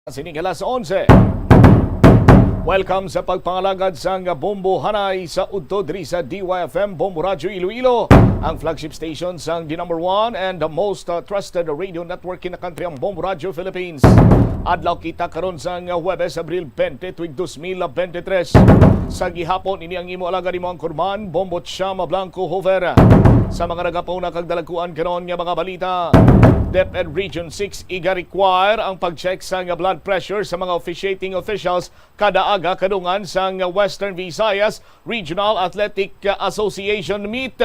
Sining alas 11. Welcome sa pagpangalagad sang Bombo Hanay sa Udto diri sa DYFM Bombo Radio Iloilo, ang flagship station sang the number one and the most trusted radio network in the country, ang Bombo Radio Philippines. Adlaw kita karon sang Huwebes, Abril 20, tuig 2023. Sa gihapon ini ang imo alagad imo ang kurman, Bombo Chama Blanco Hover. Sa mga nagapaw na kagdalakuan karon nga mga balita, DepEd Region 6 iga-require ang pag-check sa blood pressure sa mga officiating officials kada aga kadungan sa Western Visayas Regional Athletic Association meet.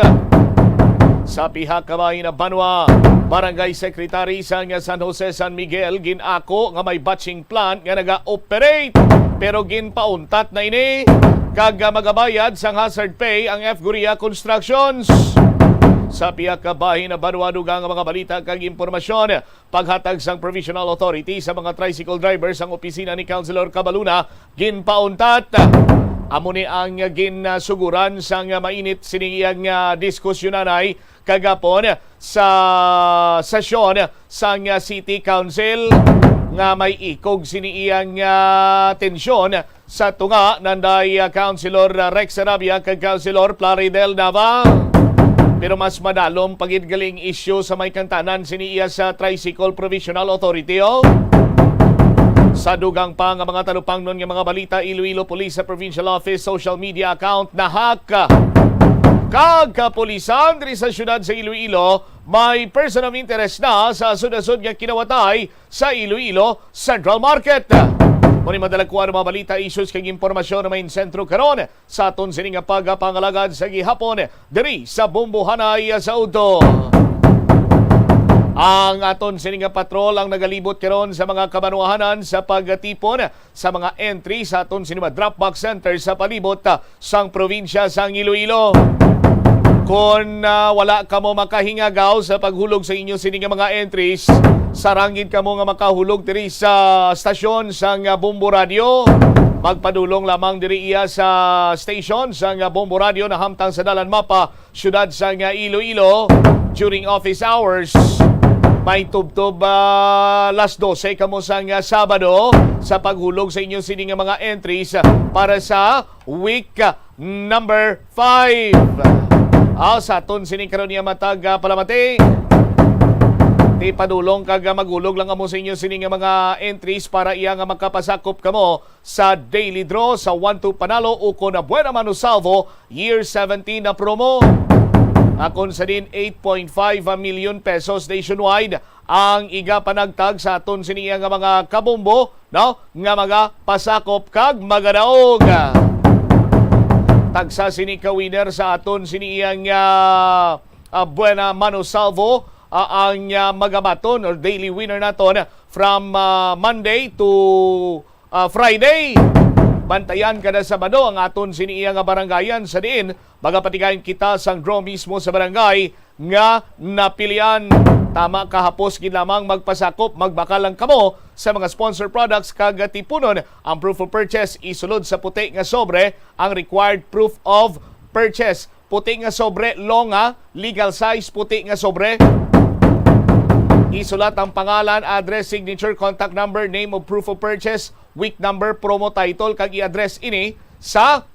Sa pihak kamay na Banwa, Barangay Secretary sa San Jose San Miguel ginako nga may batching plant nga naga-operate pero ginpauntat na ini kag magabayad sang hazard pay ang F. Guria Constructions. Sa piyak kabahin na Banwa dugang mga balita kag impormasyon, paghatag sang Provisional Authority sa mga tricycle drivers ang opisina ni Councilor Cabaluna ginpauntat. Amo ni ang ginsuguran sang mainit siniyang diskusyonan kagapon sa sesyon sang City Council nga may ikog siniyang tensyon sa tunga nanday Councilor Rex Arabia kag Councilor Plaridel Nava. Pero mas madalom pagidgaling issue sa may kantanan siniya sa Tricycle Provisional Authority. Sa dugang pa nga mga talupang nun nga mga balita, Iloilo Police sa Provincial Office social media account na hack. Kagkapulisan diri sa syudad sa Iloilo, may person of interest na sa sud-sud nga kinawatay sa Iloilo Central Market. Muni madalagkuan mga balita, issues kag impormasyon na may sentro karon sa aton sining nga pagpangalagad sa gihapon diri sa Bombo Hanay sa Udto. Ang aton sining nga patrol ang nagalibot karon sa mga kabanuahanan sa pagtipon sa mga entry sa aton sining drop-box center sa palibot sang probinsya sang Iloilo. Kung wala ka mo makahingagaw sa paghulog sa inyo sining nga mga entries, sarangin ka mo nga makahulog diri sa stasyon sang Bombo Radio. Magpadulong lamang diri iya sa station sang Bombo Radio na hamtang sa Dalan Mapa, syudad sang Iloilo during office hours. May tubtob las 12 kamo sang Sabado sa paghulog sa inyo sining nga mga entries para sa week number 5. Sa aton sining karon niya matag palamati. Di padulong kag magulog lang amo sa inyo sining mga entries para iya nga makapasakop kamo sa daily draw sa 1-2 panalo ukon na Buena Mano Salvo year 17 na promo. Akon sa din 8.5 million pesos nationwide ang iga panagtag sa aton sining nga mga kabombo, no? Nga mga pasakop kag magadaog. Tagsa sini ka winner sa aton siniyang Buena Mano Salvo ang magabaton or daily winner naton from Monday to Friday. Bantayan kada Sabado ang aton siniyang barangayan sa diin magapatigayon kita sang draw mismo sa barangay nga napilian. Tama kahapos gid lamang magpasakop, magbakal lang kamo sa mga sponsor products kag tipunon ang proof of purchase isulod sa puti nga sobre ang required proof of purchase. Puti nga sobre, longa, legal size puti nga sobre. Isulat ang pangalan, address, signature, contact number, name of proof of purchase, week number, promo title kag i-address ini sa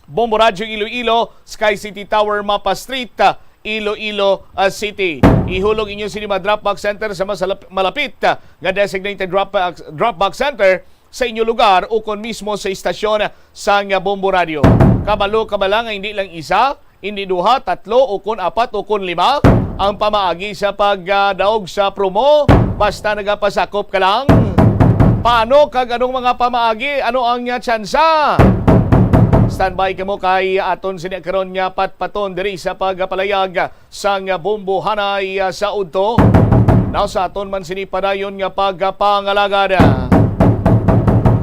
Bombo Radio Iloilo, Sky City Tower, Mapa Street, Iloilo City. Ihulog inyo sinima Dropbox Center sa mas malapit nga designated Dropbox Center sa inyo lugar o kon mismo sa istasyon sa Bombo Radio. Kabalo-kabala nga hindi lang isa, hindi duha, tatlo, o kon apat, o kon lima ang pamaagi sa pagdaog sa promo. Basta nagapasakop ka lang. Paano kag anong mga pamaagi? Ano ang tsansa? Standby ka mo kay aton sinikaron nga patpaton diri sa pagpalayag sang Bombo Hanay sa Udto. Now sa aton man sinipadayon nga pagpangalagad.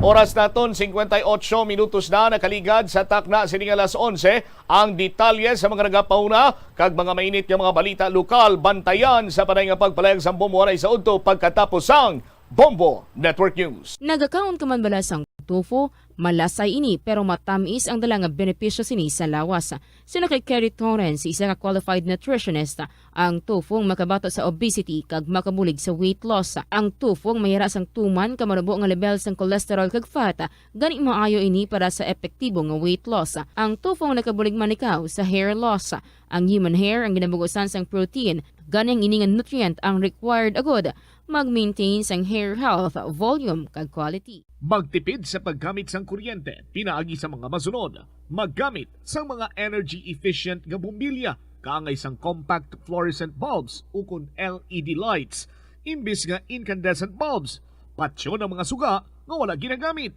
Oras naton 58 minutos na nakaligad sa takna sining alas 11 ang detalye sa mga nagapauna kag mga mainit nga mga balita lokal bantayan sa panay nga pagpalayag sa Bombo Hanay sa Udto pagkatapos sang Bombo Network News. Nagakaon ka man balas ang tofu, malasay ini pero matamis ang dalang benepisyo sini sa lawas. Sino kay Kerry Torrens, isa ka qualified nutritionist, ang tofu makabato sa obesity kag makabulig sa weight loss. Ang tofu mahira sang tuman ka manubo nga level sang cholesterol kag fat, gani maayo ini para sa epektibo nga weight loss. Ang tofu nakabulig man ikaw sa hair loss. Ang human hair ang ginabugusan sang protein, gani ang iningan nutrient ang required agod mag-maintain sang hair health, volume kag quality. Magtipid sa paggamit sang kuryente, pinaagi sa mga masunod. Maggamit sa mga energy-efficient nga bumbilya, kaangay sang compact fluorescent bulbs ukon LED lights, imbis nga incandescent bulbs. Patsyo ng mga suga nga wala ginagamit.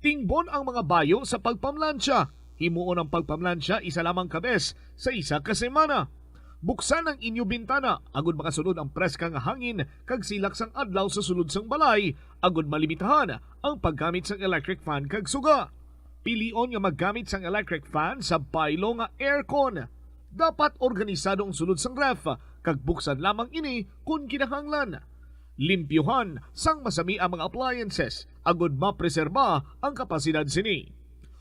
Tingbon ang mga bayo sa pagpamlansya. Himuon ang pagpamlansya isa lamang kabes sa isa ka semana. Buksan ang inyo bintana, agud makasunod ang preska nga hangin kag silak sang adlaw sa sulod sang balay, agud malimitahan ang paggamit sang electric fan kag suga. Pilion nga maggamit sang electric fan sa baylo nga aircon. Dapat organisado ang sulod sang ref, kag buksan lamang ini kung kinahanglan. Limpyuhan sang masami ang mga appliances, agud mapreserba ang kapasidad sini.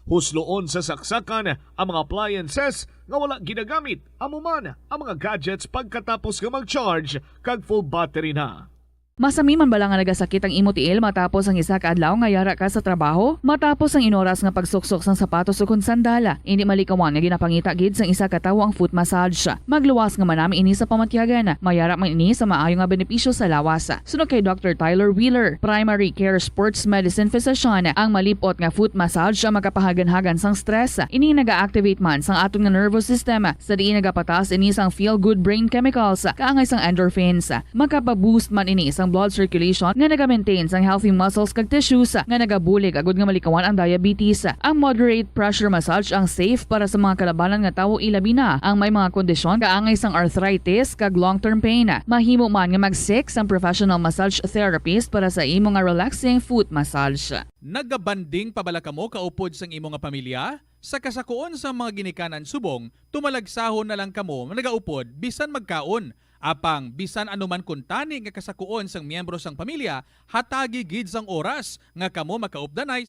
Husloon sa saksakan ang mga appliances nga wala ginagamit amuman ang mga gadgets pagkatapos nga mag-charge kag full battery na. Masami man bala nga nagasakit ang imo tiil matapos ang isa ka adlaw nga yara ka sa trabaho? Matapos ang inoras nga pagsuksok sang sapatos ug sandala, hindi malikawan nga ginapangita gid sang isa ka tawo ang foot massage. Magluwas nga manami ini sa pamatyagan. Mayara man ini sa maayo nga benepisyo sa lawas. Sunod kay Dr. Tyler Wheeler, primary care sports medicine physician, ang malipot nga foot massage ang makapahagan-hagan sang stress. Ini naga-activate man sang aton nga nervous system. Sa diin nagapatas ini sang feel-good brain chemicals, kaangay sang endorphins. Makapaboost man ini sang blood circulation nga naga-maintain sang healthy muscles kag tissues nga nagabulig agud nga malikawan ang diabetes. Ang moderate pressure massage ang safe para sa mga kalabanan nga tawo ilabi na ang may mga kondisyon kaangay sang arthritis kag long-term pain. Mahimo man nga mag-seek sang professional massage therapist para sa imo nga relaxing foot massage. Nagabanding pabala kamo kaupod sang imo nga pamilya? Sa kasakuon sa mga ginikanan subong, tumalagsahon na lang kamo nagaupod bisan magkaon. Apang bisan anuman kun tani nga kasakuon sang miyembro sang pamilya, hatagi gid sang oras nga kamo makaupdanay.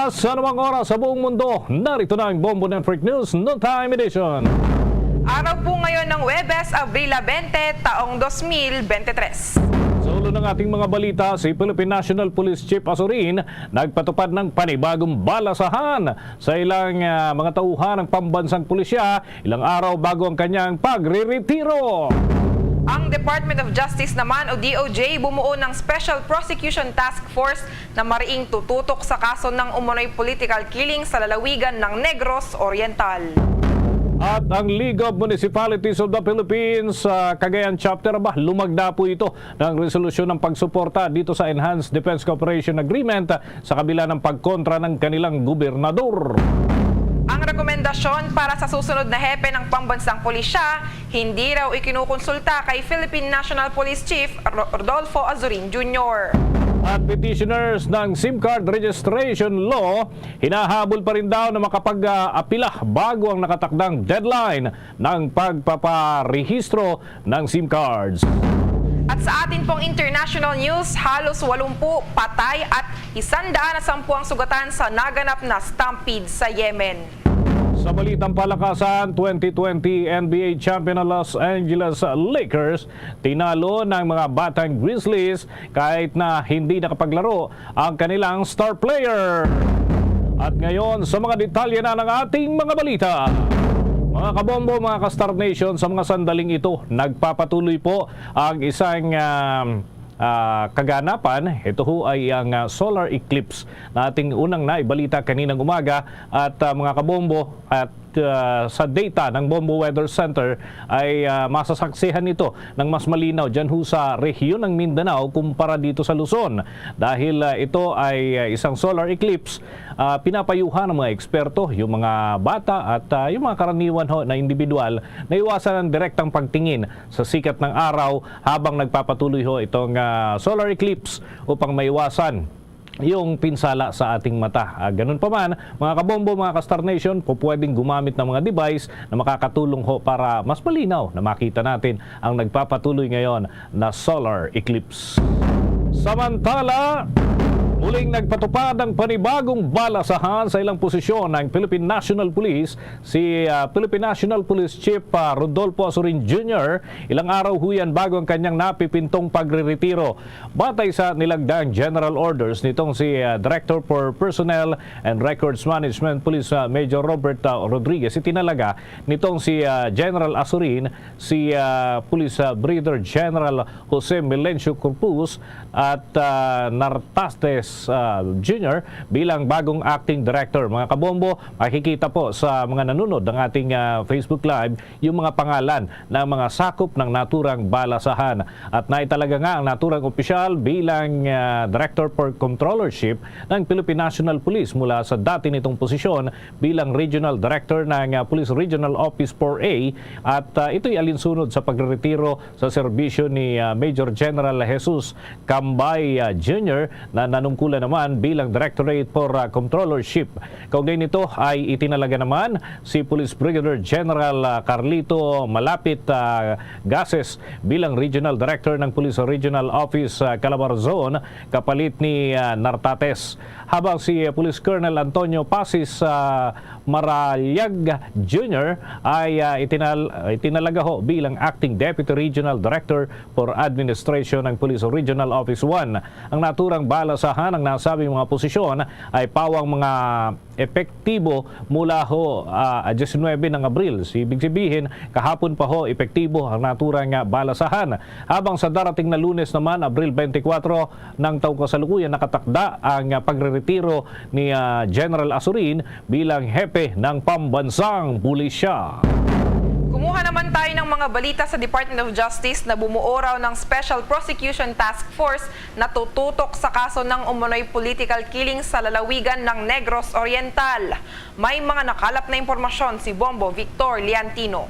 Sa anumang oras sa buong mundo, narito na ang Bombo Network News Noontime Edition. Araw po ngayon ng Huwebes, Abril 20, taong 2023. Sa ulo ng ating mga balita, si Philippine National Police Chief Azurin nagpatupad ng panibagong balasahan sa ilang mga tauhan ng pambansang pulisya ilang araw bago ang kanyang pagre-retiro. Ang Department of Justice naman o DOJ bumuo ng Special Prosecution Task Force na mariing tututok sa kaso ng umunoy political killing sa lalawigan ng Negros Oriental. At ang League of Municipalities of the Philippines sa Cagayan Chapter lumagda po ito ng resolusyon ng pagsuporta dito sa Enhanced Defense Cooperation Agreement sa kabila ng pagkontra ng kanilang gobernador. Ang rekomendasyon para sa susunod na hepe ng pambansang pulisya, hindi raw ikinukonsulta kay Philippine National Police Chief Rodolfo Azurin Jr. At petitioners ng SIM card registration law, hinahabol pa rin daw na makapag-apila bago ang nakatakdang deadline ng pagpaparehistro ng SIM cards. At sa atin pong international news, halos 80 patay at 110 ang sugatan sa naganap na stampede sa Yemen. Sa balitang palakasan, 2020 NBA champion ng Los Angeles Lakers tinalo ng mga Batang Grizzlies kahit na hindi nakapaglaro ang kanilang star player. At ngayon, sa mga detalye na ng ating mga balita. Mga kabombo, mga ka-Star Nation, sa mga sandaling ito, nagpapatuloy po ang isang kaganapan. Ito ho ay ang solar eclipse na ating unang naibalita kaninang umaga. At mga kabombo, at sa data ng Bombo Weather Center ay masasaksihan ito ng mas malinaw dyan ho sa rehiyon ng Mindanao kumpara dito sa Luzon. Dahil ito ay isang solar eclipse, pinapayuhan ng mga eksperto, yung mga bata at yung mga karaniwan ho na individual na iwasan ng direktang pagtingin sa sikat ng araw habang nagpapatuloy ho itong solar eclipse upang maiwasan yung pinsala sa ating mata. Ganun pa man, mga kabombo, mga ka-Star Nation, po pwedeng gumamit ng mga device na makakatulong ho para mas malinaw na makita natin ang nagpapatuloy ngayon na solar eclipse. Samantala, muling nagpatupad ang panibagong balasahan sa ilang posisyon ng Philippine National Police si Philippine National Police Chief Rodolfo Azurin Jr. Ilang araw huyan bago ang kanyang napipintong pagre-retiro. Batay sa nilagdaang general orders nitong si Director for Personnel and Records Management Police Major Robert Rodriguez, itinalaga nitong si General Azurin si Police Brigadier General Jose Melencio Corpus at Nartastes Jr. bilang bagong acting director. Mga kabombo, makikita po sa mga nanonood ng ating Facebook Live yung mga pangalan ng mga sakop ng naturang balasahan. At naitalaga nga ang naturang opisyal bilang Director for Controllership ng Philippine National Police mula sa dati nitong posisyon bilang Regional Director ng Police Regional Office 4A at ito'y alinsunod sa pagretiro sa serbisyo ni Major General Jesus Cambay Jr. na nanungkulan naman bilang Directorate for Controllership. Kaugnay nito ay itinalaga naman si Police Brigadier General Carlito Malapit Gases bilang Regional Director ng Police Regional Office Calabarzon kapalit ni Nartates. Habang si Police Colonel Antonio Pasis Maralyag Jr. ay itinalaga ho bilang Acting Deputy Regional Director for Administration ng Police Regional Office 1. Ang naturang balasahan ng nasabing mga posisyon ay pawang mga epektibo mula ho 19 ng Abril. Ibig sabihin, kahapon pa ho epektibo ang naturang balasahan. Habang sa darating na Lunes naman, Abril 24 ng taong kasalukuyan, nakatakda ang pagreretiro ni General Azurin bilang hepe ng pambansang pulisya. Kumuha naman tayo ng mga balita sa Department of Justice na bumuo raw ng Special Prosecution Task Force na tututok sa kaso ng umunoy political killing sa lalawigan ng Negros Oriental. May mga nakalap na impormasyon si Bombo Victor Liantino.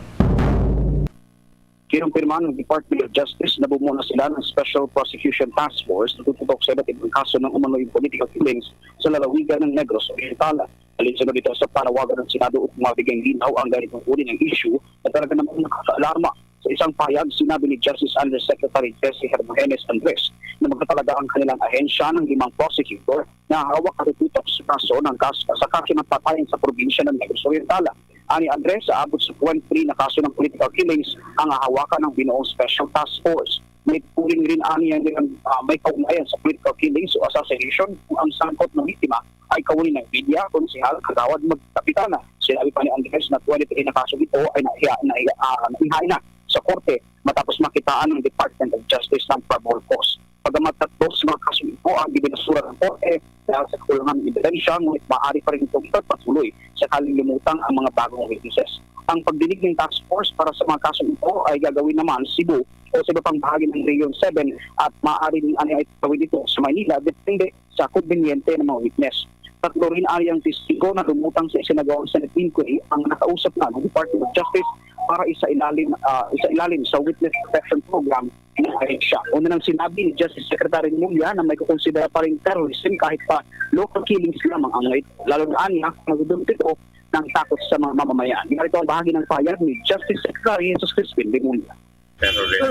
Kinumpirma ng Department of Justice na bumuo na sila ng Special Prosecution Task Force na tututok sa iba't ibang kaso ng umano'y political killings sa lalawigan ng Negros Oriental. Alinsunod dito sa panawagan ng Senado upang mabigyan linaw ang ganitong uri ng issue na talaga namang nakakaalarma. Sa isang pahayag, sinabi ni Justice Undersecretary Jesse Hermogenes Andres na magtatalaga ang kanilang ahensya ng 5 prosecutor na hawak at tututok sa kaso ng sa kakinatatayan sa probinsya ng Negros Oriental. Ani Andres, aabot sa 23 na kaso ng political killings ang hahawakan ng binuong Special Task Force. May turing rin ani nilang may kaugnayan sa political killings o assassination kung ang sangkot ng biktima ay kawin ng media, konsehal, kagawad, magkapitana. Sinabi pa ni Andres na 23 na kaso ito ay naihain na sa korte matapos makitaan ng Department of Justice ng probable cause. Pagamat tatlo sa mga kaso ito ang binasura ng korte dahil sa kakulangan ng ebidensya, ngunit maaari pa rin itong ipagpatuloy sakaling lumutang ang mga bagong witnesses. Ang pagdinig ng task force para sa mga kaso ito ay gagawin naman Cebu o sa iba pang bahagi ng Region 7 at maaari rin ay gawin dito sa Manila depende sa konbinyente ng mga witness. Tatlo rin ay ang testigo na lumutang sa isinagawang Senate inquiry ang nakausap na ng Department of Justice para isa ilalim sa Witness Protection Program ng ahensya. Una nang sinabi ni Justice Secretary Mulya na may kukonsidera pa rin terrorism kahit pa local killings lamang ang ito. Lalo na niya, nagdudulot ito ng takot sa mga mamamayan. Ito ang bahagi ng payag ni Justice Secretary Jesus Crispin de Mulya.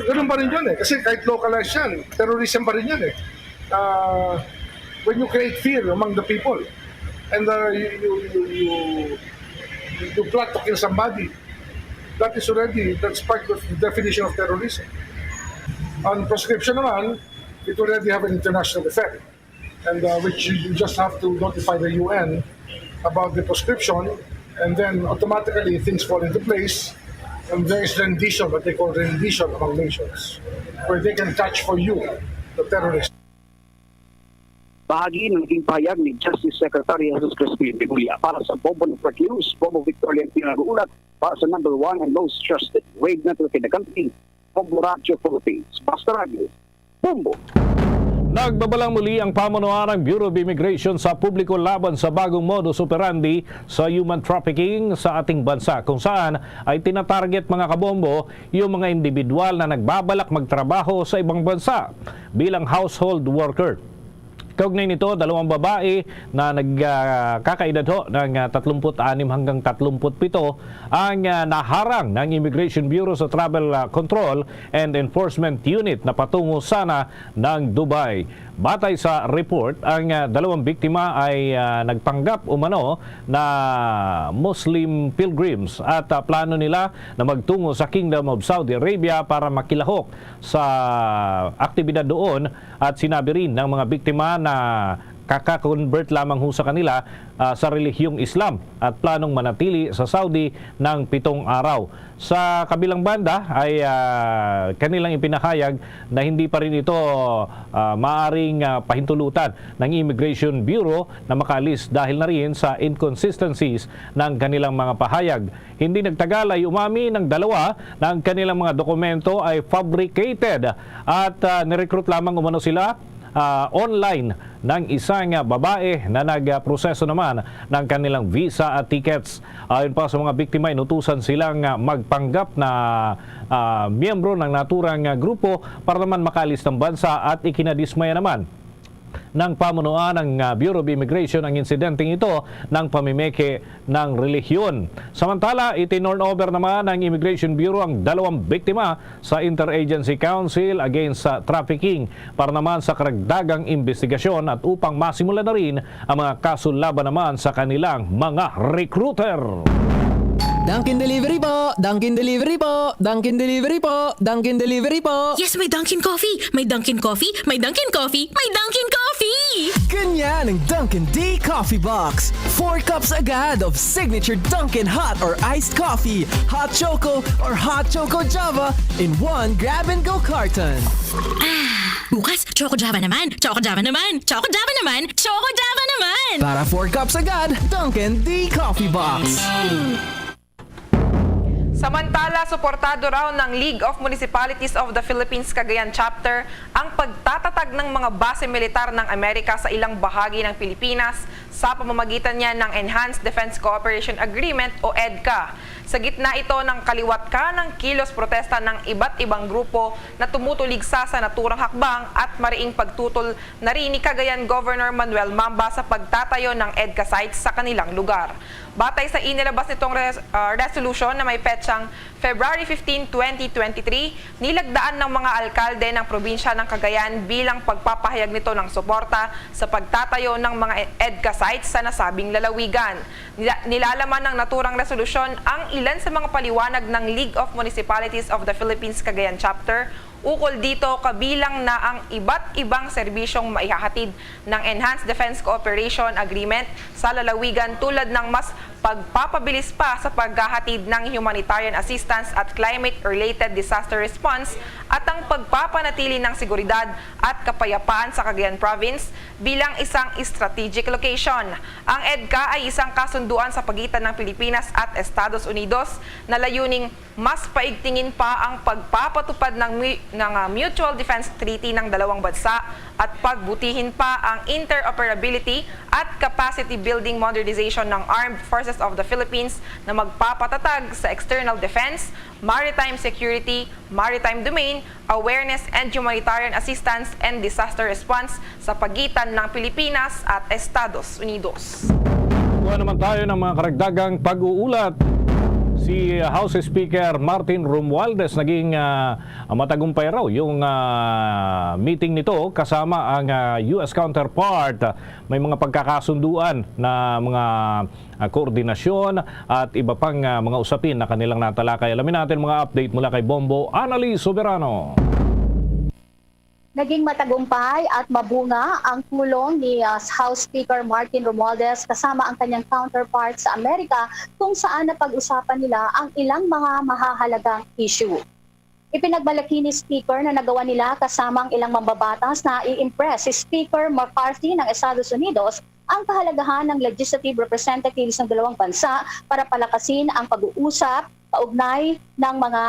Ganun pa rin yun eh. Kasi kahit localized yan, terrorism pa rin yan eh. When you create fear among the people and you plot to kill somebody, that's part of the definition of terrorism. On proscription naman, it already have an international effect, and which you just have to notify the UN about the proscription, and then automatically things fall into place, and there is rendition, what they call rendition among nations, where they can catch for you the terrorists. Bahagi ng naging pahayag ni Justice Secretary Jesus Crispin de Mulya. Para sa Bombo Network News, Bombo Victor Liantino nag-uulat para sa number 1 and most trusted wave network in the country, Bombo Radio Philippines. Basta Radio, Bombo. Nagbabalang muli ang pamunuan ng Bureau of Immigration sa publiko laban sa bagong modus operandi sa human trafficking sa ating bansa, kung saan ay tinatarget mga kabombo yung mga individual na nagbabalak magtrabaho sa ibang bansa bilang household worker. Kaugnay nito, 2 babae na nagkakaedad ng 36 hanggang 37 ang naharang ng Immigration Bureau sa Travel Control and Enforcement Unit na patungo sana ng Dubai. Batay sa report, ang 2 biktima ay nagpanggap umano na Muslim pilgrims at plano nila na magtungo sa Kingdom of Saudi Arabia para makilahok sa aktibidad doon, at sinabi rin ng mga biktima na kaka-convert lamang ho sa kanila sa relihiyong Islam at planong manatili sa Saudi ng 7 araw. Sa kabilang banda ay kanilang ipinahayag na hindi pa rin ito maaring pahintulutan ng Immigration Bureau na makaalis dahil na rin sa inconsistencies ng kanilang mga pahayag. Hindi nagtagal ay umami ng 2 na ang kanilang mga dokumento ay fabricated at nirecruit lamang umano sila online ng isang babae na nagproseso naman ng kanilang visa at tickets. Ayon pa sa mga biktima, inutusan silang magpanggap na miyembro ng naturang grupo para naman makalis ng bansa, at ikinadismaya naman ng pamunuan ng Bureau of Immigration ang insidenteng ito ng pamimeke ng relihiyon. Samantala, itinurn over naman ng Immigration Bureau ang 2 biktima sa Interagency Council Against Trafficking para naman sa karagdagang investigasyon at upang masimula na rin ang mga kaso laban naman sa kanilang mga recruiter. Dunkin' Delivery po! Dunkin' Delivery po! Dunkin' Delivery po! Dunkin' Delivery po! Yes, may Dunkin' Coffee! May Dunkin' Coffee! May Dunkin' Coffee! May Dunkin' Coffee! Ganyan ang Dunkin' D Coffee Box! 4 cups agad of signature Dunkin' hot or iced coffee, hot choco or hot choco java in 1 grab-and-go carton. Bukas, Choco Java naman! Choco Java naman! Choco Java naman! Choco Java naman! Para 4 cups agad, Dunkin' D Coffee Box! Samantala, suportado raw ng League of Municipalities of the Philippines Cagayan Chapter ang pagtatatag ng mga base militar ng Amerika sa ilang bahagi ng Pilipinas sa pamamagitan niya ng Enhanced Defense Cooperation Agreement o EDCA. Sa gitna ito ng kaliwat ka ng kilos protesta ng iba't ibang grupo na tumutuligsa sa naturang hakbang at mariing pagtutol na rin ni Cagayan Governor Manuel Mamba sa pagtatayo ng EDCA sites sa kanilang lugar. Batay sa inilabas nitong resolution na may petsang February 15, 2023, nilagdaan ng mga alkalde ng probinsya ng Cagayan bilang pagpapahayag nito ng suporta sa pagtatayo ng mga EDCA sites sa nasabing lalawigan. Nilalaman ng naturang resolusyon ang ilan sa mga paliwanag ng League of Municipalities of the Philippines Cagayan Chapter. Ukol dito, kabilang na ang iba't ibang serbisyong maihahatid ng Enhanced Defense Cooperation Agreement sa lalawigan tulad ng mas pagpapabilis pa sa paghahatid ng humanitarian assistance at climate-related disaster response at ang pagpapanatili ng seguridad at kapayapaan sa Cagayan Province bilang isang strategic location. Ang EDCA ay isang kasunduan sa pagitan ng Pilipinas at Estados Unidos na layuning mas paigtingin pa ang pagpapatupad ng Mutual Defense Treaty ng dalawang bansa at pagbutihin pa ang interoperability at capacity building modernization ng Armed Forces of the Philippines na magpapatatag sa external defense, maritime security, maritime domain, awareness and humanitarian assistance and disaster response sa pagitan ng Pilipinas at Estados Unidos. Kuha naman tayo ng mga karagdagang pag-uulat. Si House Speaker Martin Romualdez naging matagumpay raw yung meeting nito kasama ang US counterpart. May mga pagkakasunduan na mga koordinasyon at iba pang mga usapin na kanilang natalakay. Alamin natin mga update mula kay Bombo Annalise Soberano. Naging matagumpay at mabunga ang tulong ni House Speaker Martin Romualdez kasama ang kanyang counterpart sa Amerika kung saan napag-usapan nila ang ilang mga mahahalagang issue. Ipinagmalaki ni Speaker na nagawa nila kasama ang ilang mambabatas na i-impress si Speaker McCarthy ng Estados Unidos ang kahalagahan ng legislative representatives ng dalawang bansa para palakasin ang pag-uusap kaugnay ng mga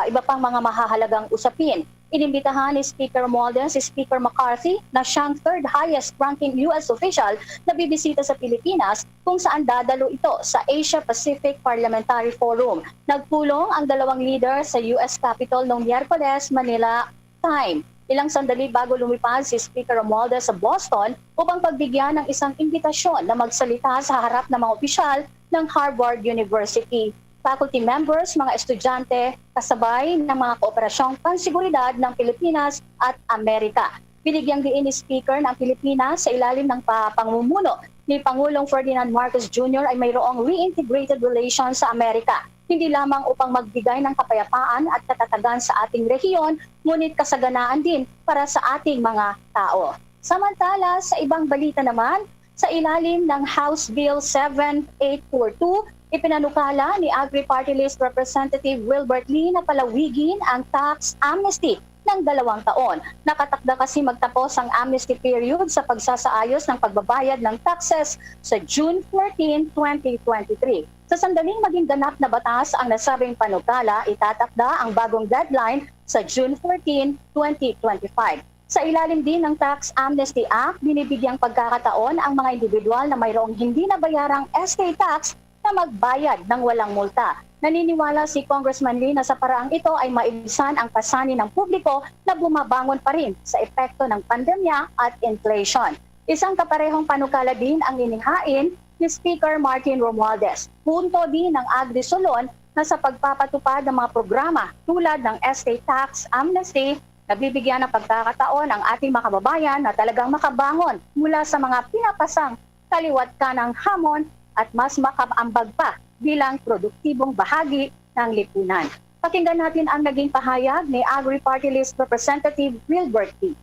iba pang mga mahahalagang usapin. Inimbitahan ni Speaker Romualdez si Speaker McCarthy na siyang third highest ranking US official na bibisita sa Pilipinas kung saan dadalo ito sa Asia-Pacific Parliamentary Forum. Nagpulong ang dalawang leader sa US Capitol noong Miyerkules, Manila time. Ilang sandali bago lumipad si Speaker Romualdez sa Boston upang pagbigyan ng isang imbitasyon na magsalita sa harap ng mga opisyal ng Harvard University. Faculty members, mga estudyante, kasabay ng mga kooperasyong pansiguridad ng Pilipinas at Amerika. Binigyang diin ni Speaker ng Pilipinas sa ilalim ng pamumuno ni Pangulong Ferdinand Marcos Jr. ay mayroong reintegrated relations sa Amerika. Hindi lamang upang magbigay ng kapayapaan at katatagan sa ating rehiyon, ngunit kasaganaan din para sa ating mga tao. Samantala, sa ibang balita naman, sa ilalim ng House Bill 7842, ipinanukala ni Agri-Party List Representative Wilbert Lee na palawigin ang tax amnesty ng 2 taon. Nakatakda kasi magtapos ang amnesty period sa pagsasaayos ng pagbabayad ng taxes sa June 14, 2023. Sa sandaling maging ganap na batas ang nasabing panukala, itatakda ang bagong deadline sa June 14, 2025. Sa ilalim din ng Tax Amnesty Act, binibigyang pagkakataon ang mga individual na mayroong hindi nabayarang estate tax na magbayad ng walang multa. Naniniwala si Congressman Lee na sa paraang ito ay maibsan ang pasanin ng publiko na bumabangon pa rin sa epekto ng pandemya at inflation. Isang kaparehong panukala din ang ininghain ni Speaker Martin Romualdez. Punto din ng Agri-Solon na sa pagpapatupad ng mga programa tulad ng estate tax amnesty, nabibigyan ng pagkakataon ang ating mga kababayan na talagang makabangon mula sa mga pinapasang kaliwat kanang hamon at mas makaambag pa bilang produktibong bahagi ng lipunan. Pakinggan natin ang naging pahayag ni Agri-Party List Representative Wilbert Lee.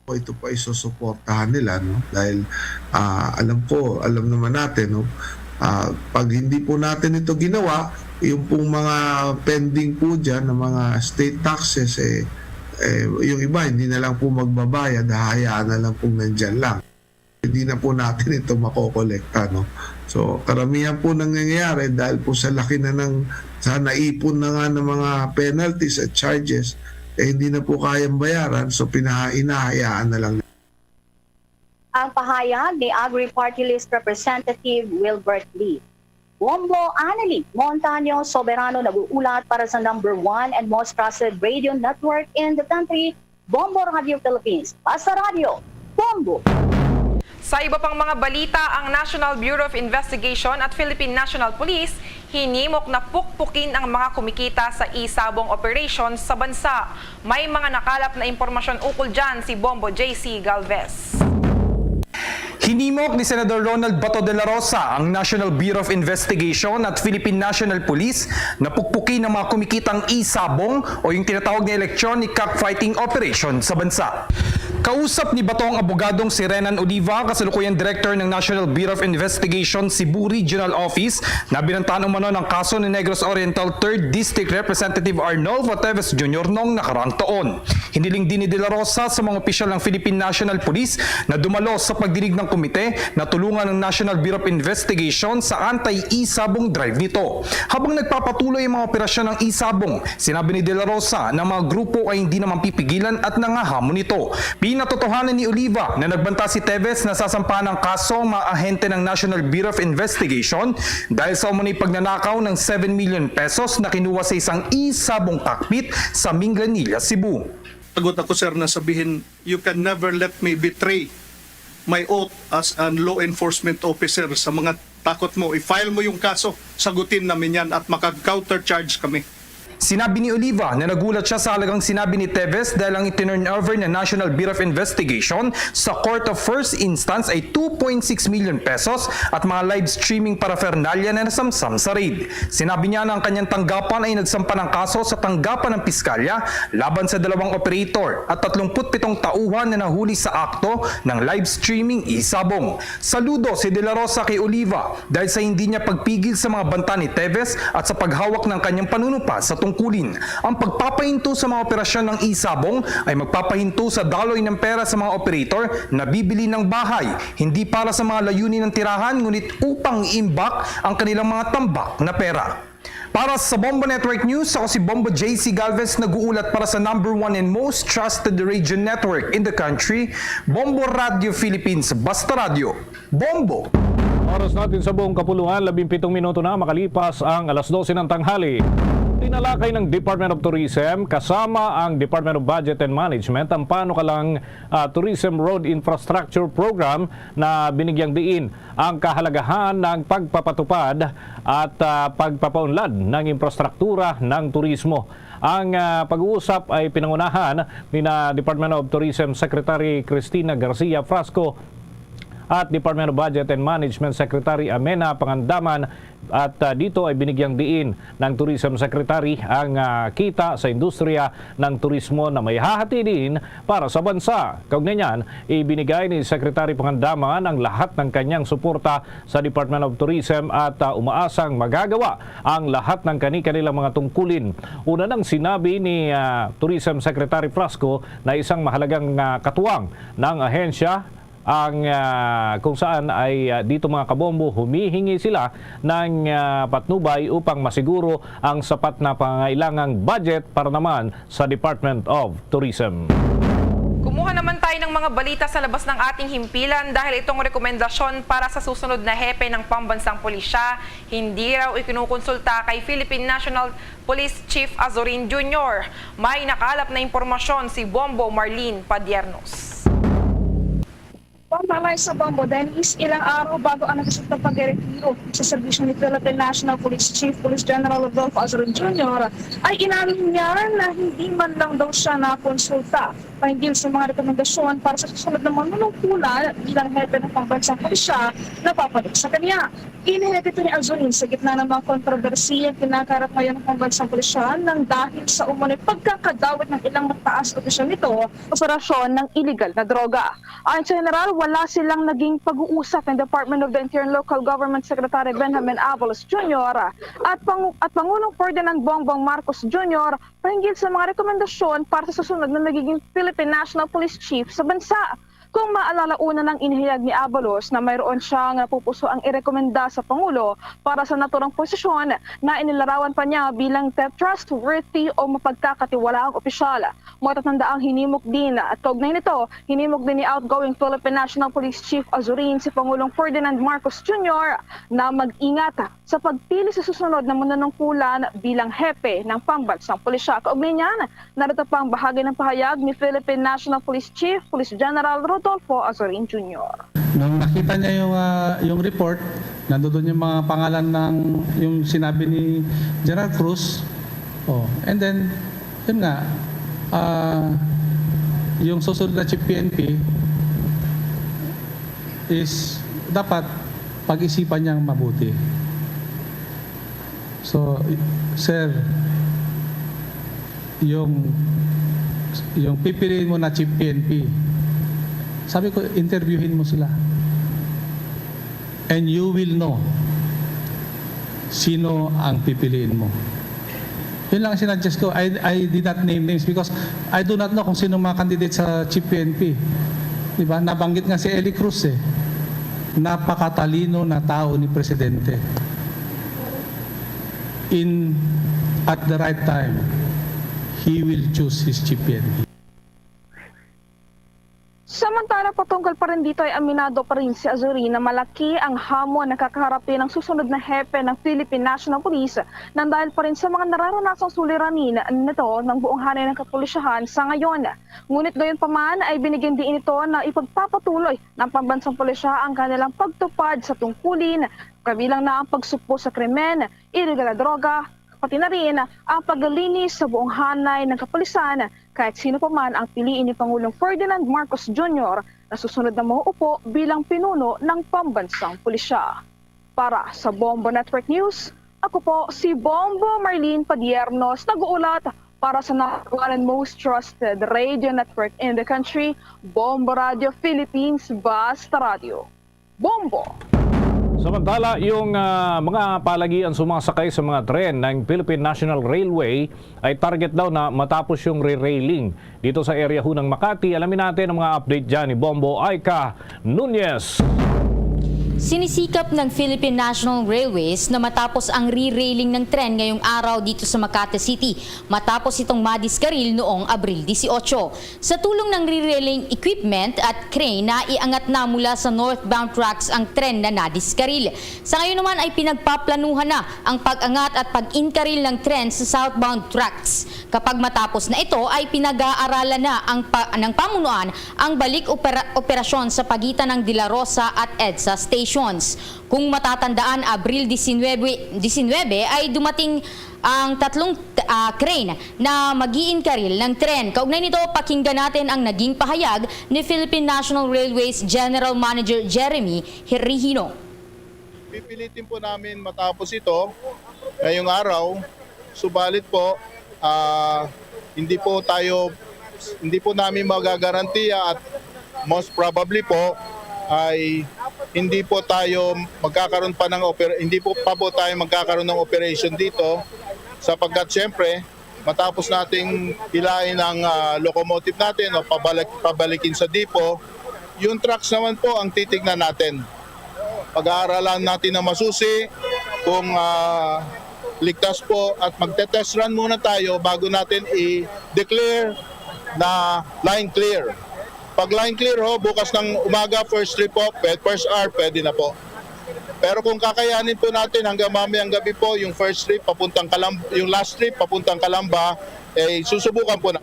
Ito po ay susuportahan nila, no? Dahil alam naman natin, no? Pag hindi po natin ito ginawa, yung pong mga pending po dyan ng mga state taxes, yung iba hindi na lang po magbabayad, hayaan na lang po nandyan lang. Hindi na po natin ito makokolekta, no? So karamihan po nangyayari dahil po sa laki na sa naipon na nga ng mga penalties at charges, hindi na po kayang bayaran, so hinahayaan na lang. Ang pahayag ni Agri-Party List Representative Wilbert Lee. Bombo Annalie Montaño Soberano nag-uulat para sa number 1 and most trusted radio network in the country, Bombo Radio Philippines. Basta Radio, Bombo! Sa iba pang mga balita, ang National Bureau of Investigation at Philippine National Police hinimok na pukpukin ang mga kumikita sa isabong operation sa bansa. May mga nakalap na impormasyon ukol dyan si Bombo JC Galvez. Hinimok ni Senador Ronald Bato de la Rosa ang National Bureau of Investigation at Philippine National Police na pukpukin ang mga kumikitang isabong o yung tinatawag na electronic cockfighting operation sa bansa. Kausap ni Bato ang abogadong si Renan Oliva, kasalukuyang Director ng National Bureau of Investigation Cebu Regional Office, na binantaan umano ng kaso ni Negros Oriental 3rd District Representative Arnolfo Teves Jr. noong nakaraang taon. Hiniling din ni De La Rosa sa mga opisyal ng Philippine National Police na dumalo sa pagdinig ng komite na tulungan ng National Bureau of Investigation sa anti-isabong drive nito. Habang nagpapatuloy ang mga operasyon ng isabong, sinabi ni De La Rosa na mga grupo ay hindi naman pipigilan at nangahamon nito. Pinatotohanan ni Oliva na nagbanta si Teves na sasampahan ng kaso ang mga ahente ng National Bureau of Investigation dahil sa umunay pagnanakaw ng 7 million pesos na kinuha sa isang isabong cockpit sa Minglanilla, Cebu. Sagot ako, sir, na sabihin, you can never let me betray my oath as a law enforcement officer. Sa mga takot mo, i-file mo yung kaso, sagutin namin yan at makag-countercharge kami. Sinabi ni Oliva na nagulat siya sa halagang sinabi ni Teves dahil ang itinurn over ng National Bureau of Investigation sa Court of First Instance ay 2.6 million pesos at mga live streaming paraphernalia na nasamsam sa raid. Sinabi niya na ang kanyang tanggapan ay nagsampa ng kaso sa tanggapan ng piskalya laban sa 2 operator at 37 tauhan na nahuli sa akto ng live streaming isabong. Saludo si De La Rosa kay Oliva dahil sa hindi niya pagpigil sa mga banta ni Teves at sa paghawak ng kanyang panunupa sa tungkulin. Ang pagpapahinto sa mga operasyon ng isabong ay magpapahinto sa daloy ng pera sa mga operator na bibili ng bahay, hindi para sa mga layunin ng tirahan ngunit upang iimbak ang kanilang mga tambak na pera. Para sa Bombo Network News, ako si Bombo JC Galvez, nag-uulat para sa number 1 and most trusted radio network in the country, Bombo Radio Philippines. Basta Radio, Bombo! Oras natin sa buong kapuluan, 17 minuto na makalipas ang 12:00 ng tanghali. Tinalakay ng Department of Tourism kasama ang Department of Budget and Management ang panukalang Tourism Road Infrastructure Program na binigyang diin ang kahalagahan ng pagpapatupad at pagpapaunlad ng infrastruktura ng turismo. Ang pag-uusap ay pinangunahan ni Department of Tourism Secretary Cristina Garcia Frasco at Department of Budget and Management Secretary Amena Pangandaman, at dito ay binigyang diin ng Tourism Secretary ang kita sa industriya ng turismo na may hahatidin para sa bansa. Kaugnay niyan, ibinigay ni Secretary Pangandaman ang lahat ng kanyang suporta sa Department of Tourism at umaasang magagawa ang lahat ng kani-kanilang mga tungkulin. Una nang sinabi ni Tourism Secretary Frasco na isang mahalagang katuwang ng ahensya ang kung saan ay dito mga kabombo humihingi sila ng patnubay upang masiguro ang sapat na pangangailangang budget para naman sa Department of Tourism. Kumuha naman tayo ng mga balita sa labas ng ating himpilan dahil itong rekomendasyon para sa susunod na hepe ng pambansang pulisya hindi raw ikinukonsulta kay Philippine National Police Chief Azorin Jr. May nakalap na impormasyon si Bombo Marlene Padiernos. Pamamay sa Bombo, Dennis, ilang araw bago ang nagkasagtang pag-retiro sa serbisyo ni Philippine National Police Chief Police General Rodolfo Azorin Jr. ay inamin niya na hindi man lang daw siya nakonsulta pahinggil sa mga rekomendasyon para sa susunod na manunungkulan bilang hepe ng pambansang pulisya na papalit sa kanya. Inihit ito ni Azorin sa gitna ng mga kontrobersiyang kinakarap ngayon ng pambansang pulisya nang dahil sa umunoy pagkakadawit ng ilang mataas opisyal nito operasyon ng illegal na droga. Ayon sa General, wala silang naging pag-uusap ng Department of the Interior and Local Government Secretary Benjamin Avalos Jr. at Pangulong Ferdinand Bongbong Marcos Jr. pahinggil sa mga rekomendasyon para sa susunod na magiging Philippine National Police Chief sa bansa. Kung maalala, una nang inihayag ni Avalos na mayroon siyang napupuso ang irekomenda sa Pangulo para sa naturang posisyon na inilarawan pa niya bilang trustworthy o mapagkakatiwalaang opisyal. Matatandaang hinimok din at kaugnay nito, hinimok din ni outgoing Philippine National Police Chief Azorin si Pangulong Ferdinand Marcos Jr. na mag-ingat sa pagpili sa susunod na manunungkulan bilang hepe ng pambansang pulisya. Kaugnay niyan, narito pa ang bahagi ng pahayag ni Philippine National Police Chief Police General Rodolfo Azorin Jr. Nung nakita niya yung report, nandoon yung mga pangalan ng yung sinabi ni General Cruz. And then, yun nga, yung susunod na Chief PNP is dapat pag-isipan niyang mabuti. So, sir, yung pipiliin mo na Chief PNP, sabi ko, interviewin mo sila. And you will know sino ang pipiliin mo. Yun lang sinadjust ko. I did not name names because I do not know kung sino mga candidate sa Chief PNP. Diba? Nabanggit nga si Eli Cruz eh. Napakatalino na tao ni Presidente. At the right time, he will choose his Chief PNP. Samantala, patungkol pa rin dito ay aminado pa rin si Azorin na malaki ang hamon na kakaharapin ng susunod na hepe ng Philippine National Police nang dahil pa rin sa mga nararanasang suliranin nito ng buong hanay ng kapulisyahan sa ngayon. Ngunit gayon pa man ay binigyan din ito na ipagpapatuloy ng pambansang pulisya ang kanilang pagtupad sa tungkulin, kabilang na ang pagsukpo sa krimen, illegal na droga, pati na rin ang paglilinis sa buong hanay ng kapulisan kahit sino pa man ang piliin ni Pangulong Ferdinand Marcos Jr. na susunod na mauupo bilang pinuno ng pambansang pulisya. Para sa Bombo Network News, ako po si Bombo Marlene Padiernos, nag-uulat para sa #1 and most trusted radio network in the country, Bombo Radio Philippines, Basta Radio. Bombo! Samantala, yung mga palagian sumasakay sa mga tren ng Philippine National Railway ay target daw na matapos yung re-railing dito sa area ho ng Makati. Alamin natin ang mga update dyan ni Bombo Aika Nunez. Sinisikap ng Philippine National Railways na matapos ang re-railing ng tren ngayong araw dito sa Makati City matapos itong madiskaril noong Abril 18. Sa tulong ng re-railing equipment at crane na iangat na mula sa northbound tracks ang tren na nadiskaril. Sa ngayon naman ay pinagpaplanuhan na ang pag-angat at pag-inkaril ng tren sa southbound tracks. Kapag matapos na ito ay pinag-aaralan na ng pamunuan ang balik operasyon sa pagitan ng De La Rosa at EDSA Station. Kung matatandaan, Abril 19 ay dumating ang tatlong crane na mag-iinkaril ng tren. Kaugnay nito, pakinggan natin ang naging pahayag ni Philippine National Railways General Manager Jeremy Hirihino. Pipilitin po namin matapos ito ngayong araw, subalit po hindi po namin magagarantiya at most probably po ay hindi po tayo magkakaroon pa ng magkakaroon ng operation dito sapagkat siyempre matapos nating hilain ang locomotive natin o pabalikin sa depot, yung trucks naman po ang titignan natin. Pag-aaralan natin na masusi kung ligtas po at magte-test run muna tayo bago natin i-declare na line clear. Pag line clear bukas ng umaga, first trip po, first hour, pwede na po. Pero kung kakayanin po natin hanggang mamayang gabi po, yung first trip papuntang Calamba, yung last trip papuntang Calamba, susubukan po na.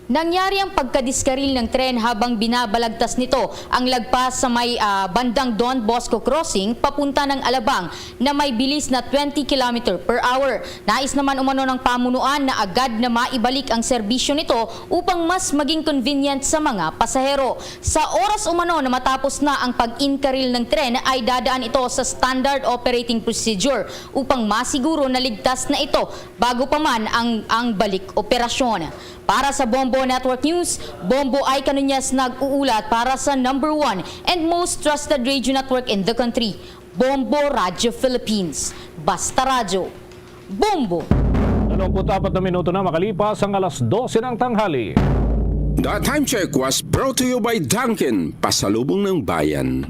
Nangyari ang pagkadiskaril ng tren habang binabalagtas nito ang lagpas sa may bandang Don Bosco Crossing papunta ng Alabang na may bilis na 20 km per hour. Nais naman umano ng pamunuan na agad na maibalik ang serbisyo nito upang mas maging convenient sa mga pasahero. Sa oras umano na matapos na ang pag-inkaril ng tren ay dadaan ito sa standard operating procedure upang masiguro na ligtas na ito bago pa man ang balik operasyon. Para sa Bombo Network News, Bombo ay Canuñas nag-uulat para sa #1 and most trusted radio network in the country, Bombo Radio Philippines. Basta Radyo, Bombo! 24 na minuto na makalipas ang alas 12 ng tanghali. The time check was brought to you by Dunkin', pasalubong ng bayan.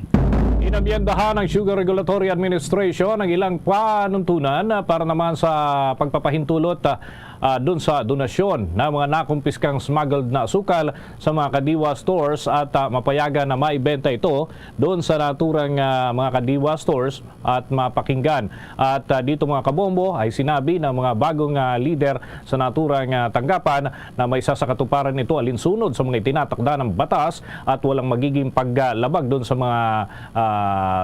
Inamyendahan ng Sugar Regulatory Administration ang ilang panuntunan para naman sa pagpapahintulot doon sa donasyon ng mga nakumpiskang smuggled na asukal sa mga Kadiwa stores at mapayagan na maibenta ito doon sa naturang mga Kadiwa stores at mapakinggan. At dito mga kabombo ay sinabi ng mga bagong leader sa naturang tanggapan na may sasakatuparan nito alinsunod sa mga itinatakda ng batas at walang magiging paglabag doon sa mga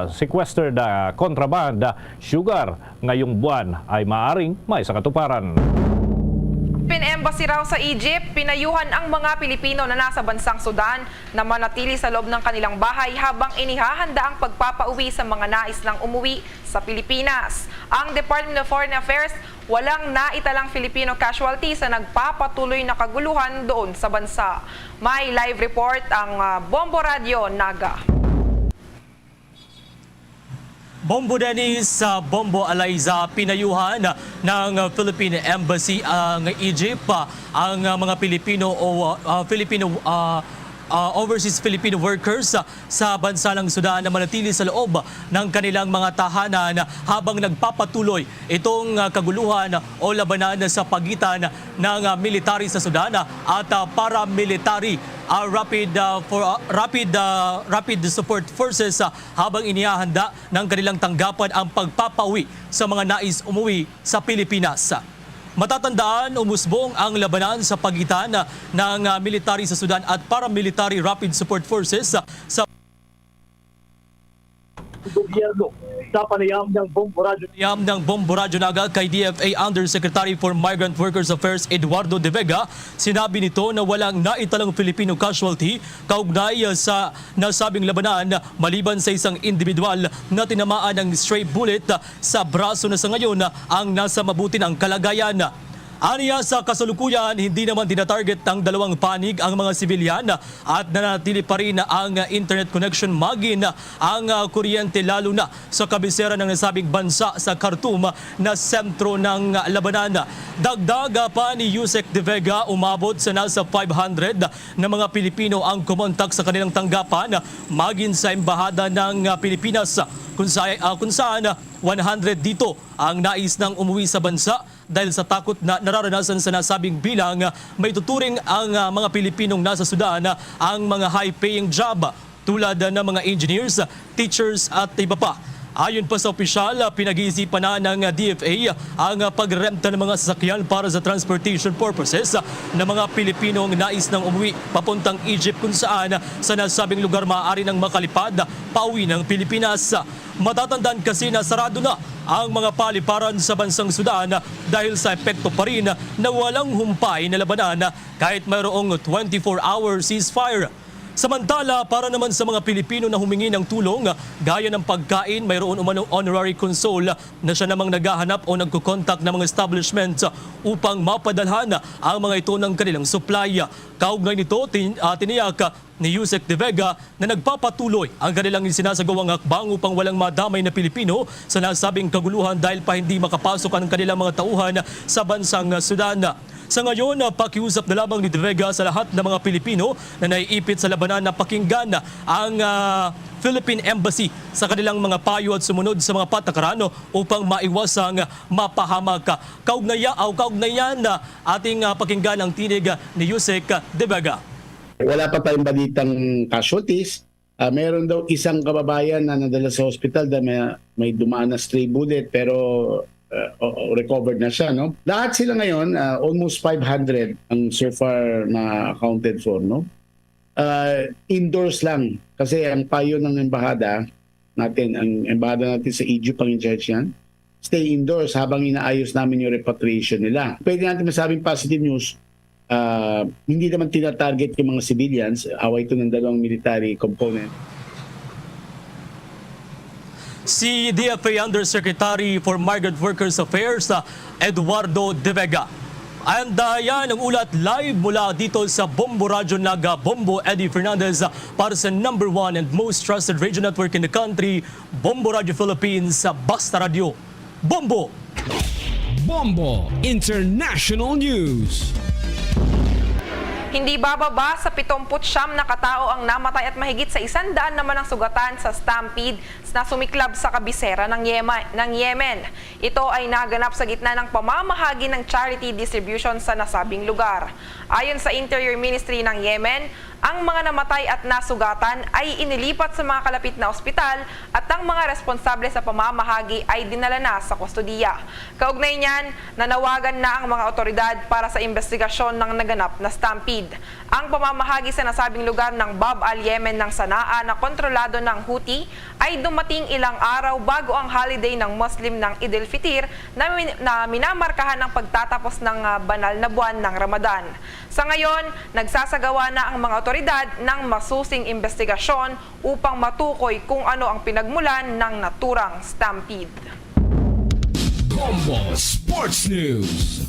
sequestered contraband sugar ngayong buwan ay maaring may sakatuparan. Philippine Embassy raw sa Egypt, pinayuhan ang mga Pilipino na nasa bansang Sudan na manatili sa loob ng kanilang bahay habang inihahanda ang pagpapauwi sa mga nais ng umuwi sa Pilipinas. Ang Department of Foreign Affairs walang naitalang Filipino casualty sa nagpapatuloy na kaguluhan doon sa bansa. May live report ang Bombo Radio Naga. Bombo Dennis, Bombo Eliza, pinayuhan ng Philippine Embassy ang Egypt ang mga Pilipino o overseas Filipino workers sa bansa ng Sudan na manatili sa loob ng kanilang mga tahanan habang nagpapatuloy itong kaguluhan o labanan sa pagitan ng military sa Sudan at paramilitary rapid support forces habang inihahanda ng kanilang tanggapan ang pagpapauwi sa mga nais umuwi sa Pilipinas. Matatandaan, umusbong ang labanan sa pagitan ng military sa Sudan at paramilitary rapid support forces sa gobyerno sa panayam ng Bombo Radyo Naga kay DFA Undersecretary for Migrant Workers Affairs Eduardo De Vega. Sinabi nito na walang naitalang Filipino casualty kaugnay sa nasabing labanan maliban sa isang individual na tinamaan ng stray bullet sa braso na sa ngayon ang nasa mabuti ng kalagayan. Aniya sa kasalukuyan, hindi naman dinatarget ng dalawang panig ang mga sibilyan at nanatili pa rin ang internet connection magin ang kuryente lalo na sa kabisera ng nasabing bansa sa Khartoum na sentro ng labanan. Dagdag pa ni Yusek De Vega, umabot sa nasa 500 na mga Pilipino ang kumontak sa kanilang tanggapan magin sa Embahada ng Pilipinas kung saan 100 dito ang nais ng umuwi sa bansa dahil sa takot na nararanasan sa nasabing bilang. May tuturing ang mga Pilipinong nasa Sudan ang mga high-paying job tulad ng mga engineers, teachers at iba pa. Ayon pa sa opisyal, pinag-iisipan na ng DFA ang pagrenta ng mga sasakyan para sa transportation purposes ng mga Pilipinong nais ng umuwi papuntang Egypt kung saan sa nasabing lugar maaari ng makalipad pauwi ng Pilipinas. Matatandaan kasi na sarado na ang mga paliparan sa bansang Sudan dahil sa epekto pa rin na walang humpay na labanan kahit mayroong 24-hour ceasefire. Samantala, para naman sa mga Pilipino na humingi ng tulong, gaya ng pagkain, mayroon umanong honorary consul na siya namang naghahanap o nagkukontak ng mga establishments upang mapadalhan ang mga ito ng kanilang supply. Kaugnay nito, tiniyak ni Yusek De Vega na nagpapatuloy ang kanilang sinasagawang hakbang upang walang madamay na Pilipino sa nasabing kaguluhan dahil pa hindi makapasok ang kanilang mga tauhan sa bansang Sudan. Sa ngayon, pakiusap na lamang ni De Vega sa lahat ng mga Pilipino na naiipit sa labanan na pakinggan ang Philippine Embassy sa kanilang mga payo at sumunod sa mga patakaran upang maiwasang mapahamak. Kaugnayan na ating pakinggan ang tinig ni Yusek De Vega. Wala pa tayong balitang casualties. Meron daw isang kababayan na nadala sa hospital dahil may dumaan na stray bullet pero recovered na siya, no? Lahat sila ngayon, almost 500 ang so far na accounted for, no? Indoors lang kasi ang payo ng embahada natin, ang embahada natin sa Egypt ang in-charge yan, stay indoors habang inaayos namin yung repatriation nila. Pwede natin masabing positive news, hindi naman tinatarget yung mga civilians, away ito ng dalawang military component. Si DFA Undersecretary for Migrant Workers Affairs, Eduardo De Vega. And yan ang ulat live mula dito sa Bombo Radyo Naga, Bombo Eddie Fernandez para sa #1 and most trusted radio network in the country, Bombo Radio Philippines, Basta Radio. Bombo! Bombo International News. Hindi bababa sa 79 na katao ang namatay at mahigit sa 100 naman ang sugatan sa stampede na sumiklab sa kabisera ng Yemen. Ito ay naganap sa gitna ng pamamahagi ng charity distribution sa nasabing lugar. Ayon sa Interior Ministry ng Yemen, ang mga namatay at nasugatan ay inilipat sa mga kalapit na ospital at ang mga responsable sa pamamahagi ay dinala na sa kustodiya. Kaugnay niyan, nanawagan na ang mga otoridad para sa investigasyon ng naganap na stampede. Ang pamamahagi sa nasabing lugar ng Bab al-Yemen ng Sanaa na kontrolado ng Houthi ay dumating ilang araw bago ang holiday ng Muslim ng Eid al-Fitr na minamarkahan ng pagtatapos ng banal na buwan ng Ramadan. Sa ngayon, nagsasagawa na ang mga otoridad ng masusing investigasyon upang matukoy kung ano ang pinagmulan ng naturang stampede. Bombo Sports News.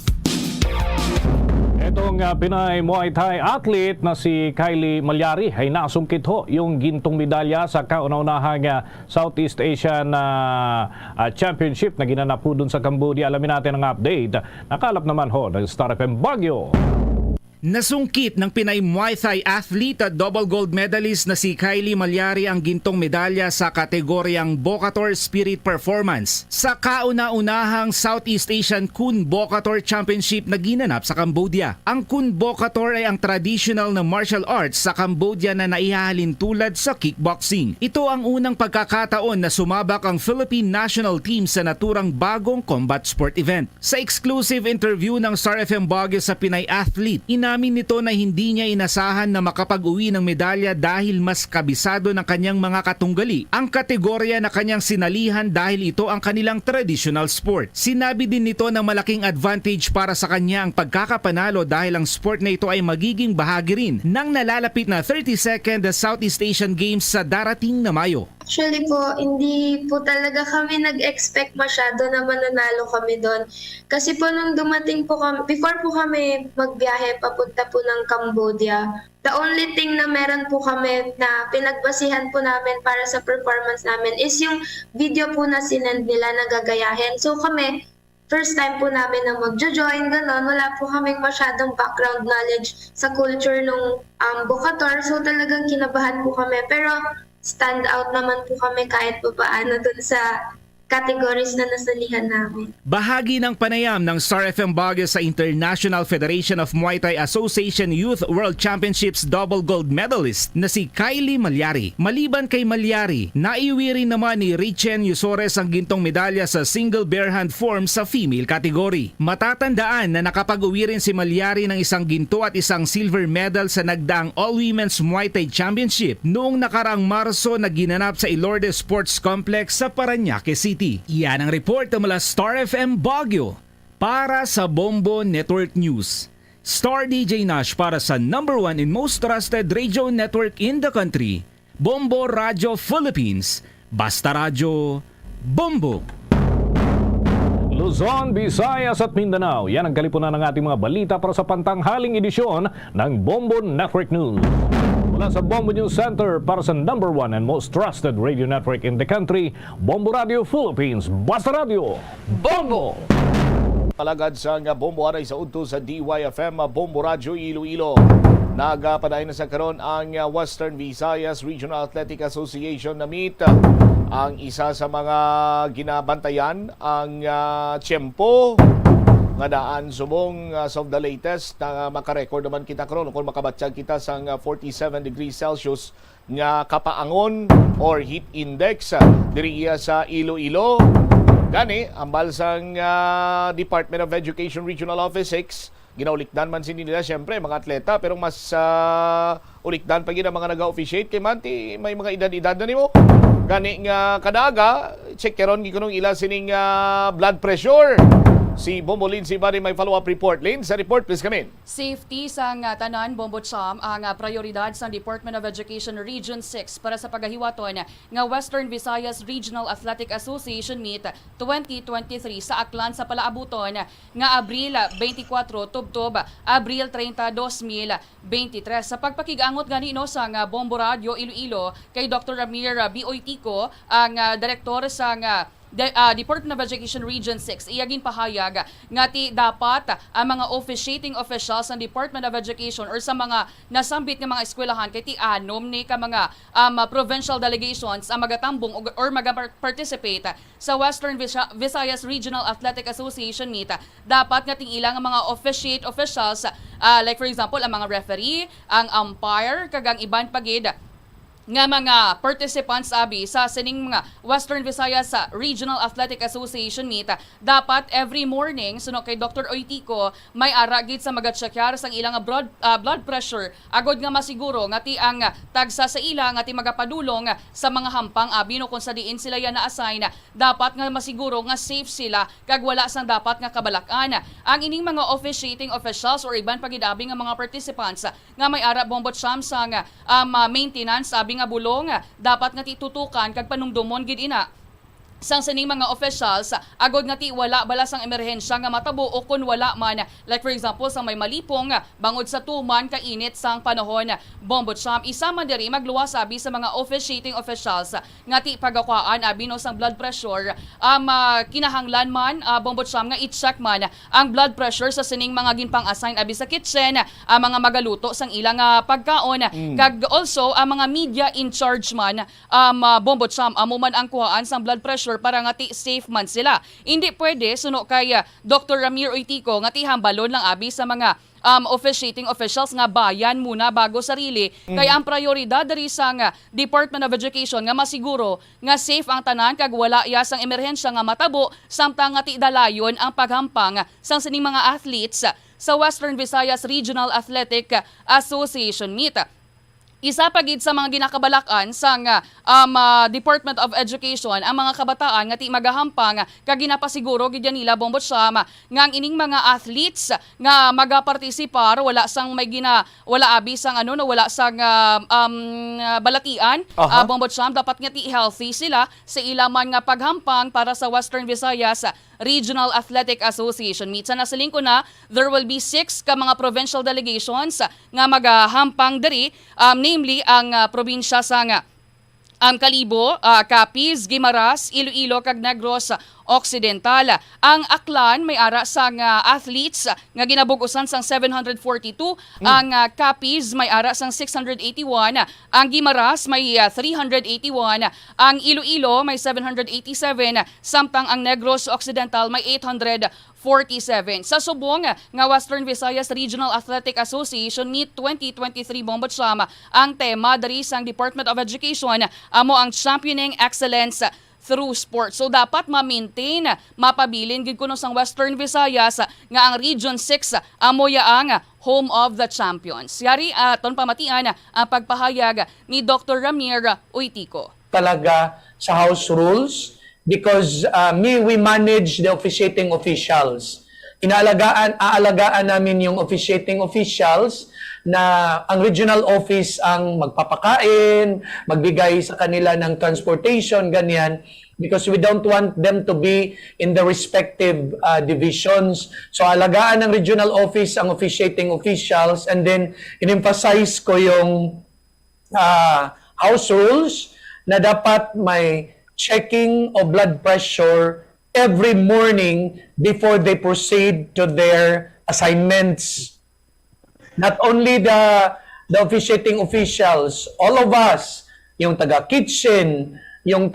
Itong Pinay Muay Thai athlete na si Kylie Malyari ay nasungkit ho yung gintong medalya sa kauna-unahang Southeast Asian Championship na ginanap po dun sa Cambodia. Alamin natin ang update. Nakalap naman ho ng Star FM Baguio. Nasungkit ng Pinay Muay Thai athlete at double gold medalist na si Kylie Malyari ang gintong medalya sa kategoryang Bokator Spirit Performance sa kauna-unahang Southeast Asian Kun Bokator Championship na ginanap sa Cambodia. Ang Kun Bokator ay ang traditional na martial arts sa Cambodia na naihahalin tulad sa kickboxing. Ito ang unang pagkakataon na sumabak ang Philippine National Team sa naturang bagong combat sport event. Sa exclusive interview ng Star FM Baguio sa Pinay athlete, inamin nito na hindi niya inasahan na makapag-uwi ng medalya dahil mas kabisado ng kanyang mga katunggali ang kategorya na kanyang sinalihan dahil ito ang kanilang traditional sport. Sinabi din nito na malaking advantage para sa kanya ang pagkakapanalo dahil ang sport na ito ay magiging bahagi rin ng nalalapit na 32nd Southeast Asian Games sa darating na Mayo. Actually po, hindi po talaga kami nag-expect masyado na mananalo kami doon. Kasi po nung dumating po kami, before po kami magbiyahe papunta po ng Cambodia, the only thing na meron po kami na pinagbasihan po namin para sa performance namin is yung video po na sinend nila na gagayahin. So kami, first time po namin na magjo-join, gano'n. Wala po kaming masyadong background knowledge sa culture ng Bocator. So talagang kinabahan po kami. Pero stand out naman po kami kahit pa paano dun sa categories na nasalihan namin. Bahagi ng panayam ng Star FM Baguio sa International Federation of Muay Thai Association Youth World Championships double gold medalist na si Kylie Malyari. Maliban kay Malyari, naiuwi rin naman ni Richen Yusores ang gintong medalya sa single bare hand form sa female category. Matatandaan na nakapag-uwi rin si Malyari ng isang ginto at isang silver medal sa nagdaang All-Women's Muay Thai Championship noong nakarang Marso na ginanap sa Ilorde Sports Complex sa Parañaque City. Iyan ang report mula Star FM Baguio para sa Bombo Network News. Star DJ Nash para sa #1 and most trusted radio network in the country, Bombo Radio Philippines. Basta Radio, Bombo! Luzon, Visayas at Mindanao. Yan ang kalipunan ng ating mga balita para sa pantanghaling edisyon ng Bombo Network News. Mula sa Bombo News Center para sa #1 and most trusted radio network in the country, Bombo Radio Philippines. Basta Radio, Bombo! Kalagad sa Bombo Aray sa udto sa DYFM Bombo Radio Iloilo. Nagapadayon na sa karon ang Western Visayas Regional Athletic Association na meet. Ang isa sa mga ginabantayan ang tiyempo nga daan subong of the latest na makarecord naman kita karon kung makabatsyag kita sa 47 degrees Celsius nga kapaangon or heat index diri sa Iloilo. Gani ambal sang Department of Education Regional Office 6 ginaulikdan man sini nila syempre mga atleta pero mas ulikdan pa gid ang mga naga-officiate kay manti may mga edad-edad na nimo. Gani nga kadaga check karon gikunong ila sining blood pressure. Si Bombo Lin, si Bari may follow-up report. Lin, sa report, please come in. Safety sa tanan, Bombo Cham, ang prioridad sa Department of Education Region 6 para sa pagahiwaton nga Western Visayas Regional Athletic Association Meet 2023 sa Aklan sa palaabuton nga Abril 24 tubtob Abril 30, 2023. Sa pagpakigangot gani no sa Bombo Radio Iloilo kay Dr. Ramir Bioitico, ang direktor sa Department of Education Region 6 iyagin pahayag nga ti dapat ang mga officiating officials ng Department of Education or sa mga nasambit nga mga eskwelahan kay ti anom ni ka mga provincial delegations ang magatambong or mag-participate sa Western Visayas Regional Athletic Association Meet. Dapat nga ting ilang mga officiate officials like for example ang mga referee, ang umpire kagang iban pagid nga mga participants abi sa sining mga Western Visayas Regional Athletic Association Meet. Dapat every morning suno kay Dr. Oitico may aragid sa magatsyakar sang ilang blood pressure agod nga masiguro nga ti ang tagsa sa ila nga ti magapadulong sa mga hampang abi no kung sa diin sila yan na-assign. Dapat nga masiguro nga safe sila kag wala sang dapat nga kabalakan. Ang ining mga officiating officials or iban pagidabi nga mga participants nga may ara Bombo Cham sang maintenance abi nga bulong dapat nga titutukan kag panumdumon gid ina sang sining mga officials agod nga ti wala balasang emerhensya nga matabo o kun wala man like for example sa may malipong bangod sa tuman kainit sang panahon. Bombo Cham isa man diri magluwas abi sa mga officiating officials nga ti pagakwaan abi no sang blood pressure kinahanglan man Bombo Cham nga i-check man ang blood pressure sa sining mga ginpang-assign abi sa kitchen mga magaluto sang ilang pagkaon kag also ang mga media in charge man Bombo Cham amo man ang kuhaan sang blood pressure para nga ti safe man sila. Hindi pwede suno kay Dr. Ramir Oitico nga ti hambalon lang abi sa mga officiating officials nga bayan muna bago sarili. Kaya ang prioridad diri sa Department of Education nga masiguro nga safe ang tanan kag wala yasang emerhensya nga matabo samtang nga ti dalayon ang paghampang sang sining mga athletes sa Western Visayas Regional Athletic Association Meet. Isa pagid sa mga ginakabalakan sang Department of Education ang mga kabataan nga ti magahampang kag ginapasiguro gid nila Bombot Sam nga ang ining mga athletes nga magapartisipar wala sang may wala abi sang wala sang balatian. Bombot Sam dapat nga ti healthy sila sa ilaman nga paghampang para sa Western Visayas Regional Athletic Association meet. Sa nasaling ko na, there will be 6 ka mga provincial delegations nga magahampang diri, namely ang probinsya sa Kalibo, Capiz, Guimaras, Iloilo, kag Negros Occidental. Ang Aklan may ara sang athletes nga ginabugusan sang 742, ang Capiz may ara sang 681, ang Guimaras may 381, ang Iloilo may 787, samtang ang Negros Occidental may 847. Sa subong nga Western Visayas Regional Athletic Association Meet 2023 Bombot Sam, ang tema dari sang Department of Education amo ang championing excellence through sports. So dapat ma-maintain, mapabilin gid kuno sang Western Visayas nga ang Region 6 amo yaang home of the champions. Yari aton pamatian ang pagpahayag ni Dr. Ramir Uitico. Talaga sa house rules because we manage the officiating officials. Aalagaan namin yung officiating officials na ang regional office ang magpapakain, magbigay sa kanila ng transportation, ganyan, because we don't want them to be in the respective divisions. So alagaan ng regional office ang officiating officials, and then in-emphasize ko yung house rules na dapat may checking of blood pressure every morning before they proceed to their assignments. Not only the officiating officials, all of us, yung taga-kitchen, yung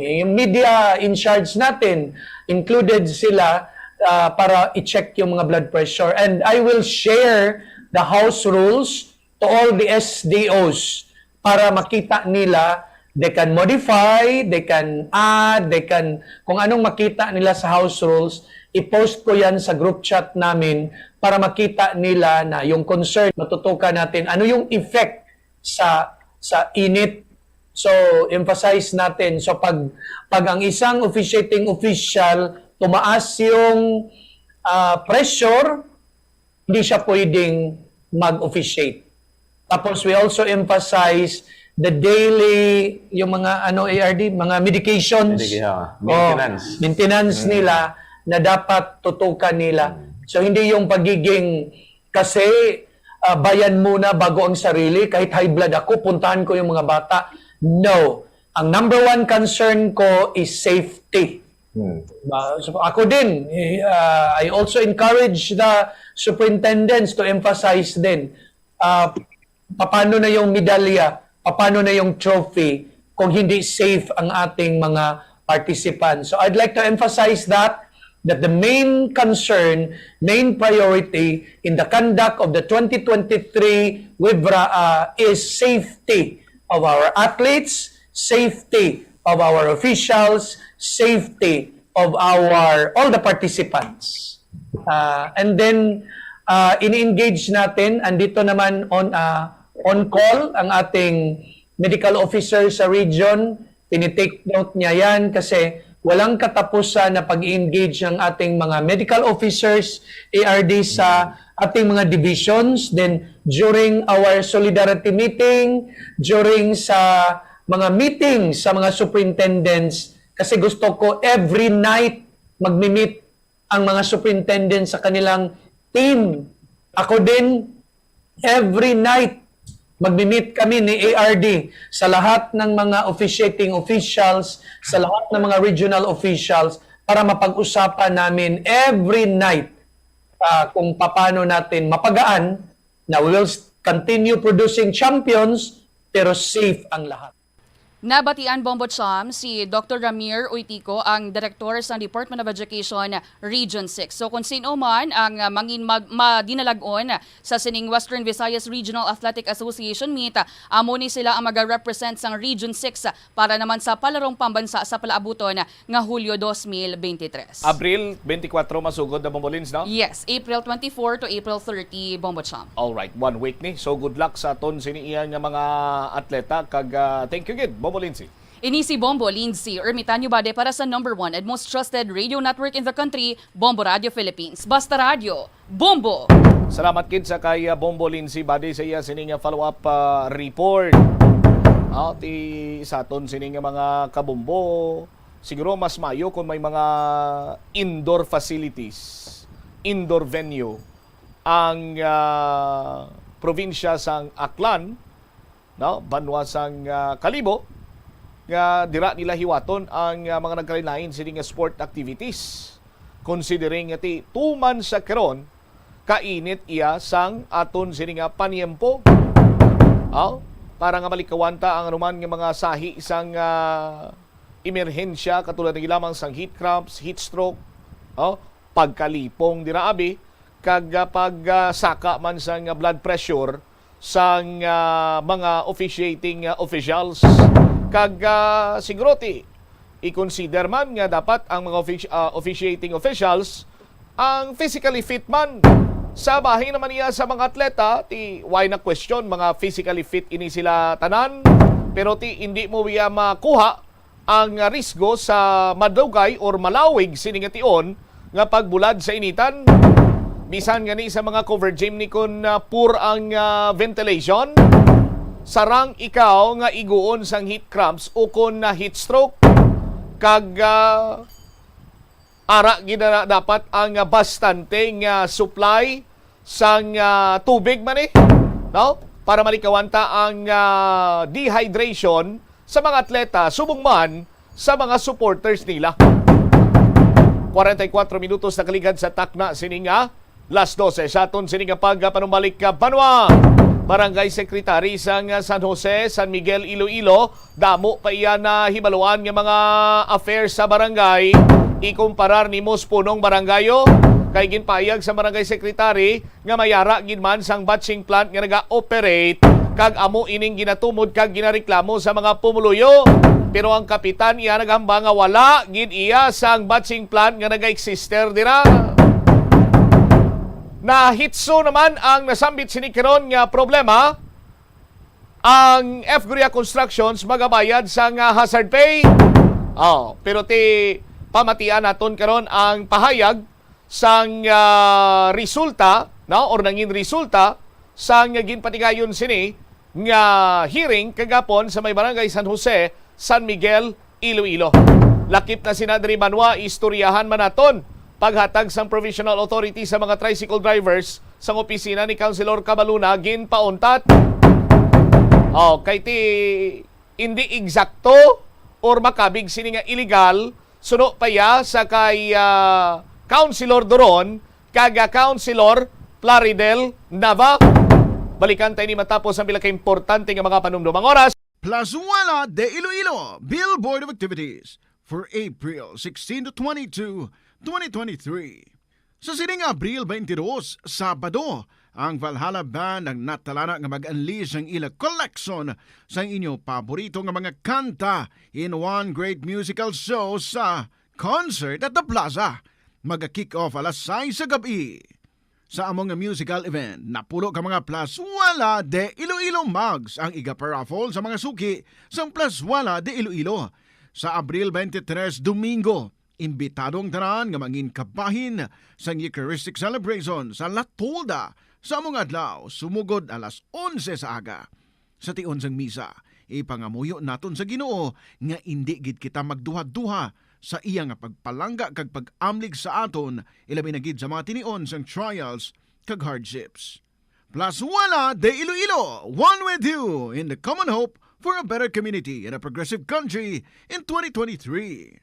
yung media in charge natin, included sila para i-check yung mga blood pressure. And I will share the house rules to all the SDOs para makita nila. They can modify, they can add, kung anong makita nila sa house rules, i-post ko yan sa group chat namin para makita nila na yung concern, matutukan natin ano yung effect sa init. So, emphasize natin. So, pag ang isang officiating official, tumaas yung pressure, hindi siya pwedeng mag-officiate. Tapos, we also emphasize the daily, yung mga ARD, mga medications, maintenance nila na dapat tutukan nila. So hindi yung pagiging kasi bayan muna bago ang sarili, kahit high blood ako, puntahan ko yung mga bata. No. Ang number one concern ko is safety. So ako din, I also encourage the superintendents to emphasize din, paano na yung medalya, paano na yung trophy kung hindi safe ang ating mga participants. So I'd like to emphasize that the main concern, main priority in the conduct of the 2023 WIBRA is safety of our athletes, safety of our officials, safety of all the participants. And then ini-engage natin, andito naman on call ang ating medical officer sa region. Tinitake note niya yan kasi walang katapusan na pag-engage ng ating mga medical officers, ARD sa ating mga divisions. Then during our solidarity meeting, during sa mga meetings sa mga superintendents, kasi gusto ko every night magmi-meet ang mga superintendents sa kanilang team. Ako din, every night magmi-meet kami ni ARD sa lahat ng mga officiating officials, sa lahat ng mga regional officials para mapag-usapan namin every night kung paano natin mapagaan na we will continue producing champions pero safe ang lahat. Nabatian Bombocham si Dr. Ramir Uitico, ang Director sa Department of Education Region 6. So kung sino man ang madinalagon sa sining Western Visayas Regional Athletic Association meet, amo ni sila ang mag-represent sa Region 6 para naman sa palarong pambansa sa palaabuton nga Hulyo 2023. Abril 24 masugod na Bombolins, no? Yes, April 24 to April 30, Bombocham. Alright, 1 week ni. So good luck sa aton siniiyan nga mga atleta. Kag thank you gid, Bombo Lindsay. Ini si Bombo Lindsay, Ermitanyo Bade para sa number 1 and most trusted radio network in the country, Bombo Radio Philippines. Basta Radio, Bombo! Salamat kid sa kay Bombo Lindsay Bade sa iya sining follow-up report. Ti sa aton sining mga kabombo. Siguro mas mayo kung may mga indoor facilities, indoor venue ang probinsya sang Aklan, no, banwa sang Kalibo, nga dira nila hiwaton ang mga nagkalain-lain sini nga sport activities, considering nga ti 2 months sa karon kainit iya sang aton sini nga paniempo, para nga malikawanta ang anuman nga mga sahi sang emerhensya katulad ng lamang sang heat cramps, heat stroke, pagkalipong dira abi, kag pagsaka man sang blood pressure sang mga officiating officials. Kag siguro ti i-consider man nga dapat ang mga officiating officials ang physically fit man. Sa bahin naman niya sa mga atleta, ti why na question, mga physically fit ini sila tanan, pero ti hindi mo wiya makuha ang risgo sa madugay or malawig sini nga tion nga pagbulad sa initan. Bisan gani sa mga cover gym ni kun poor ang ventilation, sarang ikaw nga iguon sang heat cramps o kun na heat stroke, kag ara gina dapat ang bastante nga supply sang tubig man no, para malikawanta ang dehydration sa mga atleta subong man sa mga supporters nila. 44 minutos na kaligad sa takna sininga last 12 sa aton sininga panumbalik ka Banwa. Barangay Secretary sang San Jose, San Miguel, Iloilo, damo pa iyan na hibaluan ng mga affairs sa barangay. Ikumparar ni Mos punong barangayo, kay ginpayag sa Barangay Secretary nga mayara ginman sang batching plant nga naga-operate, kag amo ining ginatumod kag ginareklamo sa mga pumuluyo. Pero ang kapitan iya naghamba nga wala gid iya sang batching plant nga naga-exister dira. Nahitso naman ang nasambit sinikaron nga problema. Ang F. Guria Constructions magabayad sa nga hazard pay. Pero ti pamatian naton karon ang pahayag sang resulta, no, or nangin resulta sang ginpatigayon sini nga hearing kagapon sa may barangay San Jose, San Miguel, Iloilo. Lakip na sinadri Banwa, istoryahan man naton paghatag sang provisional authority sa mga tricycle drivers sa opisina ni Councilor Cabaluna ginpauntat. Kay ti hindi eksakto or makabig sini nga illegal suno pa ya sa kay Councilor Doron kaga Councilor Plaridel Nava. Balikan tayo ni matapos ang pila ka importante nga mga panumdumang oras. Plazuela de Iloilo Billboard of Activities for April 16 to 22, 2023. Sa sining Abril 22, Sabado, ang Valhalla Band ang natalana nga mag-unleash ang ila collection sa inyo paborito nga mga kanta in one great musical show sa Concert at the Plaza. Mag-kick off alas 6 sa gabi. Sa among musical event, napulo ka mga Plazuela de Iloilo mugs ang iga-paraffle sa mga suki sa Plazuela de Iloilo. Sa Abril 23, Domingo, imbitadong tanan nga mangin kabahin sa Eucharistic celebration sa La Tolda sa among adlaw sumugod alas 11 sa aga. Sa tion sang misa, ipangamuyo naton sa Ginoo nga indi gid kita magduha-duha sa iya nga pagpalangga kag pag-amlig sa aton ilabi na gid sa mga tinion sang trials kag hardships. Plazuela de Iloilo, one with you in the common hope for a better community and a progressive country in 2023.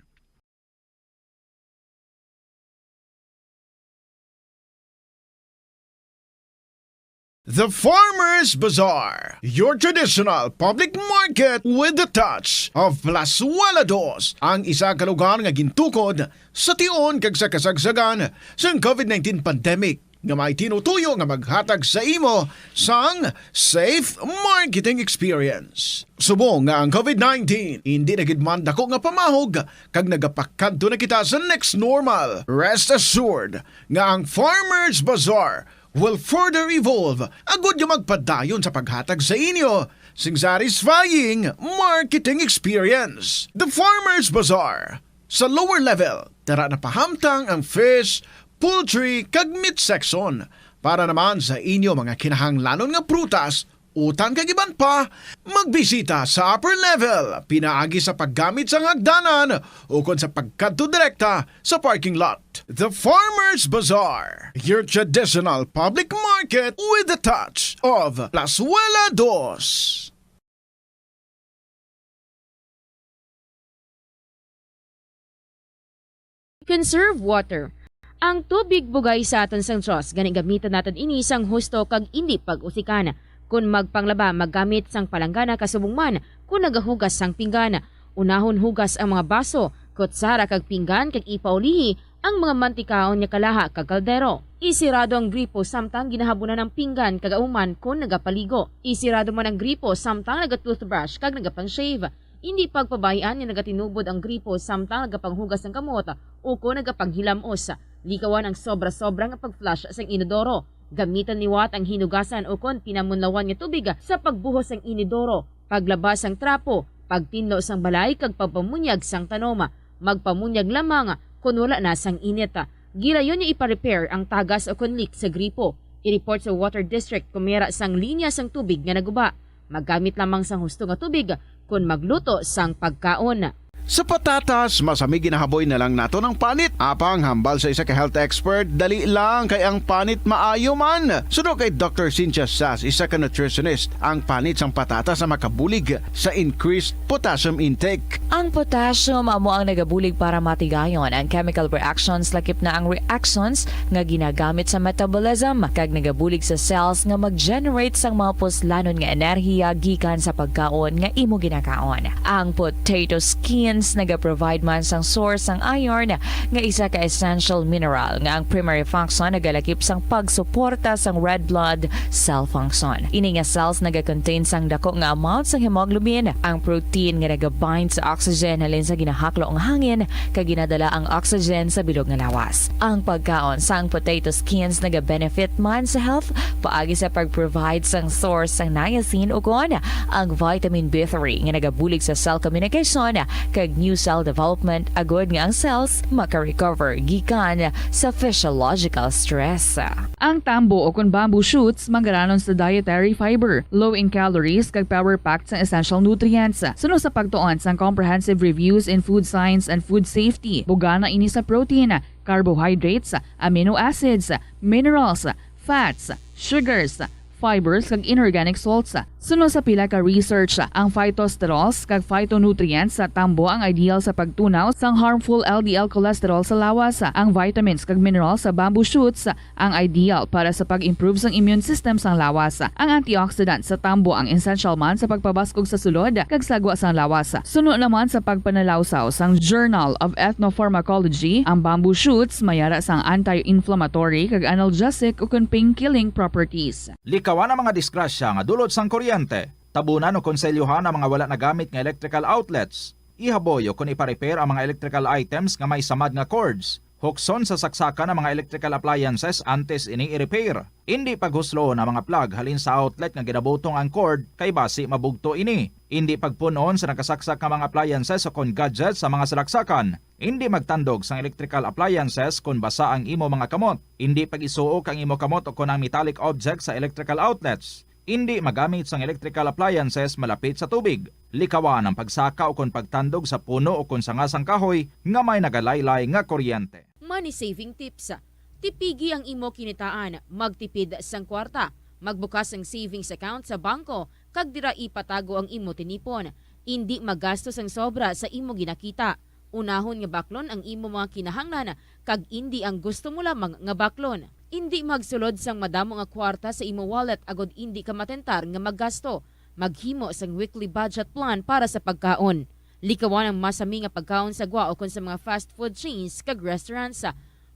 The Farmers Bazaar, your traditional public market with the touch of Plazuela Dos, ang isa ka lugar nga gintukod sa tion kag sa kasagsagan sa COVID-19 pandemic nga may tinutuyo nga maghatag sa imo sang safe marketing experience. Subong nga ang COVID-19 hindi nagidman dako nga pamahog kag nagapakadto na kita sa next normal. Rest assured nga ang Farmers Bazaar will further evolve agud yung magpadayon sa paghatag sa inyo sing satisfying marketing experience. The Farmers Bazaar. Sa lower level, tara na pahamtang ang fish, poultry, kag meat section para naman sa inyo mga kinahanglanon nga prutas, utan kag iban pa, magbisita sa upper level, pinaagi sa paggamit sa hagdanan o kon sa pagkadto direkta sa parking lot. The Farmers Bazaar, your traditional public market with the touch of Plazuela Dos. Conserve water. Ang tubig bugay sa aton sang Diyos, gani gamitan natin ini sang husto kag hindi pag-usikan. Kung magpanglaba, maggamit sang palanggana kasubong man, kung nagahugas sang pinggana. Unahon hugas ang mga baso, kutsara kag pinggan kag ipaulihi ang mga mantikaon niya kalaha kag kaldero. Isirado ang gripo samtang ginahabunan ng pinggan kag auman kung nagapaligo. Isirado man ang gripo samtang nagatoothbrush kag nagapang-shave. Hindi pagpabayaan niya nagatinubod ang gripo samtang nagapanghugas ng kamot o kung nagapanghilamos. Likawan ang sobra-sobra nga pag-flush sa inodoro. Gamitan ni Watt ang hinugasan o kon pinamunlawan nga tubig sa pagbuhos ng inodoro, paglabas ang trapo, pagtinlo sang balay kag pagpamunyag sang tanoma, magpamunyag lamang kung wala na sang init. Gilayon niya ipa-repair ang tagas o kon leak sa gripo. I-report sa Water District kung mera sang linya sang tubig nga naguba. Maggamit lamang sang husto nga tubig kung magluto sang pagkaon. Sa patatas, masami ginahaboy na lang nato ng panit. Apang hambal sa isa ka health expert, dali lang kay ang panit maayo man. Suno kay Dr. Cynthia Sass, isa ka nutritionist, ang panit sang patatas na makabulig sa increased potassium intake. Ang potassium amo ang nagabulig para matigayon ang chemical reactions lakip na ang reactions nga ginagamit sa metabolism kag nagabulig sa cells nga mag-generate sang mga puslanon nga enerhiya gikan sa pagkaon nga imo ginakaon. Ang potato skin naga-provide man sang source sang iron nga isa ka essential mineral nga ang primary function nagalakip sang pagsuporta sang red blood cell function. Ini nga cells naga-contain sang dako nga amount sang hemoglobin, ang protein nga naga-bind sa oxygen halin sa ginahaklo ang hangin kag ginadala ang oxygen sa bilog nga lawas. Ang pagkaon sang potato skins naga-benefit man sa health paagi sa pag-provide sang source sang niacin ug ang vitamin B3 nga nagabulig sa cell communication kag new cell development agod nga ang cells maka-recover gikan sa physiological stress. Ang tambo o kung bamboo shoots manggaranon sa dietary fiber, low in calories kag power-packed sa essential nutrients. Suno sa pagtuon sang comprehensive reviews in food science and food safety, bugana ini sa protein, carbohydrates, amino acids, minerals, fats, sugars, fibers kag inorganic salts. Suno sa pila ka research, ang phytosterols kag phytonutrients sa tambo ang ideal sa pagtunaw sang harmful LDL cholesterol sa lawas. Ang vitamins kag minerals sa bamboo shoots ang ideal para sa pag-improve sang immune system sang lawas. Ang antioxidants sa tambo ang essential man sa pagpabaskog sa sulod kag sagwa sang lawas. Suno naman sa pagpanalawsaw sang Journal of Ethnopharmacology, ang bamboo shoots mayara sang anti-inflammatory kag analgesic ug pain-killing properties. Likawan ang mga disgrasya nga dulot sang kuryente. Tabunan o konselyuhan ang mga wala nagamit nga electrical outlets. Ihaboy o kung ipa-repair ang mga electrical items nga may samad nga cords. Hukson sa saksakan ang mga electrical appliances antes ini i-repair. Hindi paghuslo na mga plug halin sa outlet nga ginabutong ang cord kay basi mabugto ini. Hindi pagpunon sa nakasaksak nga mga appliances o kon gadgets sa mga salaksakan. Hindi magtandog sa electrical appliances kung basa ang imo mga kamot. Hindi pag-isuok ang imo kamot o kon ang metallic objects sa electrical outlets. Hindi magamit sang electrical appliances malapit sa tubig. Likawan ang pagsaka o kon pagtandog sa puno o kon sangasang kahoy nga may nagalaylay nga kuryente. Money saving tips. Tipigi ang imo kinitaan, magtipid sang kwarta, magbukas ang savings account sa bangko, kag dira ipatago ang imo tinipon. Hindi magastos ang sobra sa imo ginakita. Unahon nga baklon ang imo mga kinahanglan, kag hindi ang gusto mo lamang nga baklon. Indi magsulod sang madamo nga kwarta sa imo wallet agod indi ka matentar nga maggasto. Maghimo sang weekly budget plan para sa pagkaon. Likawan ang masami nga pagkaon sa gwa o kon sa mga fast food chains kag restaurants.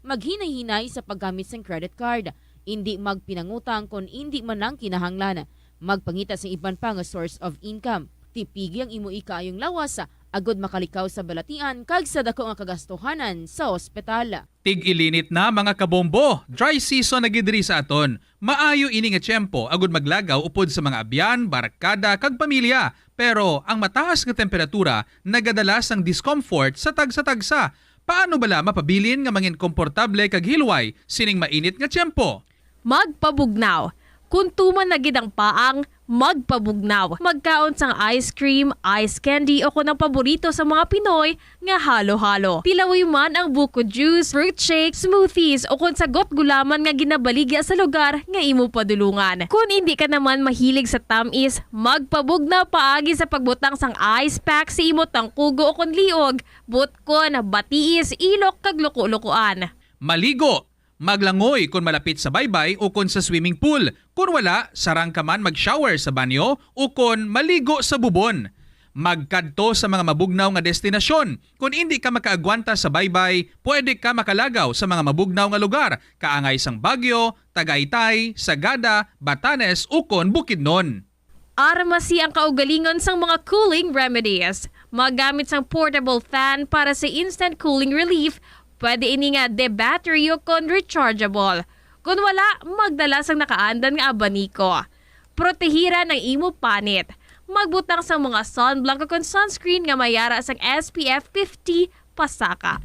Maghinay-hinay sa paggamit sang credit card. Indi magpinangutang kon indi man lang kinahanglan. Magpangita sa iban pa nga source of income. Tipigi ang imo ikaayong lawas agod makalikaw sa balatian kag sa dako nga kagastuhanan sa ospital. Tig-ilinit na mga kabombo, dry season na gidri sa aton. Maayo ini nga tiyempo agud maglagaw upod sa mga abyan, barkada kag pamilya. Pero ang mataas nga temperatura nagadalas ang discomfort sa tagsa-tagsa. Paano bala mapabilin nga mangin komportable kag hilway sining mainit nga tiyempo? Magpabugnaw. Kung tuman na gid ang paang, magpabugnaw. Magkaon sang ice cream, ice candy o kung ang paborito sa mga Pinoy nga halo-halo. Pilawi man ang buko juice, fruit shake, smoothies o kung sagot gulaman nga ginabaligya sa lugar nga imo padulungan. Kung hindi ka naman mahilig sa tamis, magpabugnaw paagi sa pagbutang sang ice pack sa imo tangkugo o kung liog, butkon, batiis, ilok kag luko-lukoan. Maligo! Maglangoy kung malapit sa baybay o kung sa swimming pool. Kung wala, sarang ka man mag-shower sa banyo o kung maligo sa bubon. Magkadto sa mga mabugnaw nga destinasyon. Kung hindi ka makaagwanta sa baybay, pwede ka makalagaw sa mga mabugnaw nga lugar, kaangay sang Baguio, Tagaytay, Sagada, Batanes o kung Bukidnon. Armasi ang kaugalingon sang mga cooling remedies. Magamit sang portable fan para sa instant cooling relief. Pwede ini nga de-battery o kon rechargeable. Kung wala, magdala sang nakaandan nga abaniko. Protehira ng imo panit. Magbutang sa mga sunblock o kon sunscreen nga mayara sang SPF 50 pasaka.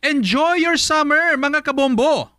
Enjoy your summer, mga kabombo!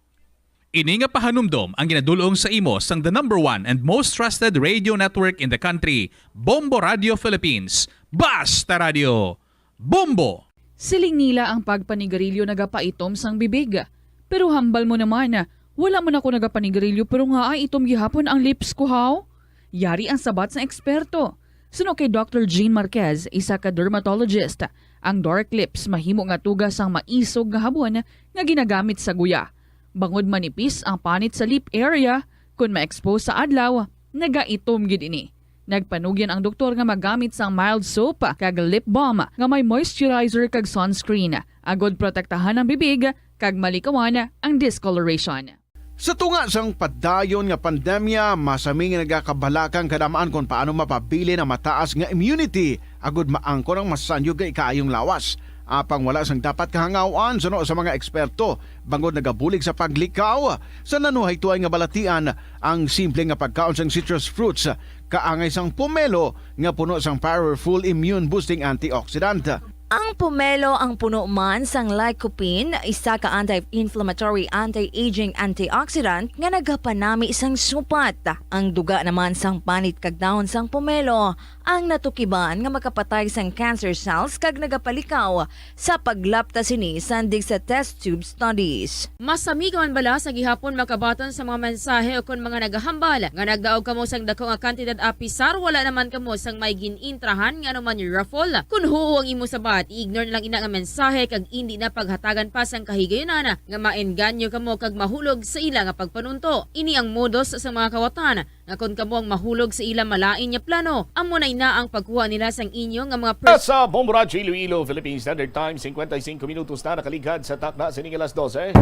Ini nga pahanumdom ang ginadulong sa imo sang the #1 and most trusted radio network in the country, Bombo Radio Philippines. Basta Radio! Bombo! Siling nila ang pagpanigarilyo nagapaitom sang bibig. Pero hambal mo naman wala man ako nagapanigarilyo pero nga ay itom gihapon ang lips ko haw. Yari ang sabat sa eksperto. Suno kay Dr. Jean Marquez, isa ka dermatologist. Ang dark lips mahimo nga tugas ang maisog nga habon nga ginagamit sa guya. Bangod manipis ang panit sa lip area, kung ma-expose sa adlaw, nagaitom gid ini. Nagpanugyan ang doktor nga magamit sang mild soap kag lip balm nga may moisturizer kag sunscreen. Agod protektahan ang bibig kag malikawan ang discoloration. Sa tunga sang padayon nga pandemya, masami nga nagakabalakang kadamaan kung paano mapabili na mataas nga immunity agud maangkon ang masanyo nga ikaayong lawas. Apang wala sang dapat kahangawan suno sa mga eksperto bangod nagabulig sa paglikaw sa nanuhay tuay nga balatian ang simple nga pagkaon sang citrus fruits kaangay sang pomelo nga puno sang powerful immune boosting antioxidant. Ang pomelo ang puno man sang lycopene, isa ka anti-inflammatory, anti-aging antioxidant nga nagapanami sang supat. Ang duga naman sang panit kag dahon sang pomelo ang natukiban nga makapatay sang cancer cells kag nagapalikaw sa paglapta sini sandig sa test tube studies. Masami ka man bala sa gihapon makabaton sa mga mensahe o kung mga nagahambal nga nagdaog kamo sang dako nga kantidad apisar wala naman kamo sang may ginintrahan nga naman yung raffle. Kung huo ang imo sabat, ignore lang ina nga mensahe kag hindi na paghatagan pa sang kahigayonan nga maengganyo kamo kag mahulog sa ila nga pagpanunto. Ini ang modus sa mga kawatan nga kung kamo ang mahulog sa ila malain nya plano, amo na ang pagkuha nila sang inyo nga mga Sa Bombo Radio Iloilo, Philippine Standard Time, 55 minutos na nakaligad sa takna sa alas 12.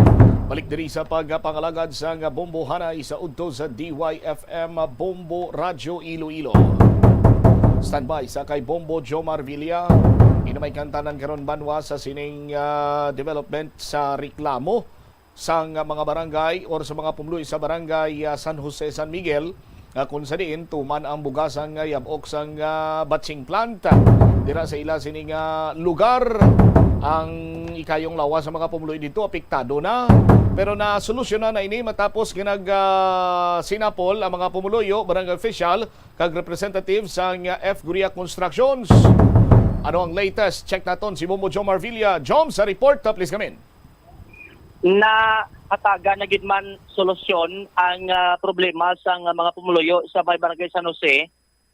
Balik diri sa pagpangalagad sa Bombo Hanay sa udto sa DYFM Bombo Radio Iloilo. Standby sa kay Bombo Jomar Villa. Inamay kantanan karon banwa sa sining development sa reklamo sang mga barangay or sa mga pumuluy sa barangay San Jose, San Miguel kung sa diin tuman ang bugasang yabok sang batching plant dira sa ila sining lugar. Ang ikayong lawas sa mga pumuluy dito apektado na pero na solusyonan na ini matapos ginag sinapol ang mga pumuluyo, barangay official kag representative sang F. Guria Constructions. Ano ang latest? Check naton si Bombo Jomar Villa. Jom, sa report, please come in. Na hataga na gid man solusyon ang problema sang mga pumuluyo sa may barangay San Jose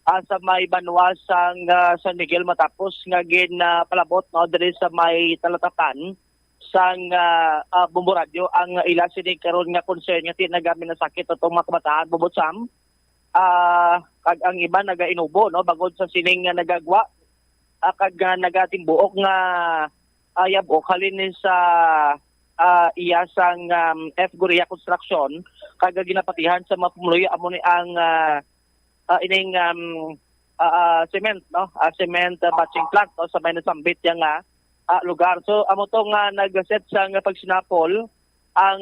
sa may banwa sang San Miguel matapos nga gin palabot no diri sa may talatatan sang Bombo Radio ang ila sini karon nga concern nga tinagami na sakit atong mga kabataan bubot sam kag ang iba nagainubo no bagod sa sining nga nagagwa kag nagatimbuok nga yabok halin sa iya sang F. Guria Construction kag ginapatihan sa mga pumuluyo amo ni ang ining cement no cement batching plant no sa may nasambit yang lugar. So amo to nga nag-set sang pagsinapol ang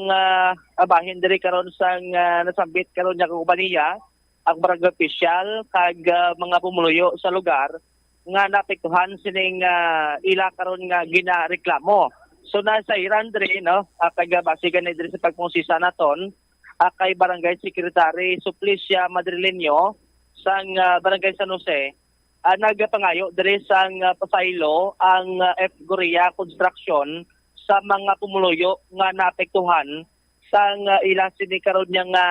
bahin diri karon sang nasambit karon nga kompanya ang barangay official kag mga pumuluyo sa lugar nga naapektuhan sining ila karon nga ginareklamo. So nasa Iran diri no kag basigan diri sa pagpungsisa naton kay Barangay Secretary Suplicia Madrileño sang Barangay San Jose nagpangayo diri sang pasaylo ang F. Guria Construction sa mga pumuluyo nga naapektuhan sang ila sini karon nga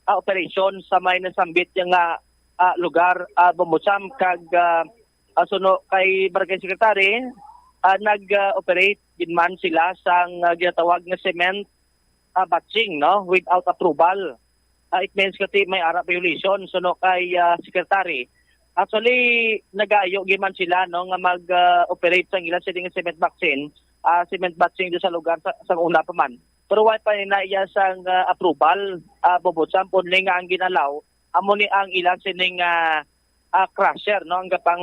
operation sa may nasambit nga lugar Bombotsam kag suno kay Barangay Secretary nag-operate ginman sila sang ginatawag nga cement batching no without approval. It means kati may ara violation suno kay Secretary. Actually, nag-aayo giman sila no nga mag-operate sang ilang sining cement batching do sa lugar sa una pa man. Pero why pa na iya sang approval Bombotsam only nga ang ginalaw amo ni ang ilang sining crusher no ang gapang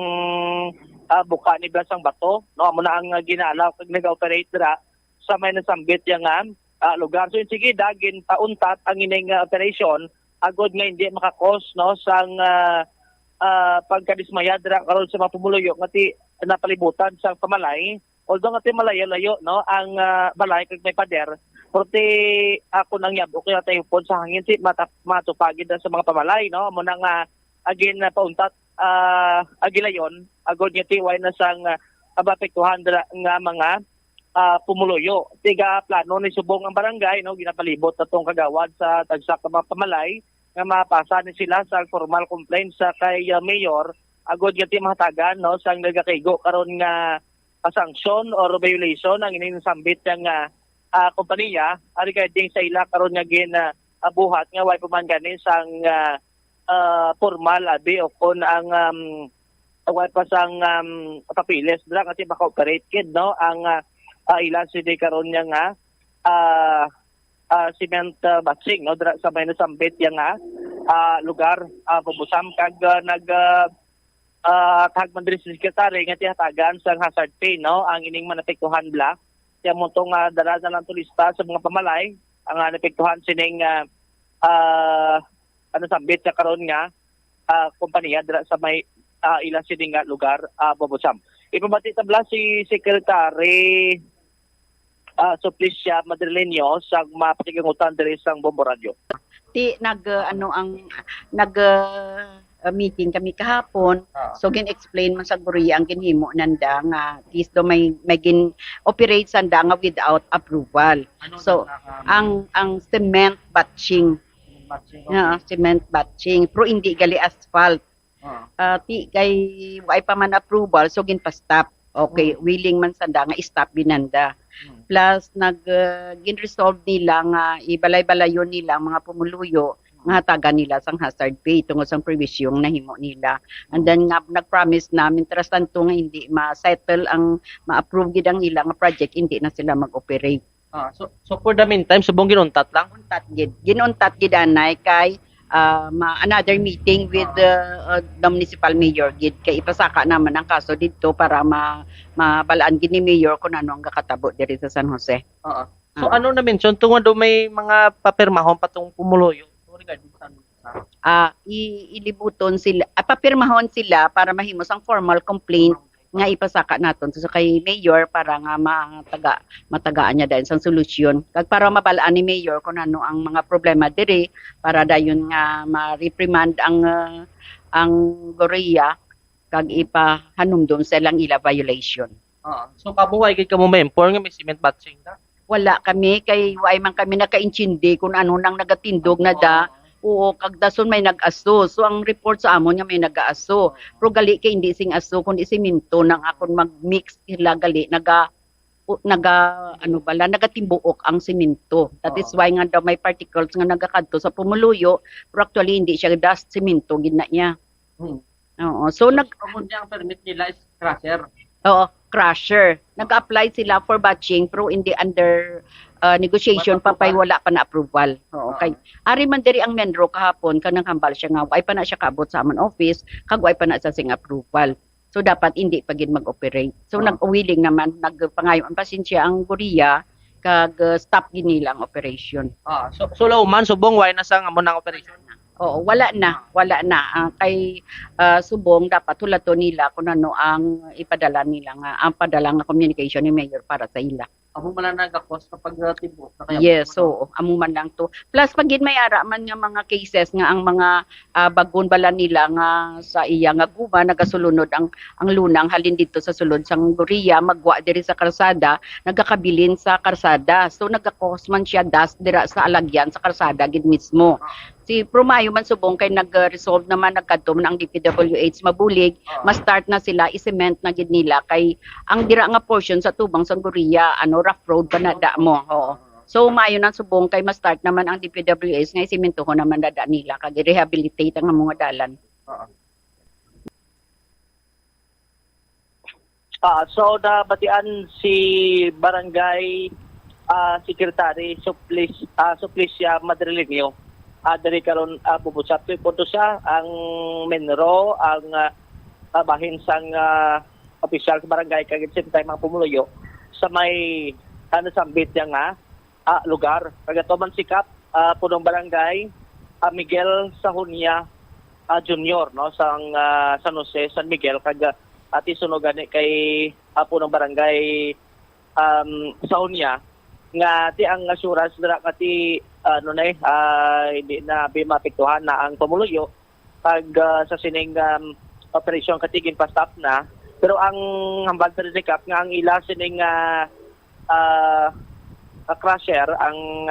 buka ni Blasang Bato no amo na ang ginalaw kag nag-operate dira sa may nasambit yang lugar. So sige dagin pauntat ang ining operation agod nga hindi makakos no sang pagkadismaya dira karon sa mga pumuluyo ngati napalibutan sa pamalay although ngati malayo-layo no ang balay kag may pader porte ako nang yab okay tayo pod sa hangin si matupagid sa mga pamalay no amo nang agin pauntat agilayon agod ngati way na sang abapektuhan dira nga mga pumuluyo. Tiga plano ni subong ang barangay no ginapalibot atong kagawad sa tagsa ka mga pamalay nga mapasa ni sila sa formal complaint sa kay mayor agod gati mahatagan no sang nagakaigo karon nga sanction or violation ang inisambit nga kompanya regarding sa ila karon nga buhat nga way paman gani sang formal abi o kon ang way pa sang papiles dra kasi maka-operate kid no ang ila sidi karon nga cement batching no dra sa may nasambit nga lugar Bombotsam kag tag man diri sa sekretary nga tihatagan sang hazard pay no ang ining manapektuhan bla kaya mo tong dara na lang turista sa mga pamalay ang napektuhan sining sambit sa karon nga kompanya dira sa may ila sidi nga lugar Bombotsam. Ipabati tabla si Secretary Suplicia Madrileño sa mapatigangutan diri sang Bombo Radio. Meeting kami kahapon. So gin-explain man sa Guria ang ginhimo nanda nga is do may gin operate sanda nga without approval. So ang cement batching. Cement batching pero hindi gali asphalt. Ti kay way pa man approval so ginpa-stop. Okay, willing man sanda nga stop binanda. Plus gin-resolve nila nga ibalay-balayon nila ang mga pumuluyo nga hatagan nila sang hazard pay tungod sang previsyong nahimo nila. And then nga nag-promise namin trastanto nga hindi ma-settle ang ma-approve gid ang ilang project hindi na sila mag-operate. So for the meantime subong ginuntat lang. Ginuntat gid anay kay another meeting with the municipal mayor gid kay ipasaka naman ang kaso dito para mabalaan gid ni mayor kung ano ang kakatabo diri sa San Jose. So ano na mention tungod do may mga papirmahon patong pumuluyo regarding sa ilibuton sila papirmahon sila para mahimos ang formal complaint nga ipasaka naton so kay mayor para nga matagaan niya dahil sang solusyon kag para mabalaan ni mayor kung ano ang mga problema diri para dayon nga ma-reprimand ang Guria kag ipahanumdum sa ilang ila violation. So kabuhay gid kamo ma-inform nga may cement batching na? Wala kami kay way man kami nakaintindi kung ano nang nagatindog na da. Oo, kag dason may nag-aso. So ang report sa amon nga may nag-aso. Pero gali kay hindi sing aso kundi simento nang akon mag-mix sila gali nagatimbuok ang simento. That is why nga daw may particles nga nagakadto sa pumuluyo, pero actually hindi siya dust simento gina niya. Oo. So ang permit nila is crusher. Oo, crusher. Nag-apply sila for batching pero hindi under negotiation pa wala pa na approval. Oo, okay. Ari man diri ang Menro kahapon kanang hambal siya nga way pa na siya kaabot sa amon office kag way pa na sa sing approval. So dapat hindi pa gid mag-operate. So nag-willing naman nagpangayo ang pasensya ang Korea kag stop gid nila ang operation. So lauman subong way na sa amon ang operation. Oo, wala na. Kay subong dapat hulato nila kung ano ang ipadala nila nga ang padala nga communication ni Mayor para sa ila. Amo man lang nagakos kapag tibok na kaya. Yes, so amo man lang to. Plus pag gid may ara man nga mga cases nga ang mga bagon bala nila nga sa iya nga guba nagasulunod ang lunang halin dito sa sulod sang Korea magwa diri sa karsada nagakabilin sa karsada. So nagakos man siya dust dira sa alagyan sa karsada gid mismo. Si Prumayo man subong kay nag-resolve naman nagkadto man ang DPWH mabulig, ma-start na sila i-cement na gid nila kay ang dira nga portion sa tubang sa Korea rough road pa na da mo. Oo. So maayo nang subong kay ma-start naman ang DPWH nga isemento ko naman dada nila kag rehabilitate ang mga dalan. So nabatian si Barangay Secretary Suplicia Madrileño. Dari karon bubusap punto siya ang Menro ang bahin sang opisyal sa barangay kag same time ang pumuluyo sa may sambit nga lugar kagato man sikap punong barangay Miguel Sahunia Junior no sang San Jose San Miguel kag ati sunogan kay punong barangay Sahunia nga ti ang assurance dira kati hindi na mapiktuhan na ang pamuluyo pag sa sining operasyon katigin pa stop na pero ang hambal sa recap nga ang ila sining crusher ang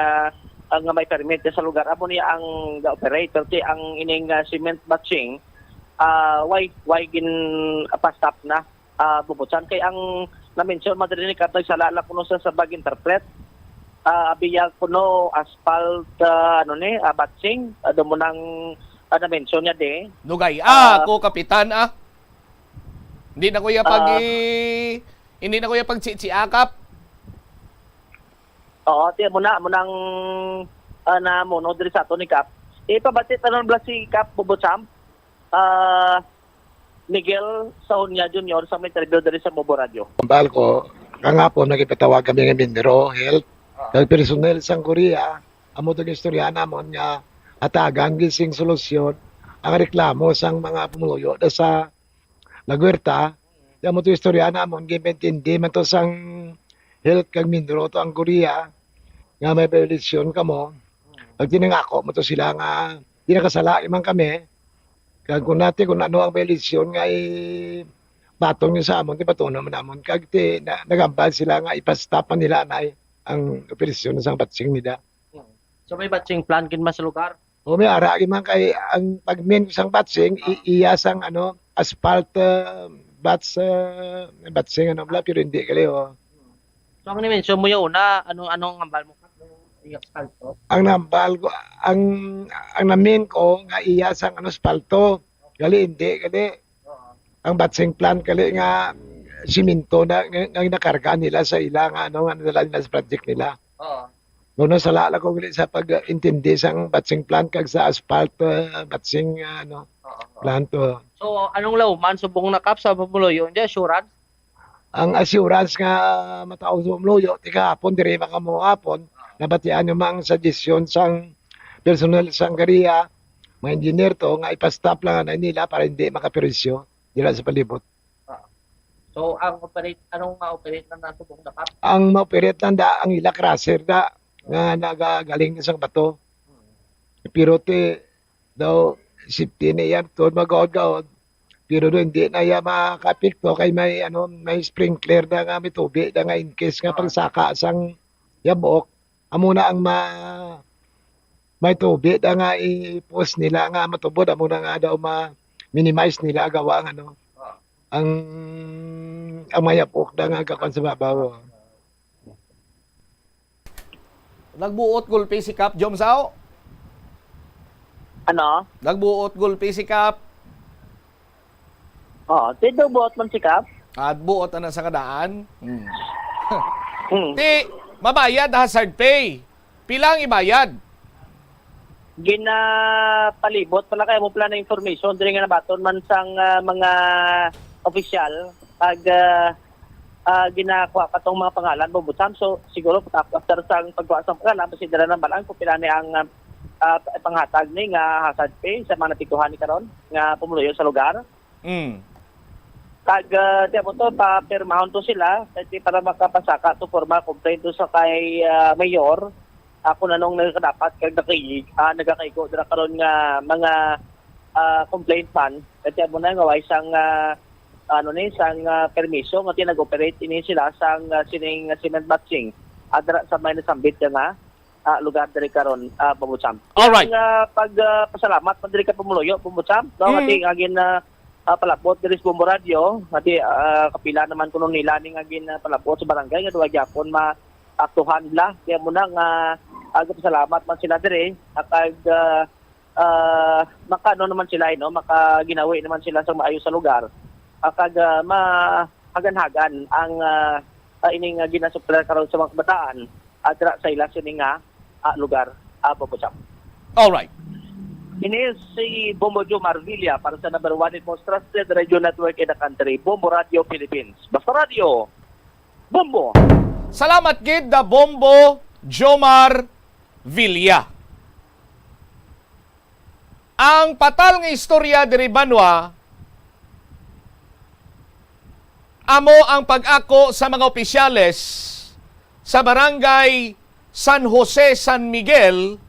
may permit sa lugar amo niya ang operator ti ang ining cement batching why gin pa stop na bubutsan kay ang na-mention madrinig at nagsalala kuno sa bag interpret abiyag kuno asphalt batching mo nang na-mention niya de Nugay ko kapitan hindi na kuya pagtsiakap. Oo, tiyan mo nang na mono diri sa ato ni Kap. Ipabatit tanon bla si Kap Bubutsam. Miguel Sahunia Junior sa may interview diri sa Bobo Radio. Kumbal ko, kangapon nagipatawag kami ng Mindero Health. Kag personel sang Korea, amo tong istorya namon nga atagan gising solusyon ang reklamo sang mga pumuloyo sa Laguerta. Amo tong istorya namon gimentindi man to sang Health kag Mindero to ang Korea nga may violation kamo. Pag tinangako mo to sila nga di nakasala man kami. Kag kung ano ang violation nga batong niya sa amon, di bato naman amon. Kag nagambal sila nga ipastapan nila ang operasyon sa batching nila. So may batching plan kin mas lugar? O may ara man kay ang pagmin sang batching iyasang asphalt batching bla pero hindi kaliyo. So ang ni-mention mo yung una, anong hambal mo? Ang nambal ko, ang namin ko nga iyasang asfalto. Gali hindi, ang batching plan kali nga siminto na nakarga nila sa ilang nga nadala nila sa project nila. Nono sala ko gali sa pag-intindi sang batching plan kag sa asphalt batching plan to. So anong lauman subong nakap sa pamuluyo? Hindi assurance? Ang assurance nga mataog sa pamuluyo, tika hapon diri mga mo hapon nabatian yung mga suggestion sang personal sang Korea, mga engineer to nga ipastop lang na nila para hindi makaperisyo dila sa palibot. So anong ma-operate na nasubong nakap? Ang ma-operate na ang ila crusher nga nagagaling na sang bato. Pero daw safety na yan to mag-gaod. Pero hindi na yan makapikto kay may sprinkler na nga may tubig na nga in case nga pagsaka sang yabok. Amo na ang may tubig na nga i-post nila nga matubod. Amo na nga daw ma-minimize nila agawa ang mayapok na nga kakon sa babaw. Nagbuot gulpi si Kap Jomsao? Ano? Nagbuot gulpi si Kap? Oo, tido buot man si Kap. At buot na sa kadaan? Ti, mabayad hazard pay. Pilang ibayad? Ginapalibot pala kaya mo pala na information diri nga nabaton man sang mga opisyal pag ginakuha pa tong mga pangalan Bombotsam. So siguro after sang pagkuha sang pangalan pasidra ng balang kung pila ni ang panghatag ni nga hazard pay sa mga napikuhan ni karon nga pumuluyo sa lugar. Kag di mo to papirmahon to sila para makapasaka to formal complaint to sa kay mayor. Ako na nung nagkadapat kag nagakaigo dira karon nga mga complaint fan kasi mo na nga way sang sang permiso nga tinag-operate ini sila sang sining cement batching adra sa may nasambit nga lugar diri karon Bombotsam. All right. Pag pasalamat man diri ka pumuluyo Bombotsam. No ating agin palapot diri sa Bombo Radio ati kapila naman kuno nila ning agin palapot sa barangay nga duwa gyapon maaktuhan la kaya mo na nga salamat man sila dire kag makano naman sila makaginawi naman sila sa maayos sa lugar kag mahagan-hagan ang ining ginasupler karon sa mga kabataan adra sa ila sining lugar Bombotsam. All right. Ini si Bombo Jomar Villa para sa number 1 most trusted radio network in the country, Bombo Radio Philippines. Basta Radio, Bombo! Salamat gid da Bombo Jomar Villa. Ang patal nga istorya diri Banwa amo ang pag-ako sa mga opisyales sa barangay San Jose, San Miguel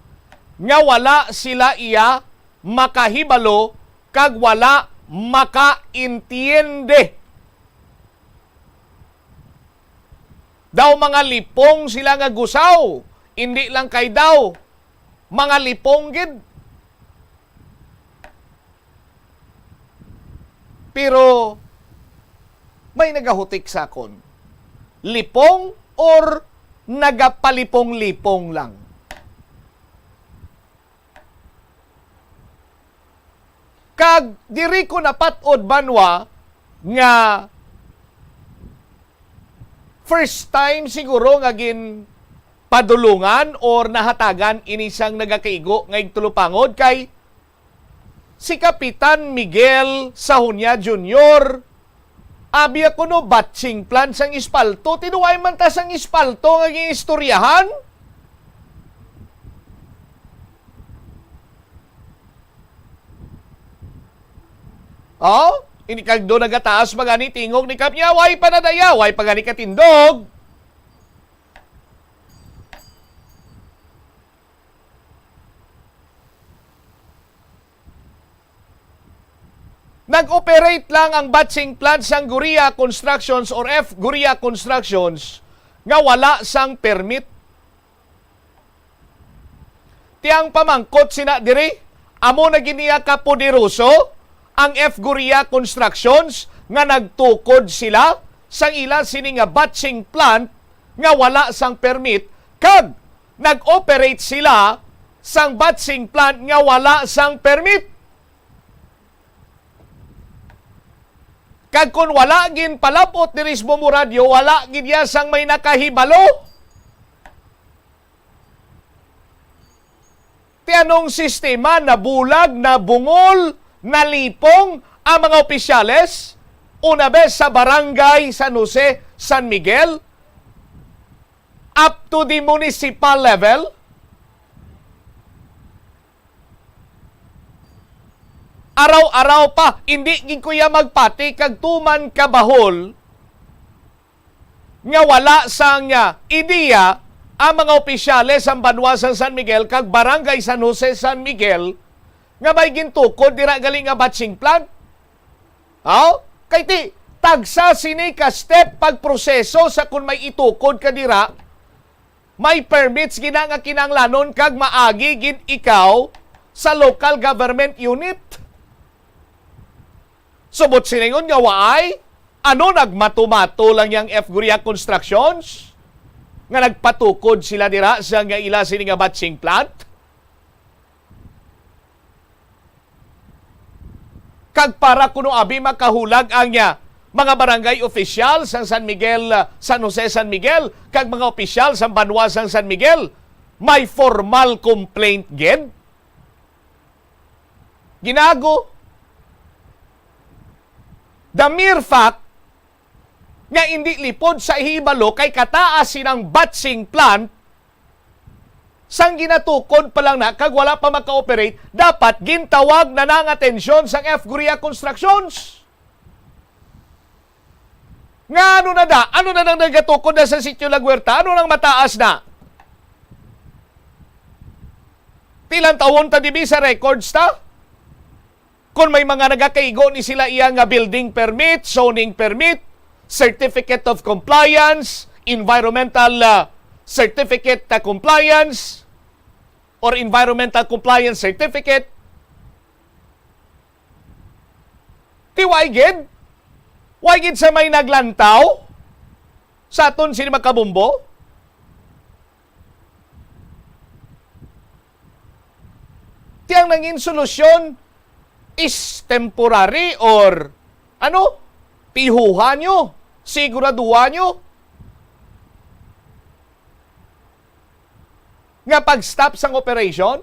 nga wala sila iya makahibalo kag wala makaintiende. Daw mga lipong sila nga gusaw, hindi lang kay daw mga lipong gid. Pero may nagahutik sa akon. Lipong or nagapalipong-lipong lang? Kag diri ko napatod Banwa nga first time siguro nga gin padulungan or nahatagan inisang nagakaigo nga igtulupangod kay si Kapitan Miguel Sahunya Jr. Abi ako no batching plan sang ispalto. Tinuway man ta sang ispalto nga giistoryahan. Oh, ini kag do nagataas magani tingog ni Kapnya, way panadaya, way pagani katindog. Nag-operate lang ang batching plant sang Guria Constructions or F Guria Constructions nga wala sang permit. Tiyang pamangkot sina diri, amo na giniya ka poderoso ang F Guria Constructions nga nagtukod sila sang ila sini nga batching plant nga wala sang permit kag nag-operate sila sang batching plant nga wala sang permit. Kag kung wala gin palapot ni Bombo Radio, wala gin ya sang may nakahibalo. Ti anong sistema na bulag, na bungol, na lipong ang mga opisyales? Una bes sa barangay San Jose, San Miguel, up to the municipal level. Araw-araw pa, hindi gid kuya magpati kag tuman kabahol nga wala sang ideya ang mga opisyales sa Banwasan San Miguel kag barangay San Jose, San Miguel nga may gintukod dira galing nga batching plant. Kay ti tagsa sini ka step pagproseso sa kung may itukod ka dira, may permits gina nga kinanglanon kag maagi gid ikaw sa local government unit. Subot siningon nga waay, ano nagmatumato lang yang F Guria Constructions? nga nagpatukod sila dira sa nga ila sini nga batching plant. Kag para kuno abi makahulag ang mga barangay official sa San Miguel, San Jose, San Miguel, kag mga opisyal sa Banwa, San Miguel, may formal complaint gid. Ginago. The mere fact nga hindi lipod sa hibalo kay kataas sinang batching plant sang ginatukod pa lang na kag wala pa maka-operate, dapat gintawag na nang atensyon sang F. Guria Constructions. Nga ano na da? Ano na nang nagatukod na sa Sitio La Huerta? Ano nang mataas na? Pilang taon ta dibi sa records ta? Kung may mga nagakaigo ni sila iya nga building permit, zoning permit, certificate of compliance, environmental certificate na compliance, or environmental compliance certificate. Tiwaigid? Waigid sa may naglantaw sa aton sini makabumbo? Tiyang nangin solusyon is temporary or ano? Pihuhan nyo? Siguraduhan nyo? Nga pag-stop sang operation?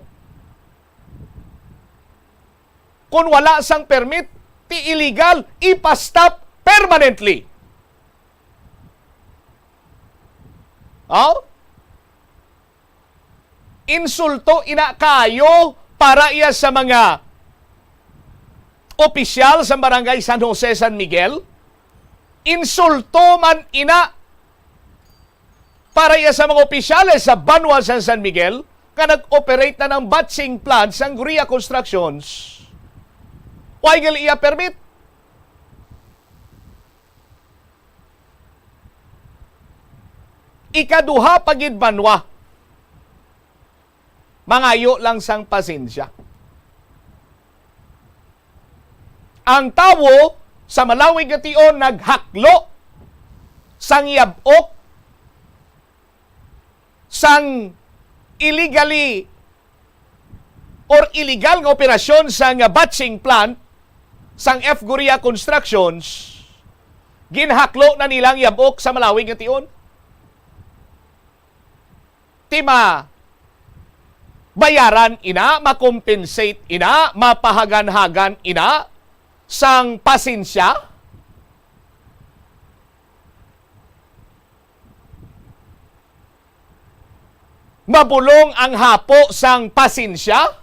Kung wala sang permit, ti illegal, ipa-stop permanently. Oh? Insulto ina kayo para iya sa mga opisyal sa Barangay San Jose, San Miguel. Insulto man ina para iya sa mga opisyales sa Banwa, San Miguel nga nag-operate na ng batching plant sa Guria Constructions. Why gal iya permit? Ikaduha pagid Banwa. Mangayo lang sang pasensya. Ang tawo sa Malawig nga tion naghaklo sang yabok sang illegally or illegal nga operasyon sang batching plant sang F. Guria Constructions. Ginhaklo na nilang yabok sa Malawig nga tion. Tima bayaran ina, makompensate ina, mapahagan-hagan ina sang pasensya. Mabulong ang hapo sang pasensya.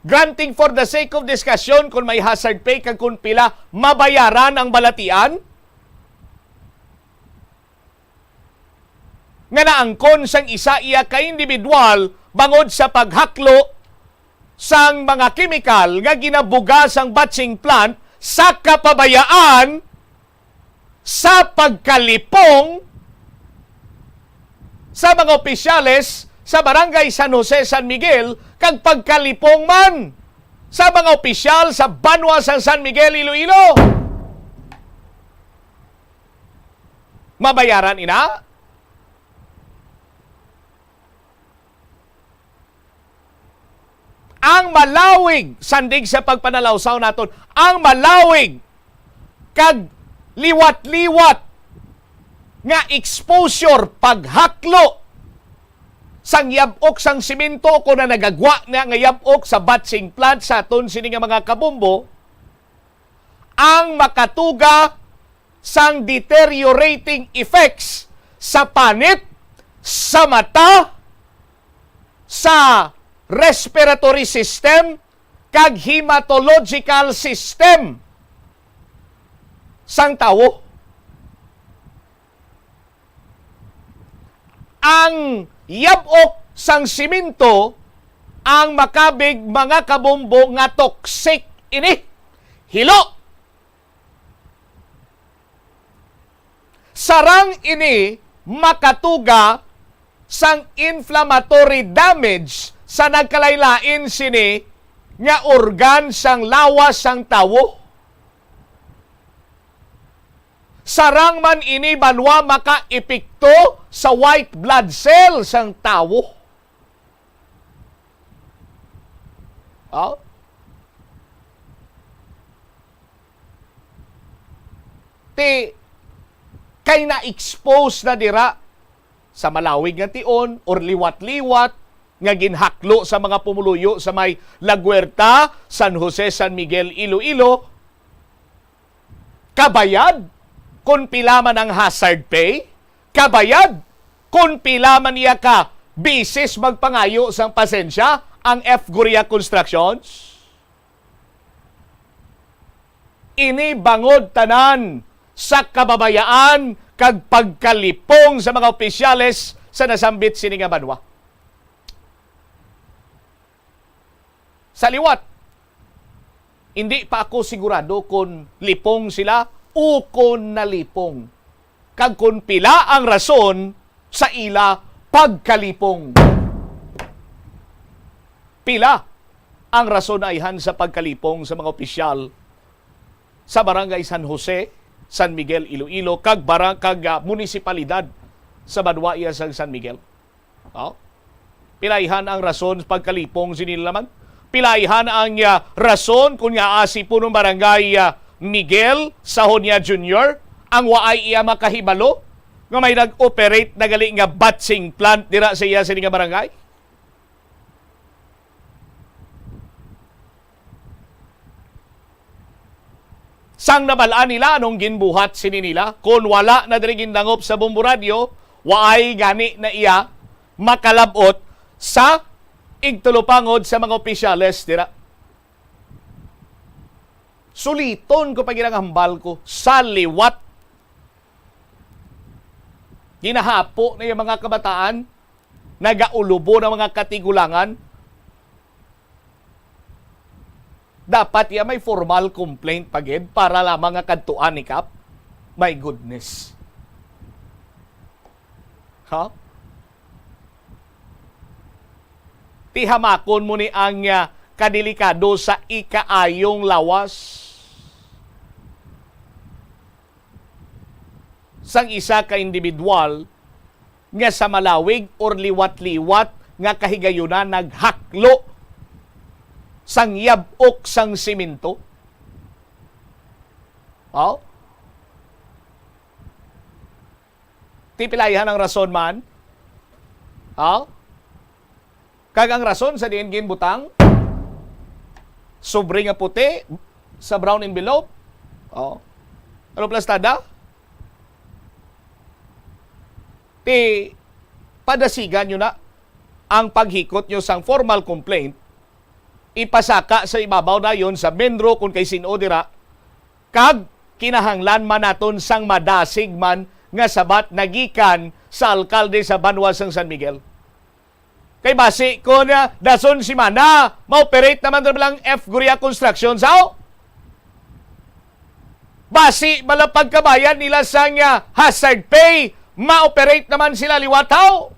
Granting for the sake of discussion kung may hazard pay kag kung pila mabayaran ang balatian. Nga naangkon sang isa iya ka individual bangod sa paghaklo sang mga chemical nga ginabuga sang batching plant sa kapabayaan sa pagkalipong sa mga opisyales sa Barangay San Jose, San Miguel kag pagkalipong man sa mga opisyal sa Banwa, San Miguel, Iloilo. Mabayaran ina? Ang malawig, sandig sa pagpanalawsaw naton, ang malawig kag liwat-liwat nga exposure paghaklo sang yabok sang simento ko na nagagwa nga yabok sa batching plant sa aton sini nga mga kabumbo, ang makatuga sang deteriorating effects sa panit, sa mata, sa respiratory system, kag hematological system sang tawo. Ang yabok sang simento ang makabig mga kabombo nga toxic ini. Hilo! Sarang ini makatuga sang inflammatory damage sa nagkalaylain sini nga organ sang lawas sang tawo. sarang man ini banwa maka-epekto sa white blood cells ang tawo. Oh? Kay na-expose na dira sa malawig nga tion or liwat-liwat nga ginhaklo sa mga pumuluyo sa may La Huerta, San Jose, San Miguel, Iloilo, kabayad kung pila man ang hazard pay, kabayad kung pila man niya ka bisis magpangayo sang pasensya ang F. Guria Constructions. Ini bangod tanan sa kababayaan kag pagkalipong sa mga opisyales sa nasambit sini nga banwa. Sa liwat, hindi pa ako sigurado kung lipong sila o kung nalipong. Kag kung pila ang rason sa ila pagkalipong. Pila ang rason ayhan sa pagkalipong sa mga opisyal sa Barangay San Jose, San Miguel, Iloilo, kag munisipalidad sa Banwa iya sa San Miguel. Oh? Pilaihan ang rason sa pagkalipong sinilaman. Pilaihan ang rason kung nga asi po ng Barangay Miguel Sahonia Jr. ang waay iya makahibalo nga may nag-operate na gali nga batching plant dira sa iya sa nga barangay. Sang nabalaan nila anong ginbuhat sini nila kung wala na diri gindangop sa Bombo Radio, waay gani na iya makalabot sa igtulupangod sa mga opisyales dira. Suliton ko paginang hambal ko sa liwat. Ginahapo na yung mga kabataan, nagaulubo ng mga katigulangan. Dapat iya may formal complaint pagid para lamang nga kadtuan ni Kap. My goodness. Ha? Tihamakon mo ni ang kadelikado sa ikaayong lawas sang isa ka individual nga sa malawig or liwat-liwat nga kahigayunan naghaklo sang yabok sang simento. Oh? Tipilayan ang rason man. Oh? Kag ang rason sa diin ginbutang sobre nga puti sa brown envelope. Oh. Ano plastada? Padasigan nyo na ang paghikot nyo sang formal complaint, ipasaka sa ibabaw na yon sa Menro kung kay sinodira, kag kinahanglan man naton sang madasig man nga sabat nagikan sa alkalde sa Banwa sang San Miguel. Kay basi ko na dason si Mana, ma-operate naman rin lang F. Guria Construction sao? Basi malapag kabayan nila sang hazard pay, ma-operate naman sila liwataw.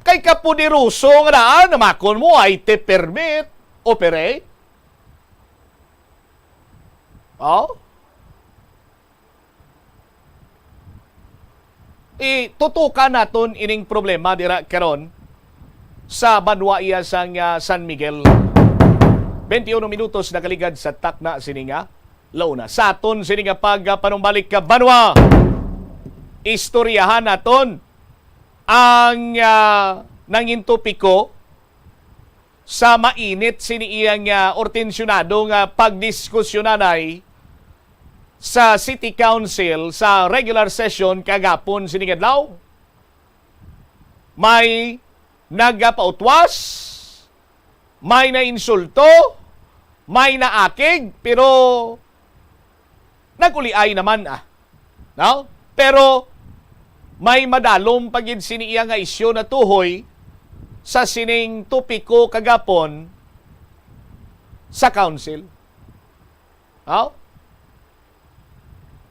Kay kapudiruso nga daan, namakon mo ay te permit, operate. Oh? Tutukan naton ining problema dira karon sa Banwa iya sang San Miguel. 21 minutos nakaligad sa takna sininga launa. Sa aton sininga panumbalik ka Banwa. Istoryahan naton ang nangintupiko sa mainit siniiyang ortensyonado nga pagdiskusyonan sa City Council sa regular session kagapon sinigadlaw. May nagapautwas, may nainsulto, may naakig, pero naguliay naman no? Pero may madalom pagid siniya nga isyu na tuhoy sa sining tupiko kagapon sa council. No?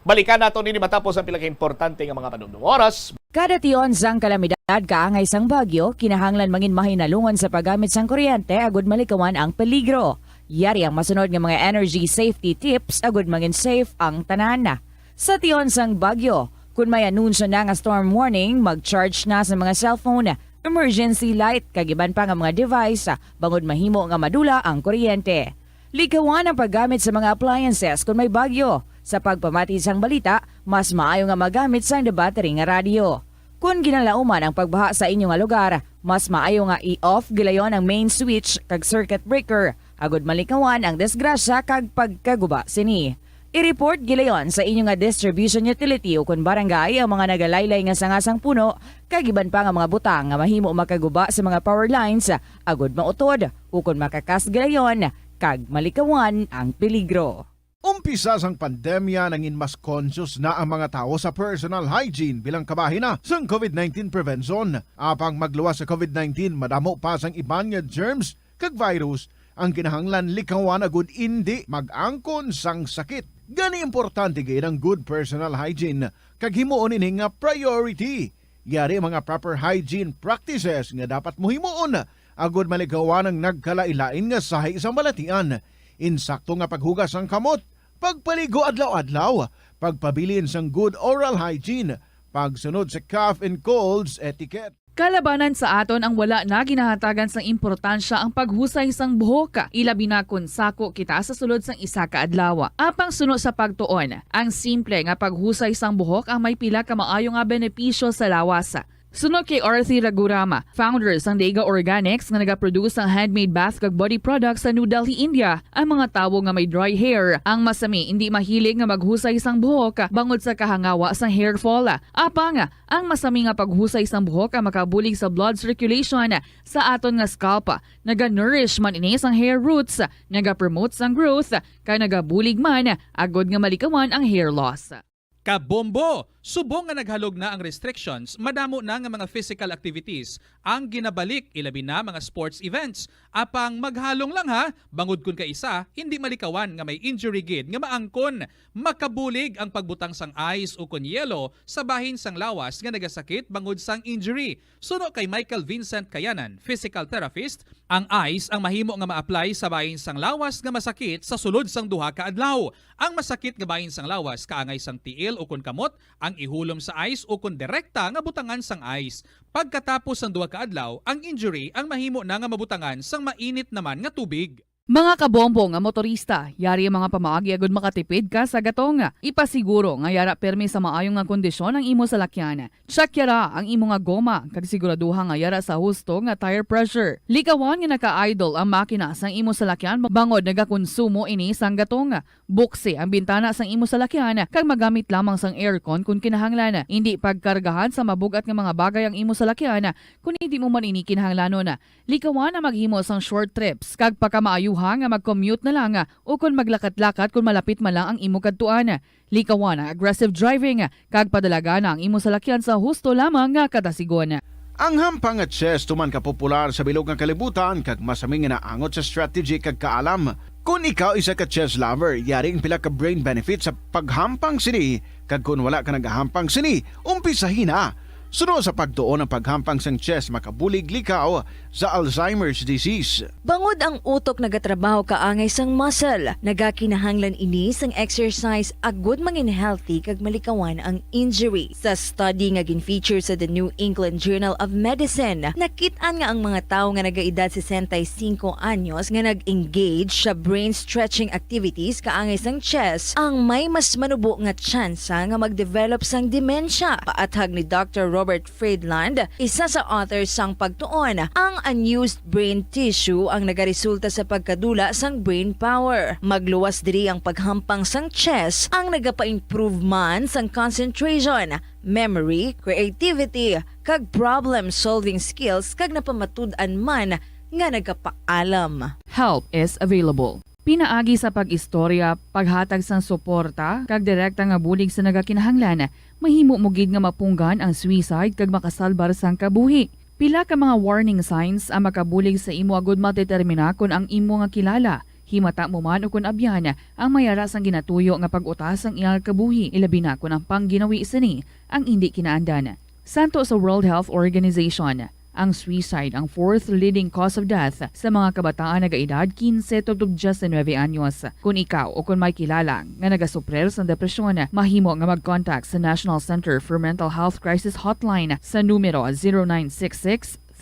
Balikan nato nini matapos ang pinaka-importante nga mga panunong oras. Kada tion sang kalamidad kaangay sang bagyo, kinahanglan mangin mahinalungon sa paggamit sang kuryente agud malikawan ang peligro. Yari ang masunod nga mga energy safety tips agud mangin safe ang tanan. Sa tion sang Bagyo, kung may anunsyo na nga storm warning, mag-charge na sa mga cellphone, emergency light, kagiban pa nga mga device, bangod mahimo nga madula ang kuryente. Likawan ang paggamit sa mga appliances kung may bagyo. Sa pagpamati sang balita, mas maayo nga magamit sang debattery nga radio. Kung ginalauman ang pagbaha sa inyong nga lugar, mas maayo nga i-off gilayon ang main switch kag circuit breaker. Agud malikawan ang disgrasya kag pagkaguba sini. I-report gilayon sa inyong nga distribution utility o kun barangay ang mga nagalaylay nga sangasang puno kag iban pa nga mga butang nga mahimo makaguba sa mga power lines agud mautod o kun makakas gilayon kag malikawan ang peligro. Umpisa sang pandemya nangin mas conscious na ang mga tao sa personal hygiene bilang kabahina sang COVID-19 prevention. Apang magluwas sa COVID-19, madamo pa sang iban nga germs kag virus ang kinahanglan likawan agud indi mag-angkon sang sakit. Gani importante gayud ang good personal hygiene kag himuon ini nga priority. Yari mga proper hygiene practices nga dapat mohimuon agud malikawan ang nagkalailain nga sahi sa malatian. Insakto nga paghugas sang kamot, pagpaligo adlaw-adlaw, pagpabilin sang good oral hygiene, pagsunod sa cough and colds etiquette. Kalabanan sa aton ang wala na ginahatagan sang importansya ang paghusay sang buhok, ilabi na kun sako kita sa sulod sang isa ka adlaw. Apang suno sa pagtuon, ang simple nga paghusay sang buhok ang may pila ka maayo nga benepisyo sa lawas. Sunod kay Arthi Ragurama, founder sang Dega Organics nga nagaproduce ng handmade bath kag body products sa New Delhi, India. Ang mga tawo nga may dry hair, ang masami hindi mahilig nga maghusay sang buhok bangod sa kahangawa sang hair fall. Apang ang masami nga paghusay sang buhok ang makabulig sa blood circulation sa aton nga scalp. Naga-nourish man ini sang hair roots, naga-promote sang growth, kay nagabulig man agod nga malikawan ang hair loss. Kabombo! Subong nga naghalog na ang restrictions, madamo na nga mga physical activities ang ginabalik, ilabi na mga sports events. Apang maghalong lang ha, bangod kun ka isa, hindi malikawan nga may injury gid nga maangkon. Makabulig ang pagbutang sang ice o kun yelo sa bahin sang lawas nga nagasakit bangod sang injury. Suno kay Michael Vincent Kayanan, physical therapist, ang ice ang mahimo nga ma-apply sa bahin sang lawas nga masakit sa sulod sang duha ka adlaw. Ang masakit nga bahin sang lawas kaangay sang tiil o kun kamot, ang ihulom sa ice o kun direkta nga butangan sang ice. Pagkatapos sang duha ka adlaw, ang injury ang mahimo na nga mabutangan sang mainit naman nga tubig. Mga kabombo nga motorista, yari ang mga pamaagi agud makatipid ka sa gatong. Ipasiguro nga yara permi sa maayong nga kondisyon ang imo salakyan. Check yara ang imo nga goma kag siguraduha nga yara sa husto nga tire pressure. Likawan nga naka-idle ang makina sang imo salakyan bangod nagakonsumo ini sang gatong. Buksi ang bintana sang imo salakyan kag magamit lamang sang aircon kung kinahanglan. Hindi pagkargahan sa mabugat nga mga bagay ang imo salakyan kung hindi mo man ini kinahanglanon. Likawan ang maghimo sang short trips kag pagkamaayo nga mag-commute na lang o kung maglakat-lakat kung malapit man lang ang imo kadtuan. Likawan ang aggressive driving kag padalaga na ang imo salakyan sa husto lamang nga kadasigon. Ang hampang at chess tuman ka popular sa bilog nga kalibutan kag masami nga naangot sa strategy kag kaalam. Kung ikaw isa ka chess lover, yaring pila ka brain benefit sa paghampang sini kag kung wala ka nagahampang sini, umpisahin na. Suno sa pagtuon ng paghampang sang chess makabulig likaw sa Alzheimer's disease. Bangod ang utok nagatrabaho kaangay sang muscle, nagakinahanglan ini sang exercise agud mangin healthy kag malikawan ang injury. Sa study nga gin-feature sa The New England Journal of Medicine, nakit-an nga ang mga tawo nga nagaedad 65 anyos nga nag-engage sa brain stretching activities kaangay sang chess ang may mas manubo nga tsansa nga mag-develop sang dementia. Paathag ni Dr. Robert Friedland, isa sa authors sang pagtuon, ang unused brain tissue ang nagaresulta sa pagkadula sang brain power. Magluwas diri ang paghampang sang chess ang nagapa-improve man sang concentration, memory, creativity, kag problem-solving skills kag napamatud-an man nga nagapaalam. Help is available. Pinaagi sa pag-istorya, paghatag sang suporta, kag direkta nga bulig sa nagakinahanglan, mahimo mo gid nga mapunggan ang suicide kag makasalbar sang kabuhi. Pila ka mga warning signs ang makabulig sa imo agud madetermina kung ang imo nga kilala. Himata mo man o kung abyan ang mayara sang ginatuyo nga pag-utas ang iyang kabuhi, ilabi na kung ang pangginawi sini ang hindi kinaandan. Santo sa World Health Organization, Ang suicide ang fourth leading cause of death sa mga kabataan nagaedad 15 to 19 anyos. Kung ikaw o kung may kilala nga nagasuprer sa depresyon, mahimo nga mag-contact sa National Center for Mental Health Crisis Hotline sa numero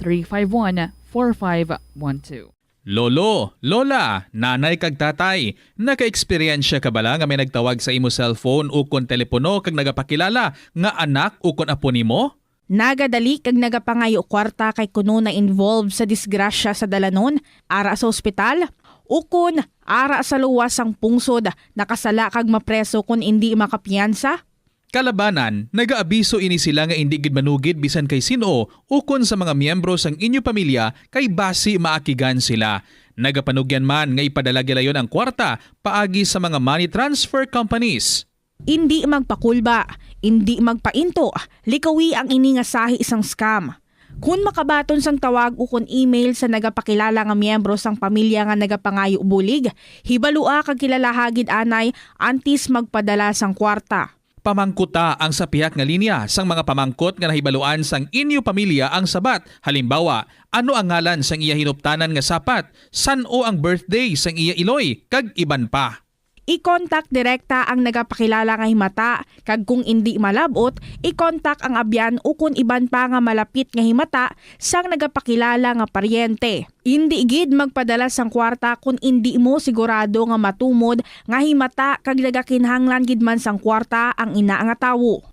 0966-351-4512. Lolo, lola, nanay kag tatay, naka-eksperyensya ka bala nga may nagtawag sa imo cellphone o kon telepono kag nagapakilala nga anak o kon apo nimo? Nagadali kag nagapangayo kwarta kay kuno na involved sa disgrasya sa dalanon, ara sa ospital, ukon ara sa luwas ang pungsod, nakasala kag mapreso kung hindi makapiyansa. Kalabanan, nagaabiso ini sila nga hindi gid manugid bisan kay sino o kon sa mga miyembro sang inyo pamilya kay basi maakigan sila. Nagapanugyan man nga ipadala gilayon ang kwarta paagi sa mga money transfer companies. Hindi magpakulba, hindi magpainto, likawi ang ini nga sahi isang scam. Kung makabaton sang tawag o kun email sa nagapakilala nga miyembro sang pamilya nga nagapangayo bulig, hibalua kag kilalahagid anay antis magpadala sang kwarta. Pamangkuta ang sapiak nga linya sang mga pamangkot nga nahibaluan sang inyo pamilya ang sabat. Halimbawa, ano ang ngalan sang iya hinuptanan nga sapat, san-o ang birthday sang iya iloy, kag iban pa. I-contact direkta ang nagapakilala nga himata, kag kung hindi malabot, i-contact ang abyan o kung iban pa nga malapit nga himata sang nagapakilala nga paryente. Hindi gid magpadala sang kwarta kung hindi mo sigurado nga matumod nga himata kag nagakinhanglan gid man sang kwarta ang ina nga tawo.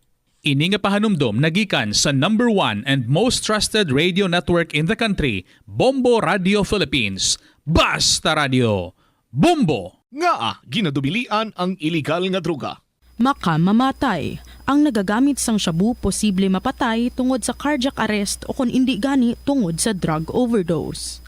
Ini nga pahanumdom nagikan sa number 1 and most trusted radio network in the country, Bombo Radio Philippines. Basta Radio. Bombo! Nga ginadubilian ang illegal nga droga. Makamamatay. Ang nagagamit sang shabu posible mapatay tungod sa cardiac arrest o kung hindi gani tungod sa drug overdose.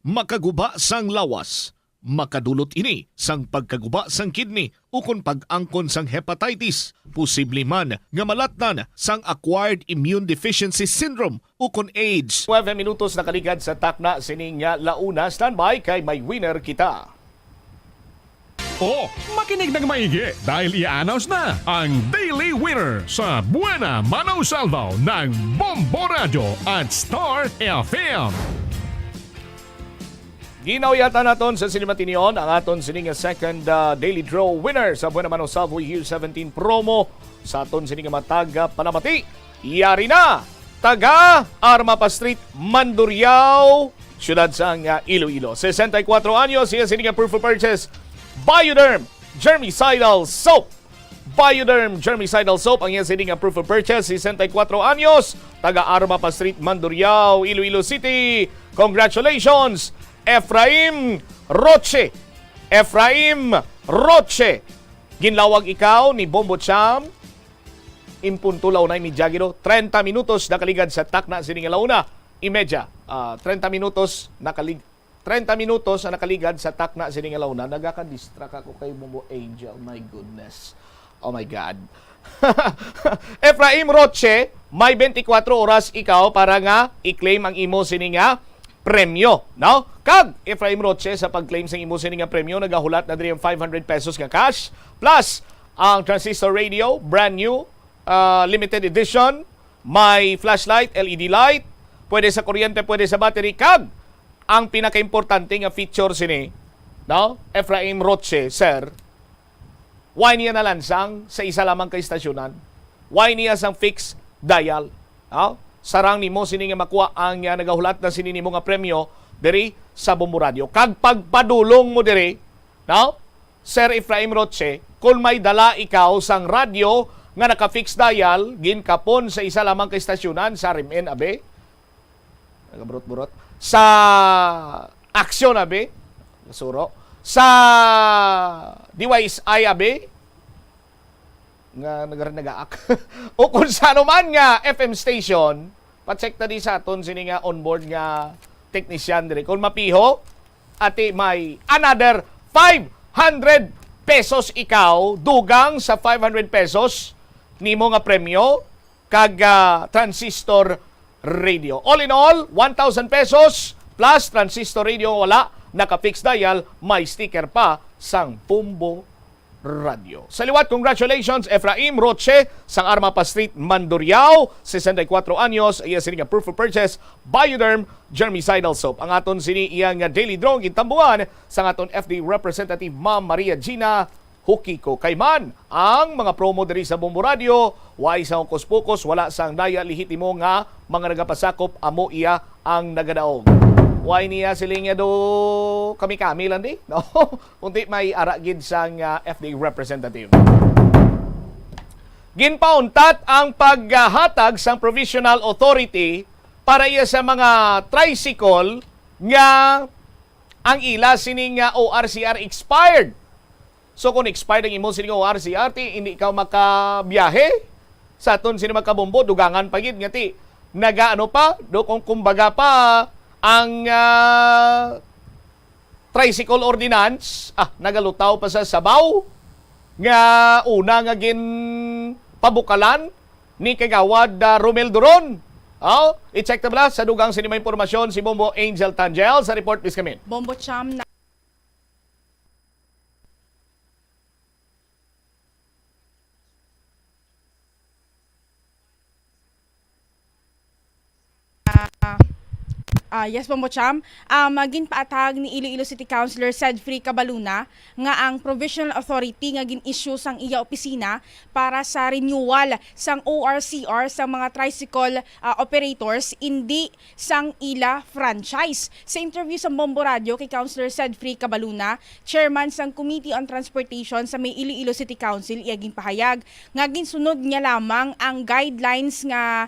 Makaguba sang lawas. Makadulot ini sang pagkaguba sang kidney o kung pag-angkon sang hepatitis. Posible man nga malatnan sang acquired immune deficiency syndrome o kung AIDS. 9 minutos nakaligad sa takna sining launa. Standby kay may winner kita. Oh, makinig ng maigi dahil i-announce na ang Daily Winner sa Buena Manaw Salvo ng Bombo Radio at Star FM. Ginawyatan naton sa Sinimatinion ang aton sining second daily draw winner sa Buena Manaw Salvo Year 17 promo sa aton sining mataga Panamati. Yari na! Taga Armapa Street, Mandurriao, siyudad sang Iloilo. 64 anyos, siya sining proof of purchase. Bioderm Germicidal Soap. Bioderm Germicidal Soap ang iyang sining proof of purchase. 64 anyos, taga Armapa Street, Mandurriao, Iloilo City. Congratulations, Efraim Roche. Efraim Roche. Ginlawag ikaw ni Bombo Cham. Impuntulaw na imidyagiro. 30 minutos nakaligad sa takna sining launa. Imedya. 30 minutos na nakaligad sa takna sining launa. Nagaka-distract ako kay Bombo Angel. My goodness. Oh my God. Efraim Roche, may 24 oras ikaw para nga i-claim ang imo sining premyo. No? Kag Efraim Roche sa pag-claim sa imo sining premyo, nagahulat na din yung 500 pesos nga cash plus ang transistor radio, brand new, limited edition, may flashlight, LED light, pwede sa kuryente, pwede sa battery, kag ang pinaka-importante nga feature sini, no? Efraim Roche, sir, why niya nalansang sa isa lamang kay istasyonan? Why niya sang fixed dial? No? Sarang nimo sini nga makuha ang nagahulat na sini nimo nga premyo diri sa Bombo Radio. Kag pagpadulong mo diri, no? Sir Efraim Roche, kung may dala ikaw sang radio nga naka-fixed dial, ginkapon sa isa lamang kay istasyonan sa RMN abe, nagaburot-burot, sa Aksyon abe, nasuro, sa DYSI abe, nga nag-aak, o kung saan man nga FM station, pa-check na di sa aton sini nga onboard nga technician dire. Kung mapiho, ati may another 500 pesos ikaw, dugang sa 500 pesos nimo nga premyo kag transistor radio. All in all, 1,000 pesos plus transistor radio wala, naka-fixed dial, may sticker pa sang Bombo Radio. Sa liwat, congratulations Efraim Roche sang Armapa Street, Mandurriao, 64 anyos, iya sini nga proof of purchase Bioderm Germicidal Soap. Ang aton sini iya nga daily draw gitambuan sang aton FD representative Ma'am Maria Gina Hukiko. Kay man ang mga promo diri sa Bombo Radio, way sa hukos-pukos, wala sang daya lihitimo nga mga nagapasakop, amo iya ang nagadaog. Why niya siling do kami-kami lang di? No? Unti may aragid sang FDA representative. Ginpauntat ang paghatag sang provisional authority para iya sa mga tricycle nga ang ila sining ORCR expired. So kung expired ang imong sining ORCR, hindi ikaw makabiyahe sa aton sini magkabombo, dugangan pagid nga ti nagaano pa do kung kumbaga pa ang tricycle ordinance nagalutaw pa sa sabaw nga una nga gin pabukalan ni kagawad Romel Duron. I-check na bala sa dugang sinima impormasyon si Bombo Angel Tangel sa report. Please come in. Bombo Cham na yes, Bombo Cham. Ginpaatag ni Iloilo City Councilor Cedfrey Cabaluna nga ang provisional authority nga gin-issue sang iya opisina para sa renewal sang ORCR sa mga tricycle operators, hindi sang ila franchise. Sa interview sa Bombo Radio kay Councilor Cedfrey Cabaluna, chairman sang Committee on Transportation sa may Iloilo City Council, iya ginpahayag nga ginsunod niya lamang ang guidelines nga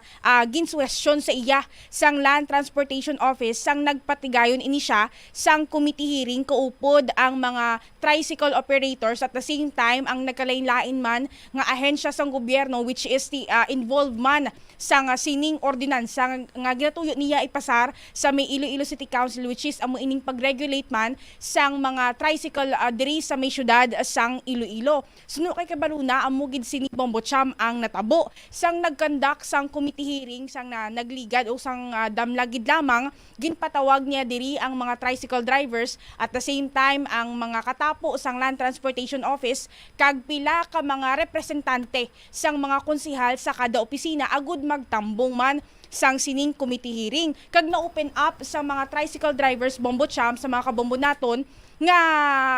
ginsuwestyon sa iya sang Land Transportation Office sang nagpatigayon ini siya sang committee hearing kaupod ang mga tricycle operators at the same time ang nagkalain-lain man nga ahensya sang gobyerno which is the involved man sang sining ordinansa nga ginatuyo niya ipasar sa may Iloilo City Council which is amo ining pag-regulate man sang mga tricycle diri sa may syudad sang Iloilo. Suno kay Cabaluna amo gid sini Bombo Cham ang natabo sang nagkandak sang committee hearing sang nagligad o sang damlagid lamang ginpatawag niya diri ang mga tricycle drivers at the same time ang mga katapo sang Land Transportation Office kag pila ka mga representante sang mga konsihal sa kada opisina agud magtambong man sang sining committee hearing kag na-open up sa mga tricycle drivers Bombo Cham sa mga kabombo naton nga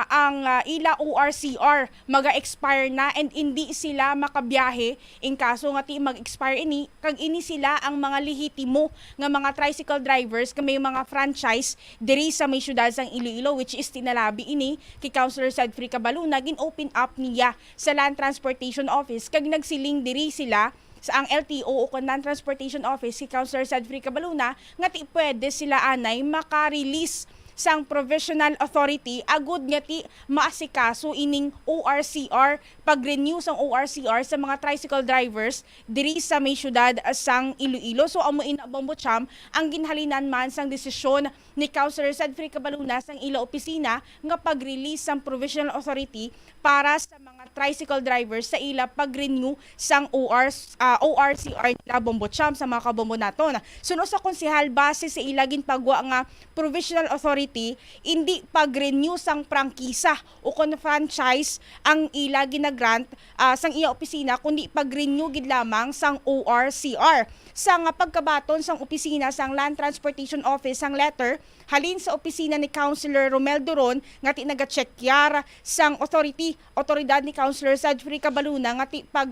ang ila ORCR maga-expire na and hindi sila makabiyahe in kaso nga ti mag-expire ini kag ini sila ang mga lehitimo nga mga tricycle drivers nga may mga franchise diri sa may syudad sang Iloilo which is tinalabi ini kay Councilor Cedfrey Cabaluna gin-open up niya sa Land Transportation Office kag nagsiling diri sila sa ang LTO o Land Transportation Office si Councilor Cedfrey Cabaluna nga ti pwede sila anay maka-release sang provisional authority agud nga ti maasikaso ining ORCR pag-renew sang ORCR sa mga tricycle drivers diri sa may syudad sang Iloilo. So amo ina Bombo Cham ang ginhalinan man sang desisyon ni Councilor Cedfrey Cabaluna sang ila opisina nga pag-release sang provisional authority para sa mga tricycle drivers sa ila pag-renew sang ORCR nila Bombo Cham sa mga kabombo naton. Suno sa konsehal base sa ila ginpagwa nga provisional authority hindi pag-renew sang prangkisa o kon franchise ang ila ginagrant sang iya opisina kundi pag-renew gid lamang sang ORCR. Sang pagkabaton sang opisina sang Land Transportation Office sang letter halin sa opisina ni Councilor Romel Duron nga ti naga-checkyar sang otoridad ni Councilor Cedfrey Cabaluna nga ti pag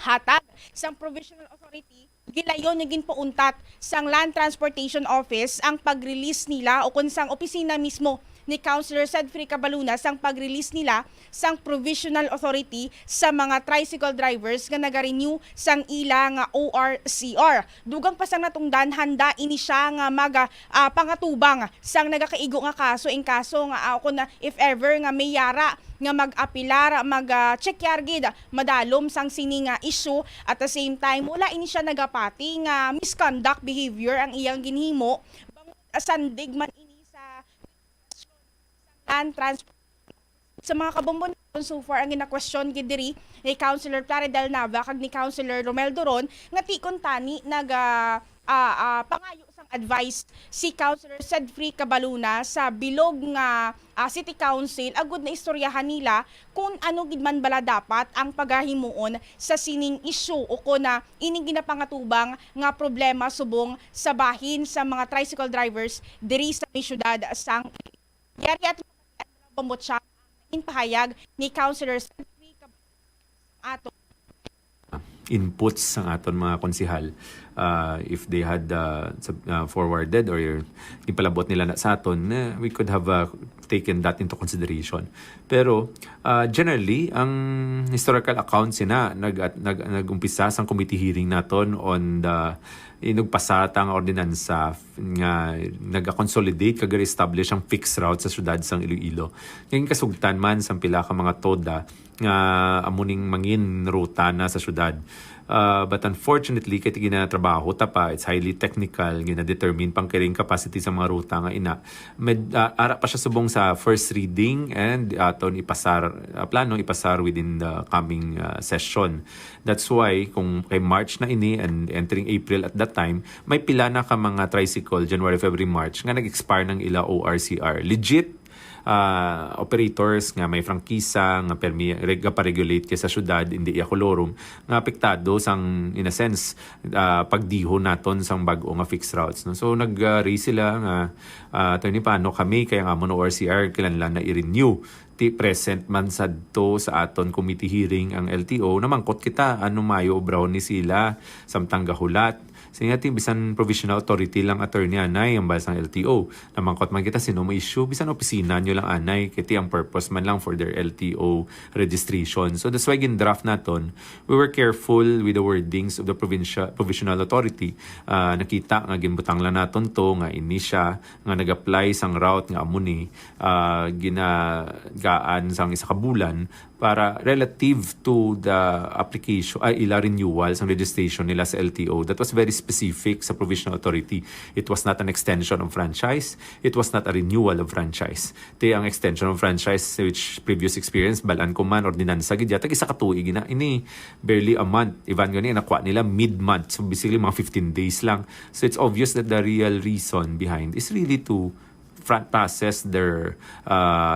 hatag sang provisional authority gilayon niya ginpauntat sang Land Transportation Office ang pag-release nila o kung sang opisina mismo ni Councilor Cedfrey Cabaluna sang pag-release nila sang provisional authority sa mga tricycle drivers nga naga-renew sang ila nga ORCR. Dugang pa sang natungdan handa ini siya nga pangatubang sang nagakaigo nga kaso in kaso nga kung if ever nga may yara nga mag-apilar, mag-checkyar gid madalom sang sining issue at the same time wala ini siya nagapati nga misconduct behavior ang iyang ginhimo sandig man ini sa Land Transport sa mga kabombo so far ang gina-question gid diri ni Councilor Plaridel Nava kag ni Councilor Romel Duron nga ti kon tani pangayo sa advice si Councilor Sedfrey Cabaluna sa bilog nga City Council agud na istoryahan nila kung ano gid man bala dapat ang paghahimuon sa sining issue o kung na ining ginapangatubang nga problema subong sa bahin sa mga tricycle drivers diri sa syudad sang yari at bombot siya in pahayag ni Councilor Sedfrey Cabaluna ato inputs ng aton mga konsihal if they had forwarded or ipalabot nila na sa aton, we could have taken that into consideration. Pero generally, ang historical accounts na nag-umpisa sa committee hearing naton on the inugpasata ang ordinansa nga nag-consolidate kag-establish ang fixed route sa syudad sang Iloilo. Ngayong kasugtan man sa pila ka mga toda nga amuning mangin ruta na sa syudad. But unfortunately, kaya ginatrabaho ta pa, it's highly technical, gina-determine pang carrying capacity sa mga ruta nga ina. Ara pa siya subong sa first reading and aton plano ipasar within the coming session. That's why, kung kay March na ini and entering April at that time, may pila na ka mga tricycle, January, February, March, nga nag-expire ng ila ORCR. Legit operators nga may frangkisa nga pa-regulate kay sa syudad hindi iya kolorum nga apektado sang in a sense pagdiho naton sang bag-o nga fixed routes no. So nag-raise sila nga attorney paano kami kaya nga mo no ORCR kinahanglan na i-renew ti present man sadto sa aton committee hearing ang LTO namangkot kita ano mayo obraw ni sila samtang gahulat. Sa ating bisan provisional authority lang attorney anay ang basang LTO. Namangkot man kita sino mo issue bisan opisina nyo lang anay kiti ang purpose man lang for their LTO registration. So that's why gin-draft naton. We were careful with the wordings of the provisional authority. Nakita nga ginbutang lang naton to nga ini siya nga nag-apply sang route nga amuni ginagaan sang isa ka bulan para relative to the application ila renewal sang registration nila sa LTO. That was very specific sa provisional authority. It was not an extension of franchise. It was not a renewal of franchise. Te ang extension of franchise which previous experience balan ko man ordinansa gid yata isa ka tuig na ini barely a month. Ivan gani nakuha nila mid-month. So basically mga 15 days lang. So it's obvious that the real reason behind is really to process their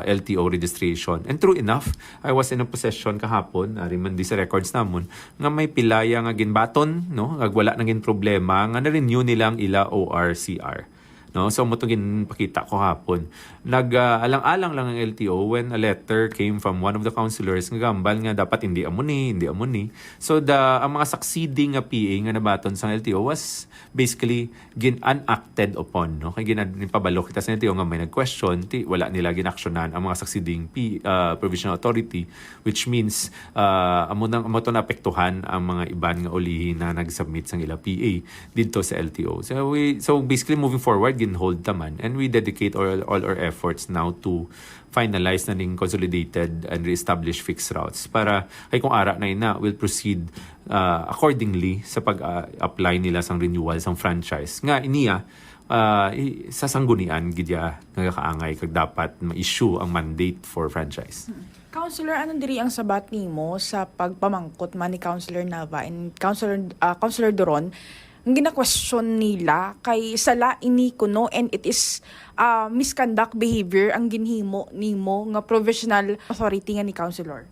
LTO registration. And true enough, I was in a possession kahapon, man di sa records namon, nga may pilaya nga ginbaton, no? Wala nang gin problema, nga na-renew nilang ila ORCR. No? So mo itong pakita ko hapon. Alang-alang lang ang LTO when a letter came from one of the councilors nga gambal nga dapat hindi amuni. So ang mga succeeding PA nga nabaton sa LTO was basically unacted upon. No? Kaya ginapabalo kita sa LTO nga may nag-question, wala nila ginaksyonan ang mga succeeding provisional authority, which means amo to naapektuhan ang mga iban nga ulihi na nag-submit sang ila PA dito sa LTO. So basically moving forward, hold taman and we dedicate all our efforts now to finalize na ning consolidated and re-establish fixed routes para kay kung ara na ina will proceed accordingly sa pag-apply nila sang renewal sang franchise nga iniya sa sanggunian gidya nga kaangay kag dapat ma-issue ang mandate for franchise. Councilor, anong diri ang sabat nimo sa pagpamangkot man ni Councilor Nava and Councilor Doron ang gina-question nila kay sala ini kuno and it is misconduct behavior ang ginhimo nimo nga provisional authority nga ni Councilor?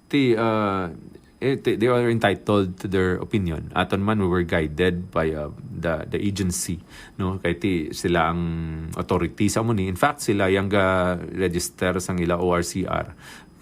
They are entitled to their opinion. Aton man we were guided by the agency, no? Kay sila ang authority sa muni. In fact, sila yang register sang ila ORCR.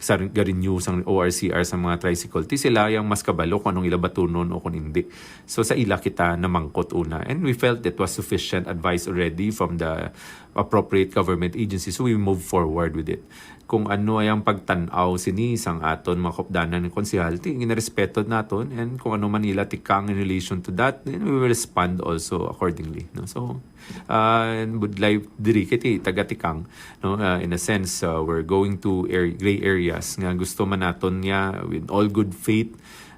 Sa renew sang ORCR sa mga tricycle, sila yung mas kabalo kung anong ila batunon o kung hindi. So sa ila kita namangkot una. And we felt it was sufficient advice already from the appropriate government agency. So we moved forward with it. Kung ano ay ang pagtanaw sinisang aton mga kopdanan ng konsehal, ginarespeto naton, and kung ano man nila tikang in relation to that, then we will respond also accordingly. No? So, would like diri kiti taga-tikang, no? In a sense, we're going to gray areas nga gusto man naton niya with all good faith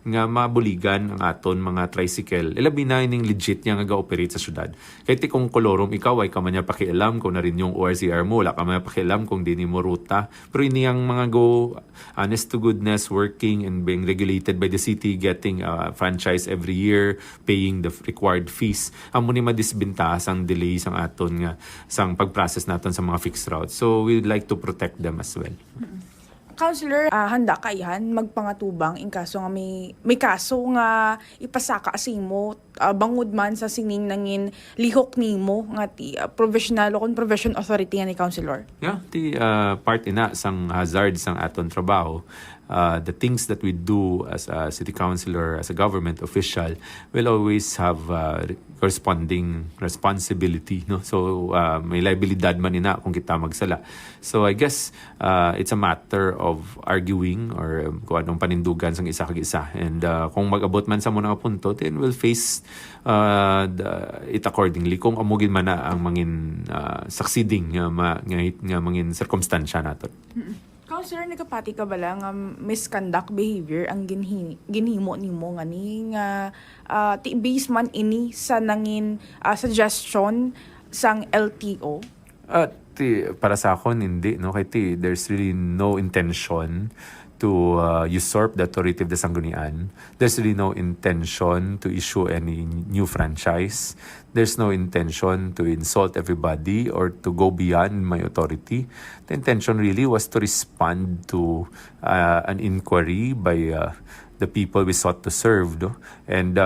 nga mabuligan ang aton mga tricycle. Ilabi na ining legit nga ga-operate sa syudad. Kahit kung kolorom ikaw ay ka man niya pakialam kung na rin yung ORCR mo, wala ka man niya pakialam kung di ni mo ruta. Pero ini ang mga go honest to goodness, working and being regulated by the city, getting a franchise every year, paying the required fees. Amo ni madisbinta sang delay sang aton nga sang pag-process naton sa mga fixed routes. So we'd like to protect them as well. Counselor, handa ka yan magpangatubang in kaso nga may kaso nga ipasaka sa imo bangod man sa sining nangin lihok nimo nga ti provisional o provision authority nga ni Counselor. Yeah, ti part ina sang hazard sang aton trabaho. The things that we do as a city councilor, as a government official, will always have corresponding responsibility. No? So, may liabilidad man ina kung kita magsala. So, I guess it's a matter of arguing or kung anong panindugan sang isa kag isa. And kung mag-abot man sa muna nga punto, then we'll face it accordingly. Kung amugin man na ang mangin succeeding nga mangin circumstansya naton. Counselor, nagapati ka ba lang misconduct behavior ang ginhimo nimo nga ni nga based man ini sa nangin suggestion sang LTO? Para sa akon, hindi. No? Kaya there's really no intention to usurp the authority of the Sanggunian. There's really no intention to issue any new franchise. There's no intention to insult everybody or to go beyond my authority. The intention really was to respond to an inquiry by the people we sought to serve. No? And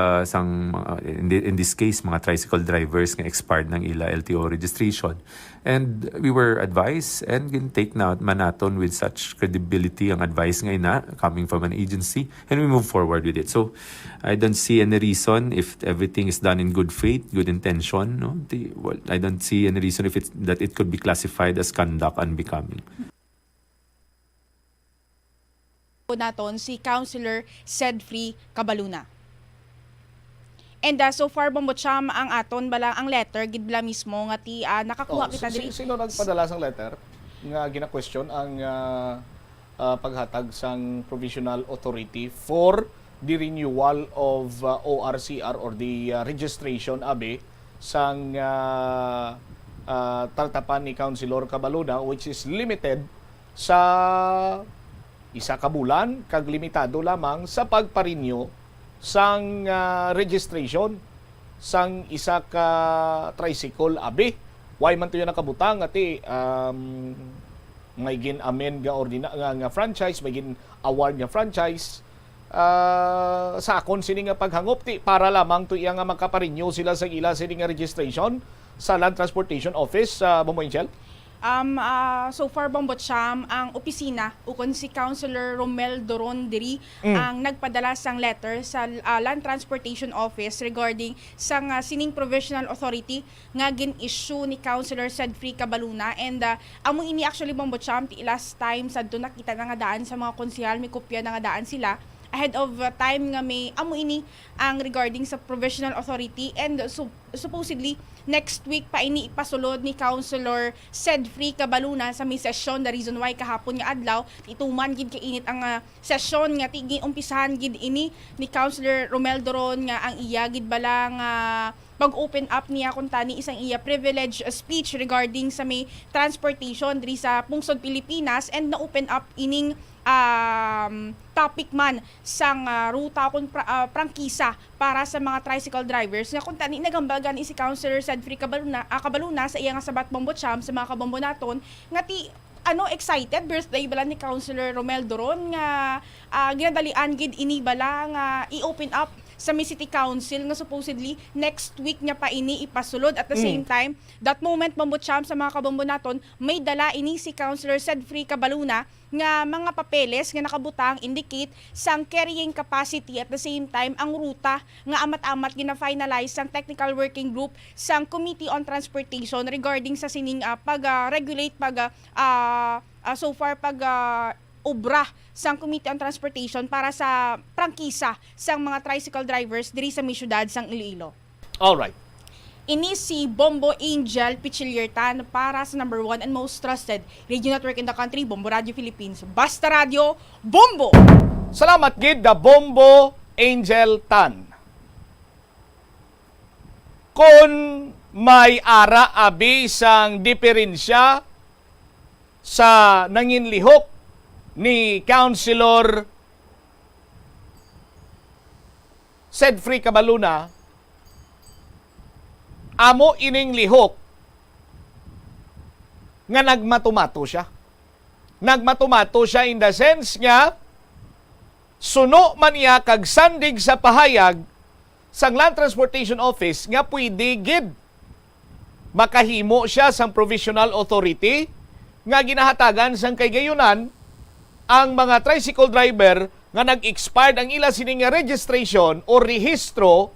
in this case, mga tricycle drivers nga expired ng ila LTO registration. And we were advised and take na manaton with such credibility ang advice nga ina coming from an agency, and we move forward with it. So I don't see any reason if everything is done in good faith, good intention. No? I don't see any reason that it could be classified as conduct unbecoming. Naton si Councilor Sedfrey Cabaluna. And so far bombotsyam ang aton bala ang letter gidbla mismo nga ti nakakuha kita diri. Sino nagpadala sang letter nga gina-question ang paghatag sang provisional authority for the renewal of ORCR or the registration sang taltapan ni Councilor Cabaluna, which is limited sa isa ka bulan kag limitado lamang sa pagparenew sang registration sang isa ka tricycle why man to yung nakabutang ati may gin-amend nga franchise, may gin-award nga franchise sa akon sini nga paghangop para lamang to iya nga makaparenew sila sa ila sini nga registration sa Land Transportation Office sa Bomboy-Inchel. So far bombotsyam ang opisina ukon si Councilor Romel Doron diri ang nagpadala sang letter sa Land Transportation Office regarding sang sining provisional authority nga gin-issue ni Councilor Sedfrey Cabaluna. And amo ini actually bombotsyam ti last time sadto nakita na nga daan sa mga konsehal, may kopya na nga daan sila ahead of time nga may amo ini ang regarding sa provisional authority. And supposedly next week pa ini ipasulod ni Councilor Sedfrey Cabaluna sa may session. The reason why kahapon nga adlaw ituman gid kainit ang session nga tigin umpisahan gid ini ni Councilor Romel Doron nga ang iya gid balang pag-open up niya kung tani isang iya privilege speech regarding sa may transportation diri sa pungsod Pilipinas, and na-open up ining topic man sang ruta kung prangkisa para sa mga tricycle drivers nga kung tani nagambagan si Councilor Sedfrey Cabaluna sa iya nga sabat bombotsyam sa mga kabombo naton nga ti excited birthday bala ni Councilor Romel Doron nga ginadalian gid ini bala nga i-open up sa may City Council nga supposedly next week niya pa ini ipasulod. At the same time, that moment bombotsyam sa mga kabombo naton, may dala ini si Councilor Sedfrey Cabaluna nga mga papeles nga nakabutang indicate sang carrying capacity, at the same time ang ruta nga amat-amat gina-finalize sang technical working group sang Committee on Transportation regarding sa sining pag-regulate so far obra sang Committee on Transportation para sa prangkisa sang mga tricycle drivers diri sa syudad sang Iloilo. Alright. Ini si Bombo Angel Pichiliertan para sa number 1 and most trusted radio network in the country, Bombo Radio Philippines. Basta Radio, Bombo! Salamat gid da Bombo Angel Tan. Kung may ara abi sang diferensya sa nanginlihok ni Councilor Sedfrey Cabaluna, amo ining lihok nga nagmatumato siya. Nagmatumato siya in the sense nga suno man iya kag sandig sa pahayag sang Land Transportation Office nga pwede gid makahimo siya sang provisional authority nga ginahatagan sang kay gayunan ang mga tricycle driver nga nag-expired ang ila sining registration o rehistro,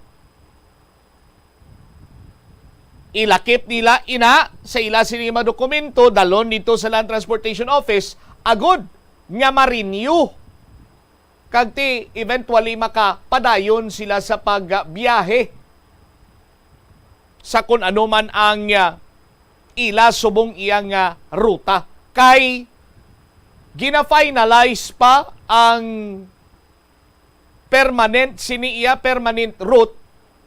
ilakip nila ina sa ila sining mga dokumento dalon dito sa Land Transportation Office agud nga ma-renew kag ti eventually makapadayon sila sa pagbiyahe sa kun ano man ang ila subong iyang ruta. Kay gina-finalize pa ang permanent route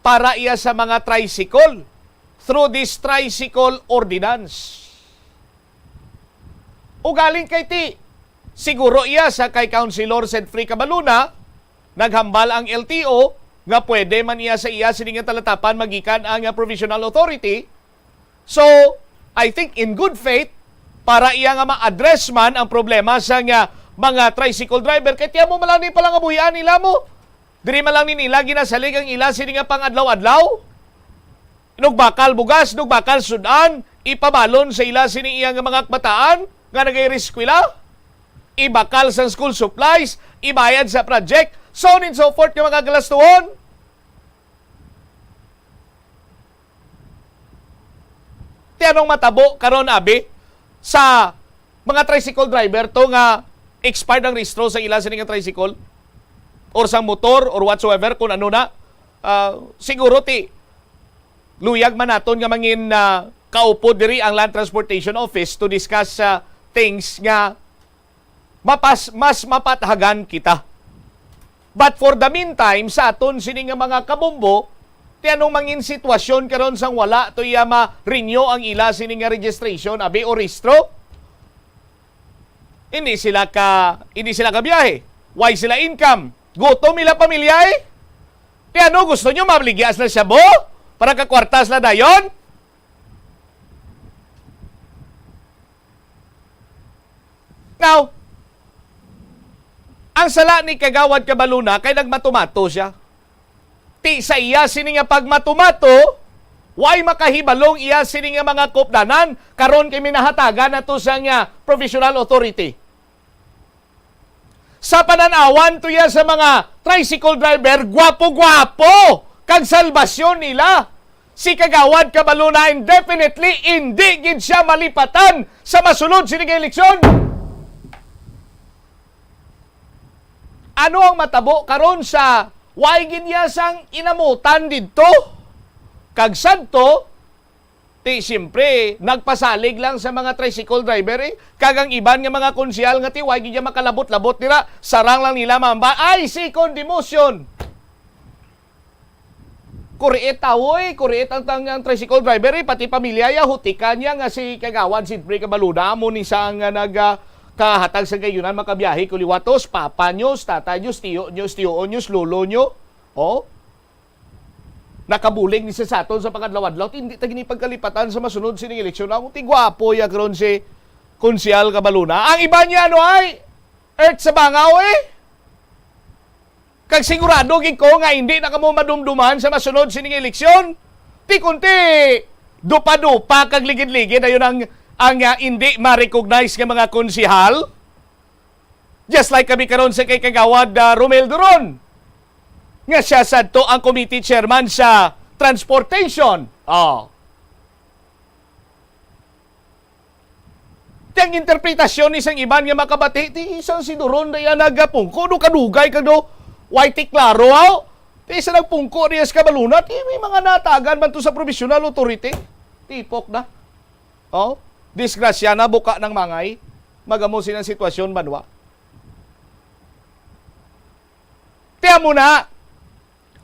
para iya sa mga tricycle through this tricycle ordinance. O galing kay ti siguro iya sa kay Councilor Sedfrey Cabaluna, naghambal ang LTO nga pwede man iya sa iya sining talatapan magikan ang provisional authority. So, I think in good faith, para iya nga ma-address man ang problema sa mga tricycle driver, kaya tiyan mo malang ni palang abuyan nila mo. Diri malang ni nila ginasalig ang ila sining pang adlaw-adlaw. Nugbakal bugas, nugbakal sudan, ipabalon sa ila sining iya nga mga kabataan nga nagay-reskwela. Ibakal sa school supplies, ibayad sa project, so on and so forth yung mga galastuhon. Tiyanong matabo karon abi sa mga tricycle driver to nga expired ang rehistro sa ila sining tricycle or sa motor or whatsoever kung ano na, siguro ti luyag man naton nga mangin kaupo diri ang Land Transportation Office to discuss things nga mas mapatahagan kita. But for the meantime, sa aton sining mga kabombo, ti anong mangin sitwasyon karon sang wala to iya ma-renew ang ila sining registration abi o rehistro? Hindi sila ka biyahe. Why sila income? Gutom ila pamilya eh. Ti ano gusto nyo mabligyas na siya bo? Para kakwartas na dayon? Now, ang sala ni Kagawad Cabaluna kay nagmatumato siya. Ti sa iya sining pagmatumato, why makahibalong iya sining mga kopdanan karon kay minahatagan nato sa provisional authority. Sa pananawan to ya sa mga tricycle driver, gwapo-gwapo kag salbasyon nila. Si Kagawad Cabaluna indefinitely hindi gid siya malipatan sa masunod sining eleksyon. Ano ang matabo karon sa why ginyasang inamutan dito? Kag sadto, ti siyempre nagpasalig lang sa mga tricycle driver eh. Kagang iban nga mga konsyal nga ti why ginya makalabot-labot nila, sarang lang nila mamba ay second demotion. Kuriit tawoy, kuriit ang tricycle driver eh, pati pamilya ya hutikan niya nga si Kagawad Sedfrey Cabaluna mo ni sang kahatag sa gayunan makabiyahe kuliwatos, papa nyo, tata nyo, tiyo nyo, lolo nyo. Oh? Nakabuling ni sa saton sa pangadlaw-adlaw, hindi tagini pagkalipatan sa masunod sining eleksyon. Ang tigwapo ya karon si Konsyal Cabaluna. Ang iba niya ano ay earth sa bangaw eh. Kag sigurado gid ko nga hindi na kamo madumduman sa masunod sining eleksyon. Ti kunti dupa-dupa kag ligid-ligid ayon ang hindi ma-recognize ng mga konsihal. Just like kami karon sa kay Kagawad Romel Duron. Nga siya sadto ang committee chairman sa transportation. Tiyang interpretasyon ni isang iban nga makabati, ti isang si Duron na yan nagapungko, no kadugay ka do, white klaro aw. Ti isa nagpungko niya sa Cabaluna, ti may mga natagan man to sa provisional authority. Tipok na. Disgrasya na buka ng mangay, magamusin ang sitwasyon banwa. Tiyan mo na,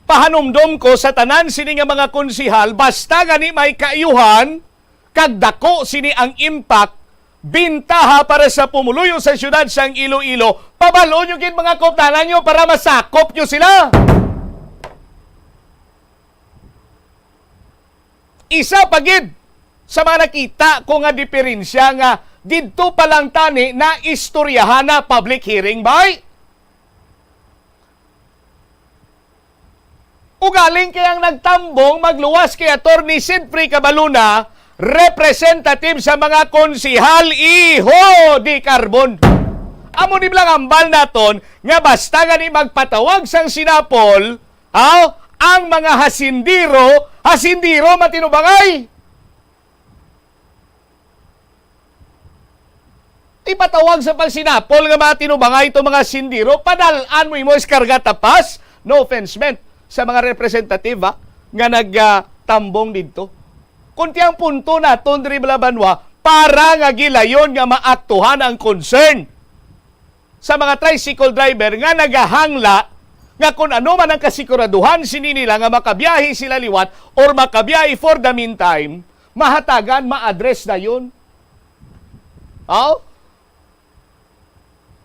pahanumdom ko sa tanan sini nga mga konsihal, basta gani may kaayuhan, kag dako sini ang impact, bintaha para sa pumuluyo sa syudad sang Iloilo, pabalon yung mga koptanan nyo para masakop nyo sila. Isa pagid sa mga nakita ko nga diferensya nga didto pa lang tani na istoryahan na public hearing bay. Ugaling kayang nagtambong magluwas kay Attorney Sidfrey Cabaluna, representative sa mga konsihal, iho di Carbon. Amo ni lang ambal naton nga basta gani magpatawag sang sinapol, ang mga hasindiro matinubangay. Ipatawag sa pagsinapol nga matinubangay itong mga sindiro, padalaan mo imo iskarga tapas, no offense meant, sa mga representative nga nagtambong dito. Kunti ang punto naton diri Balabanwa para nga gilayon nga maaktuhan ang concern sa mga tricycle driver nga nagahangla nga kung ano man ang kasiguraduhan sini nila nga makabiyahe sila liwat or makabiyahe for the meantime, mahatagan, ma-address na yun.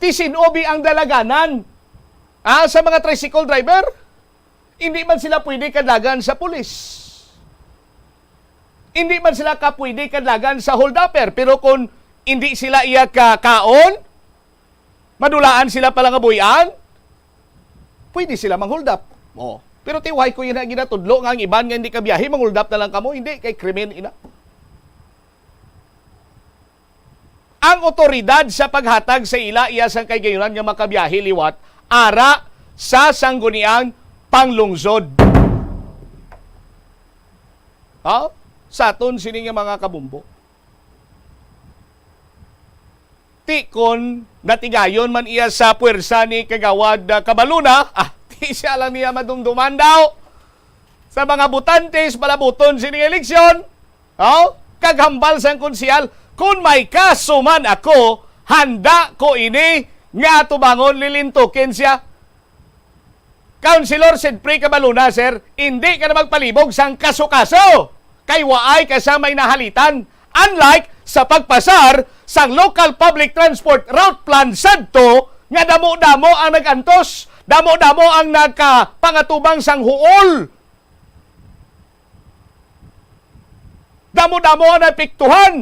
Tisinobi ang dalaganan sa mga tricycle driver. Hindi man sila pwede kadlagan sa pulis. Hindi man sila pwede kadlagan sa hold-upper. Pero kung hindi sila iya kaon, madulaan sila pala nga buyan, pwede sila mang-hold up. Pero tiway ko yun na ginatudlo nga ang iban nga hindi ka biyahe, mang-hold up na lang kamo. Hindi, kay krimen ina. Ang otoridad sa paghatag sa ila iya sang kay gayunan nga makabiyahe liwat, ara sa sangguniang panglungsod. Sa aton sini nga mga kabumbo. Tikon natigayon man iya sa puwersa ni Kagawad Cabaluna, di siya lang niya madumduman daw sa mga butantes palabuton sini eleksyon. Kaghambal sang konsyal, kung may kaso man ako, handa ko ini nga tubangon lilintukin siya. Councilor Sidfrey Cabaluna, sir, hindi ka na magpalibog sang kaso-kaso. Kay waay kasamay nahalitan. Unlike sa pagpasar sang local public transport route plan sadto nga damo-damo ang nagantos, damo-damo ang nagkapangatubang sang huol. Damo-damo ang napiktuhan.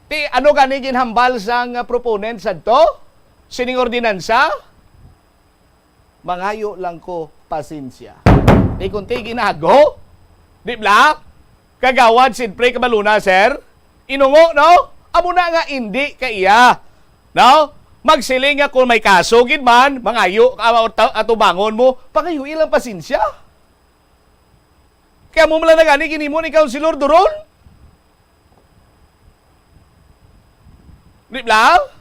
Ano gani ginhambal sang proponent sadto? Sining ordinansa? Mangayo lang ko pasensya. Di kunti ginago? Di ba? Kagawad Sidfrey Cabaluna, sir? Inungo, no? Amo na nga hindi kaiya. No? Magsiling nga kung may kaso, gid man, mangayo atubangon mo, pangayo ilang pasensya. Kaya mo mala na gani ginimo ni Councilor Duron? Di ba?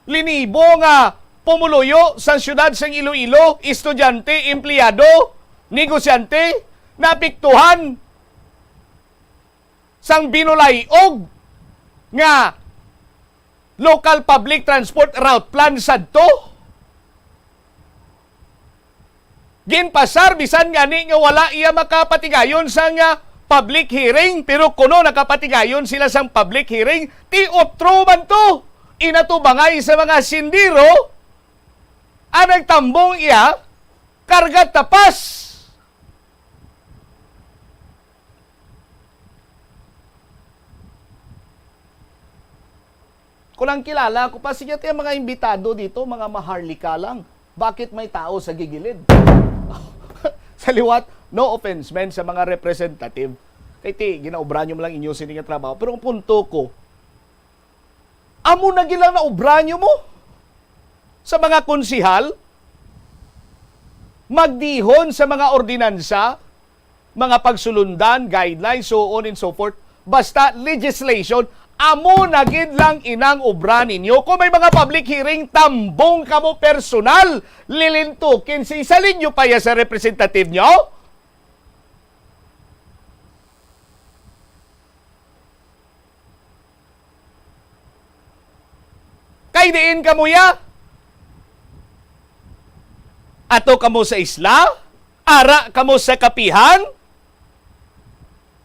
Linibo nga pumuluyo sa syudad sang Iloilo, estudyante, empleyado, negosyante, napiktuhan sang binulayog nga local public transport route plan sadto. Ginpasar bisan gani nga wala iya makapatigayon sang public hearing, pero kuno nakapatigayon sila sang public hearing, ti otro man to. Inatubangay sa mga sindiro, ang nagtambong iya, kargat tapas. Kulang kilala ko pa siya mga imbitado dito, mga maharlika lang. Bakit may tao sa gigilid? Sa liwat, no offense man sa mga representative. Kaya ginaobra nyo lang inyo sininga trabaho. Pero ang punto ko, amo na gilang na obra nyo mo sa mga konsihal, magdihon sa mga ordinansa, mga pagsulundan, guidelines, so on and so forth. Basta legislation, amo na gid lang inang obra ninyo. Kung may mga public hearing, tambong kamo personal, lilintukin si isalin nyo pa ya sa representative nyo. Kay diin kamuya, Ato kamo sa isla? Ara kamo sa kapihan?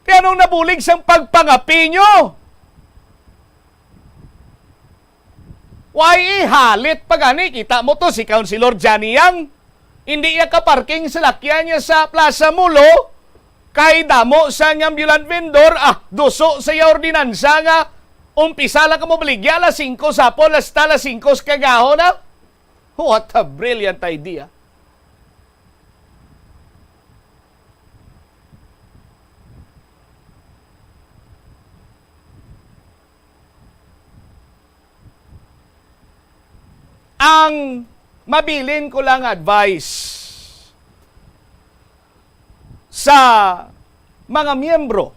Kaya nung nabulig sang pagpangapi nyo? Why halit pagani? Kita mo to si Councilor Johnny Yang. Hindi niya kaparking sa lakyan niya sa Plaza Mulo. Kay damo sa ambulant vendor, duso sa ordinansa nga umpisa lang ka mo baligya alas 5 sapon, hasta alas 5 kagaho na. What a brilliant idea. Ang mabilin ko lang advice sa mga miyembro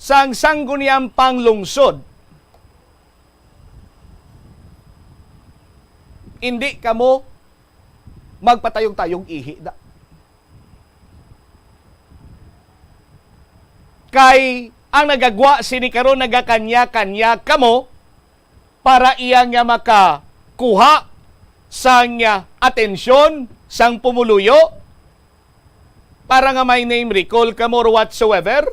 sang sangguniang panglungsod, hindi kamo magpatayong-tayong ihi da. Kay ang nagagwa sini karon nagakanya-kanya kamo para iyang nga makakuha sang atensyon sang pumuluyo para nga may name recall ka mo or whatsoever.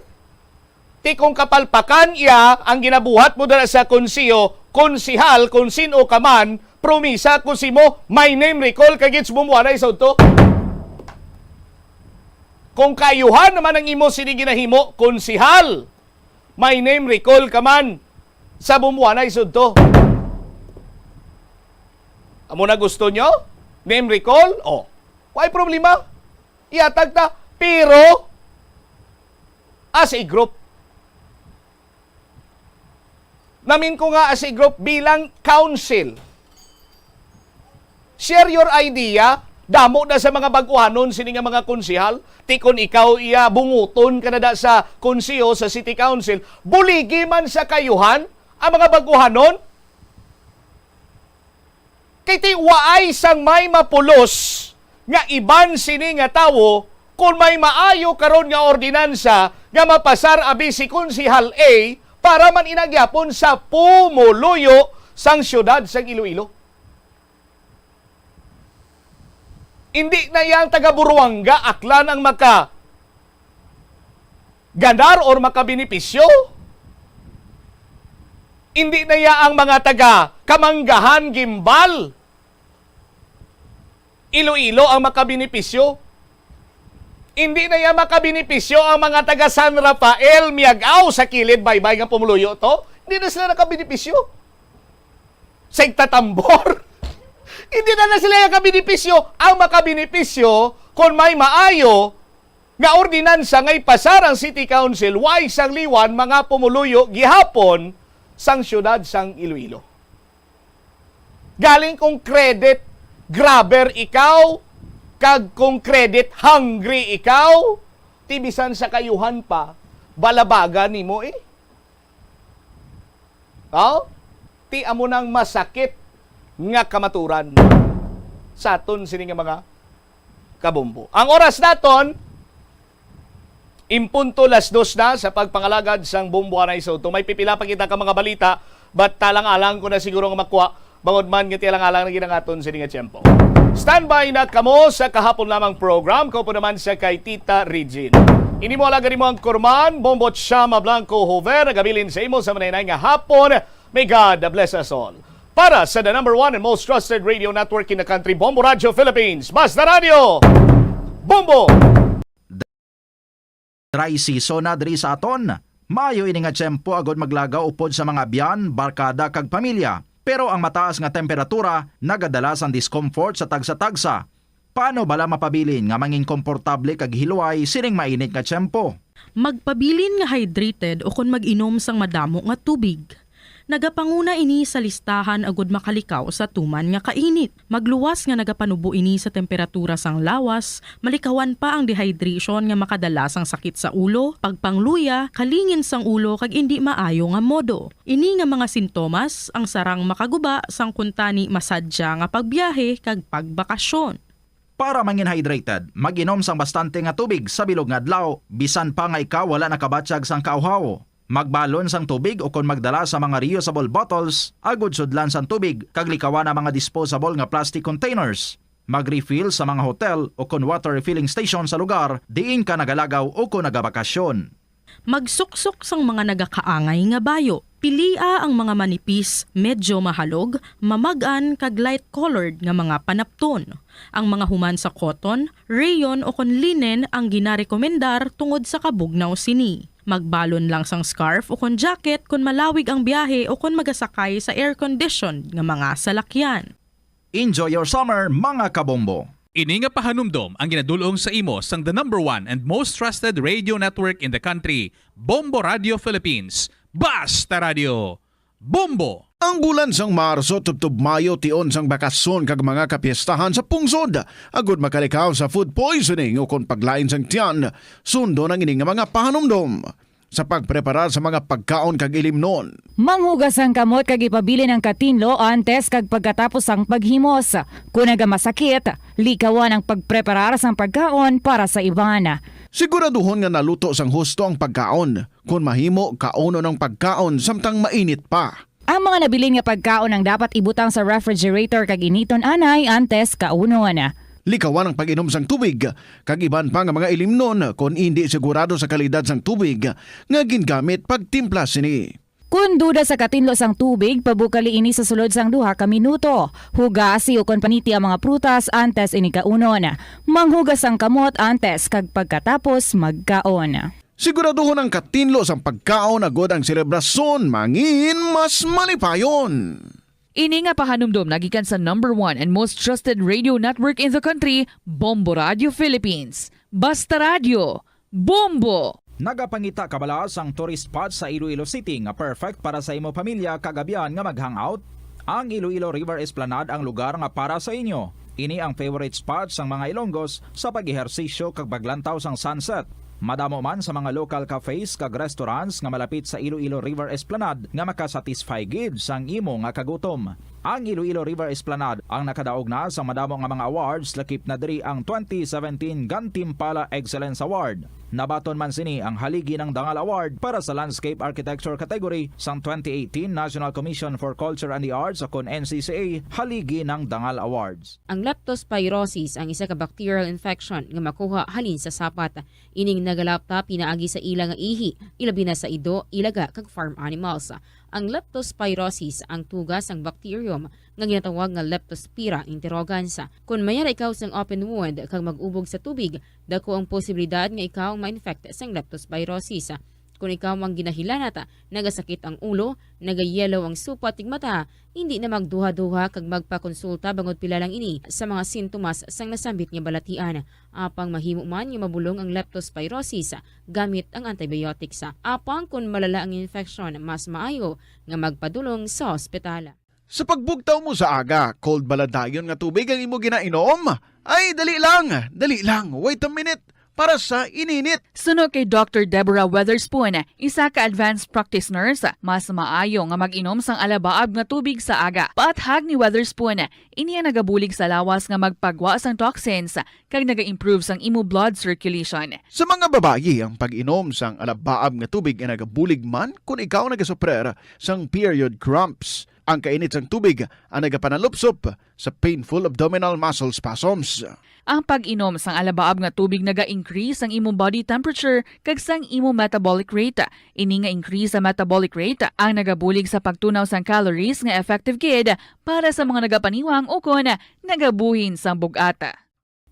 Ti kung kapalpakan iya ang ginabuhat mo dala sa konsiyo, konsihal, kung sino ka man, promisa kung si mo, may name recall kagits bumuanay sa ito. Kung kayuhan naman ang imo sini ginahimo, konsihal, may name recall ka man sa bumuanay sa ito. Amo na gusto nyo? Name recall? Why problema? Iatag ta. Pero, as a group, namin ko nga as a group bilang council, share your idea, damo na sa mga baguhanon sini nga mga konsihal, tikon ikaw iya bunguton ka na da sa konsiyo sa city council, buligi man sa kayuhan ang mga baguhanon, kay ti waay sang may mapulos nga iban sini nga tawo kung may maayo karon nga ordinansa nga mapasar abi si konsihal A para man inagyapon sa pumuluyo sang syudad sang Iloilo. Hindi na yang taga Buruanga aklan ang maka ganar or makabinipisyo. Hindi na yang mga taga Kamanggahan, Gimbal, Iloilo ang makabinipisyo. Hindi na yan makabinipisyo ang mga taga San Rafael, Miagaw sa kilid, baybay nga pumuluyo to. Hindi na sila nakabinipisyo. Sa Igtatambor, hindi na sila nakabinipisyo. Ang makabinipisyo, kung may maayo nga ordinansa ngay pasar ang City Council, why sang liwan mga pumuluyo gihapon sang syudad sang Iloilo. Galing kong credit grabber ikaw, kag kung credit hungry ikaw, tibisan sa kayuhan pa, balabaga ni mo Ti amo nang masakit nga kamaturan sa aton sini nga mga kabombo. Ang oras naton, impunto 2:00 na sa pagpangalagad sang Bombo Anay Soto. May pipila pa kita ka mga balita, but talang-alang ko na siguro nga makuha, bangod man nga talang-alang na ginangaton sini nga tiyempo. Standby na kamo sa kahapon lamang program. Ko po naman sa kay Tita Regine. Ini mo alagad mo ang kurman, Bombot Shama Blanco Hover, nagabilin sa imo sa manay nga hapon. May God bless us all. Para sa the number 1 and most trusted radio network in the country, Bombo Radio Philippines, Basta Radio, Bombo! Dry season na diri sa aton. Maayo ini nga tiyempo agod maglagaw upod sa mga biyan, barkada kag pamilya. Pero ang mataas nga temperatura nagadalas ang discomfort sa tagsa-tagsa. Paano bala mapabilin nga manging komportable kag hilway sining mainit nga tiyempo? Magpabilin nga hydrated o kung mag-inom sang madamo nga tubig. Nagapanguna ini sa listahan agud makalikaw sa tuman nga kainit. Magluwas nga nagapanubo ini sa temperatura sang lawas, malikawan pa ang dehydration nga makadalas ang sakit sa ulo, pagpangluya, kalingin sang ulo kag indi maayo nga modo. Ini nga mga sintomas ang sarang makaguba sang kuntani masadya nga pagbiyahe kag pagbakasyon. Para mangin hydrated, mag-inom sang bastante nga tubig sa bilog nga adlaw, bisan pa nga ikaw wala nakabatsyag sang kauhaw. Magbalon sang tubig o kon magdala sa mga reusable bottles, agud sudlan sang tubig, kag likawan ang mga disposable nga plastic containers. Mag-refill sa mga hotel o kon water refilling station sa lugar, diin ka nagalagaw o kon nagabakasyon. Magsuksok sang mga nagakaangay nga bayo. Pilia ang mga manipis, medyo mahalog, mamagan kag light-colored nga mga panapton. Ang mga human sa cotton, rayon o kon linen ang ginarekomendar tungod sa kabugnaw sini. Magbalon lang sang scarf o kon jacket kung malawig ang biyahe o kon magasakay sa air-conditioned nga mga salakyan. Enjoy your summer, mga kabombo! Ini nga pahanumdom ang ginadulong sa imo sang the #1 and most trusted radio network in the country, Bombo Radio Philippines. Basta Radio Bombo! Ang bulan sang Marso tubtub Mayo tion sang bakasyon kag mga kapiestahan sa pungsod. Agud makalikaw sa food poisoning o kon paglain sang tiyan. Sundo ng ining nga mga pahanumdom sa pagpreparar sa mga pagkaon kag ilimnon. Manghugas ang kamot kag ipabili ng katinlo antes kag pagkatapos ang paghimos. Kung masakit, likawan ang pagpreparar sang pagkaon para sa iban. Siguraduhon nga naluto sang husto ang pagkaon. Kung mahimo, kauno ng pagkaon samtang mainit pa. Ang mga nabilin nga pagkaon ang dapat ibutang sa refrigerator kag initon anay antes kaunon. Likawan ang pag-inom sang tubig, kag iban pa nga mga ilimnon kung hindi sigurado sa kalidad sang tubig nga gingamit pagtimpla sini. Kung duda sa katinlo sang tubig, pabukali ini sa sulod sang 2 ka minuto. Hugasi o kon paniti ang mga prutas antes ini kaunon. Manghugas ang kamot antes kag pagkatapos magkaon. Siguraduhon ang katinlo sang pagkaon agod ang selebrasyon, mangin mas malipayon. Ini nga pahanumdom nagikan sa #1 and most trusted radio network in the country, Bombo Radio Philippines. Basta Radio Bombo! Nagapangita kabalaas ang tourist spot sa Iloilo City nga perfect para sa imo pamilya kagabihan nga mag-hangout. Ang Iloilo River Esplanade ang lugar nga para sa inyo. Ini ang favorite spot sang mga Ilonggos sa pag-ehersisyo kag paglantaw sang sunset. Madamo man sa mga local cafes kag restaurants nga malapit sa Iloilo River Esplanade nga makasatisfy gid sang imo nga kagutom. Ang Iloilo River Esplanade ang nakadaog na sa madamo nga mga awards lakip na diri ang 2017 Gantimpala Excellence Award. Nabaton man sini ang haligi ng Dangal Award para sa Landscape Architecture category sang 2018 National Commission for Culture and the Arts o kon NCCA haligi ng Dangal Awards. Ang leptospirosis ang isa ka bacterial infection nga makuha halin sa sapat. Ining nagalapta pinaagi sa ila nga ihi, ilabi na sa ido, ilaga kag farm animals. Ang leptospirosis ang tugas ng bacterium nga ginatawag nga Leptospira interrogans. Kung mayara ikaw sang open wound kag mag-ubog sa tubig, dako ang posibilidad nga ikaw ma-infect sang leptospirosis. Kung ikaw mang ginahilanata, nagasakit ang ulo, nagayelo ang supa tig mata, hindi na magduha-duha kag magpakonsulta bangod pila lang ini sa mga sintomas sang nasambit nga balatian. Apang mahimo man nga mabulong ang leptospirosis gamit ang antibiotics. Apang kung malala ang infection, mas maayo nga magpadulong sa ospital. Sa pagbugtaw mo sa aga, cold baladayon nga tubig ang imo ginainom? Ay, dali lang, wait a minute. Para sa ininit. Suno kay Dr. Deborah Weatherspoon, isa ka advanced practice nurse, mas maayo nga mag-inom sang alabaab nga tubig sa aga. Paathag ni Weatherspoon, ini ang nagabulig sa lawas nga magpagwa sang toxins kag naga-improve sang imo blood circulation. Sa mga babayi, ang pag-inom sang alabaab nga tubig ay nagabulig man kung ikaw nagasuprer sang period cramps. Ang kainit sang tubig ang nagapanalupsop sa painful abdominal muscle spasms. Ang pag-inom sang alabaab nga tubig naga-increase ang imong body temperature kag sang imong metabolic rate. Ini nga increase sa metabolic rate ang nagabulig sa pagtunaw sang calories nga effective gid para sa mga nagapaniwang o kon nagabuhin sang bugata.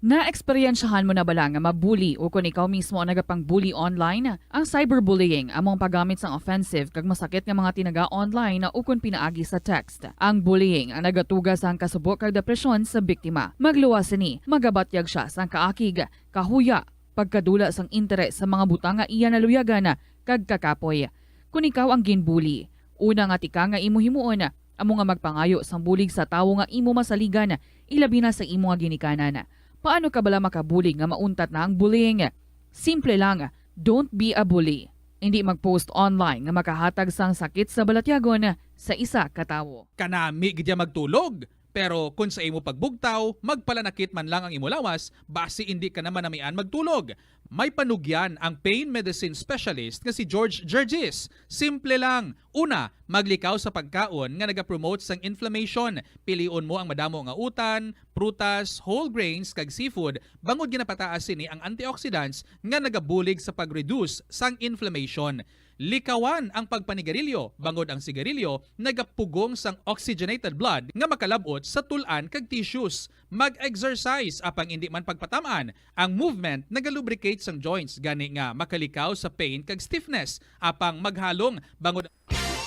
Na-eksperyensyahan mo na bala nga mabuli o kung ikaw mismo ang nagapang-bully online? Ang cyberbullying among paggamit sang offensive kag masakit nga mga tinaga online o kung pinaagi sa text. Ang bullying ang nagatugas sang kasubok kag depresyon sa biktima. Magluwas ni, magabatyag siya sang kaakig, kahuya, pagkadula sang interes sa mga butang nga iya naluyagan kag kakapoy. Kung ikaw ang ginbully, una nga tika nga imo himuon, amo nga magpangayo sang bulig sa tawo nga imo masaligan, ilabi na sa imo nga ginikanan. Paano ka bala makabulig nga mauntat na ang bullying? Simple lang, don't be a bully. Hindi mag-post online nga makahatag sang sakit sa balatyagon sa isa ka tawo. Kanami gidya magtulog. Pero kung sa imo pagbugtaw, magpalanakit man lang ang imo lawas, base hindi ka naman namian magtulog. May panugyan ang pain medicine specialist nga si George Gergis. Simple lang. Una, maglikaw sa pagkaon nga nagapromote sang inflammation. Piliun mo ang madamo nga utan, prutas, whole grains kag seafood bangod ginapataas sini ang antioxidants nga nagabulig sa pag-reduce sang inflammation. Likawan ang pagpanigarilyo bangod ang sigarilyo nagapugong sang oxygenated blood nga makalabot sa tulan kag tissues. Mag-exercise apang hindi man pagpatamaan. Ang movement nagalubricate sang joints gani nga makalikaw sa pain kag stiffness apang maghalong bangod.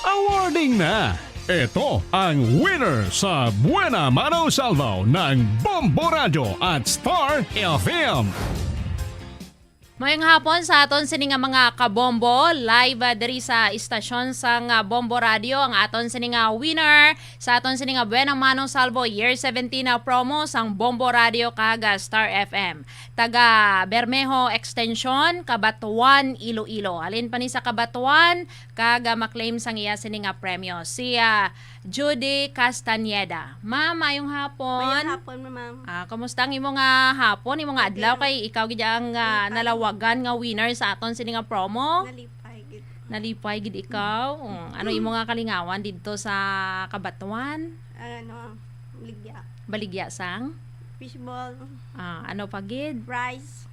Awarding na! Ito ang winner sa Buena Mano Salvo ng Bombo Radio at Star FM. Mayong hapon sa aton sini nga mga kabombo, live diri sa istasyon sang Bombo Radio ang aton sini nga winner sa aton sini nga Buena Mano Salvo Year 17 na promo sang Bombo Radio kag Star FM. Taga Bermejo Extension, Cabatuan, Iloilo. Alin pa ni sa Cabatuan kag maklaim sang iya sini nga premyo. Si Judy Castaneda. Ma'am, mayong hapon. Mayong hapon, ma'am. Kamusta ang imo nga hapon, imo nga adlaw kay ikaw gid ang nalawagan nga winner sa aton sini nga promo? Nalipay gid ikaw. Ano imo nga kalingawan didto sa Cabatuan? Baligya sang? Fishball. Ano pa gid? Rice.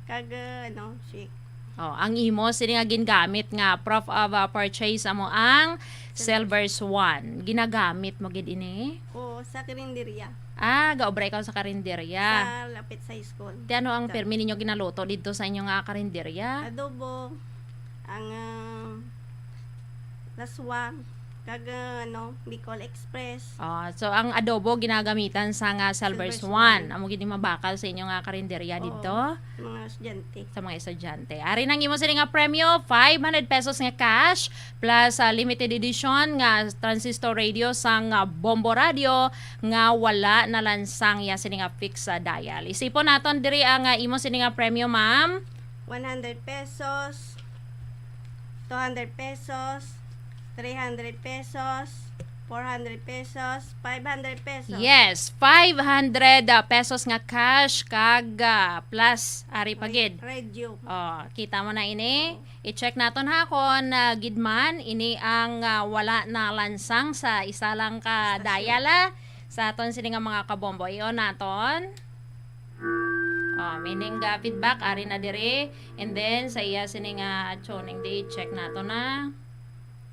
Kag shake. Ang imo sini nga gingamit nga proof of purchase amo ang Silver Swan. Ginagamit mo gid ini? Sa karinderya. Gaobra ikaw sa karinderya. Sa lapit sa school. Ti ano ang permi ninyo ginaluto dito sa inyo nga karinderya? Adobo. Ang laswa. Kag Bicol Express. So ang adobo ginagamitan sa nga Silver Swan. Amo gid mabakal sa inyo nga karinderya dito? Mga estudyante. Sa mga estudyante. Ari nang imo sini nga premyo, 500 pesos nga cash plus limited edition nga transistor radio sang Bombo Radio nga wala na lansang ya sini nga fix dial. Isipon naton diri ang imo sini nga premyo, ma'am. 100 pesos. 200 pesos. 300 pesos, 400 pesos, 500 pesos. Yes, 500 pesos nga cash kag plus ari pagid. Radio. Kita mo na ini. I-check naton ha kon gidman ini ang wala na lansang sa isa lang ka dial sa aton sini nga mga kabombo. Iyon naton. Meaning feedback ari na diri and then sa iya sini nga tuning day check naton na.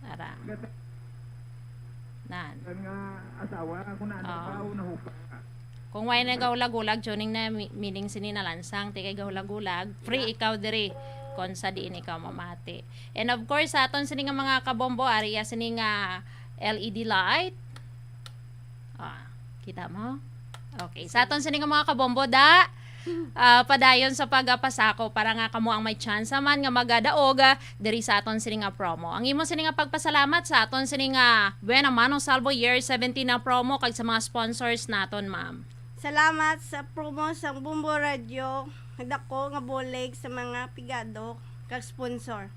Ara. Nan. Kung way na gawlag-ulag, tuning na meaning sini na lansang, tikay gawlag-ulag, free ikaw diri kon sa diin ikaw mamati. And of course, sa aton sini nga mga kabombo, ariya sini nga LED light. Kita mo? Okay. Sa aton sini nga mga kabombo, padayon sa pagpasako para nga kamo ang may chance man nga magadaog diri sa aton sini nga promo. Ang imo sini nga pagpasalamat sa aton sini nga Buena Mano Salvo Year 17 na promo kag sa mga sponsors naton, ma'am. Salamat sa promo sang Bombo Radio. Nagdako nga bulig sa mga pigado kag sponsor.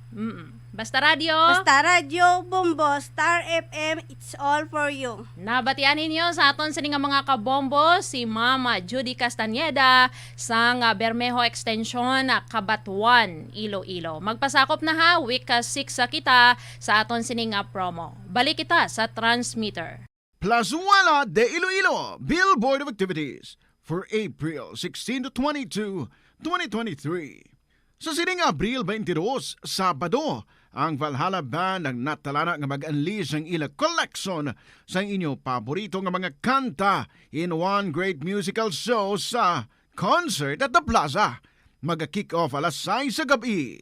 Basta Radio. Basta Radio, Bombo, Star FM, it's all for you. Nabatian ninyo sa aton sini nga mga kabombo si Mama Judy Castaneda sa Bermejo Extension, Cabatuan, Iloilo. Magpasakop na ha, week 6 kita sa aton sini nga promo. Balik kita sa transmitter. Plazuela de Iloilo Billboard of Activities for April 16 to 22, 2023. Sa sining Abril 22, Sabado, ang Valhalla Band ang natalana nga mag-unleash ang ila collection sa inyo paborito nga mga kanta in one great musical show sa Concert at the Plaza. Mag-kick off alas 6 sa gabi.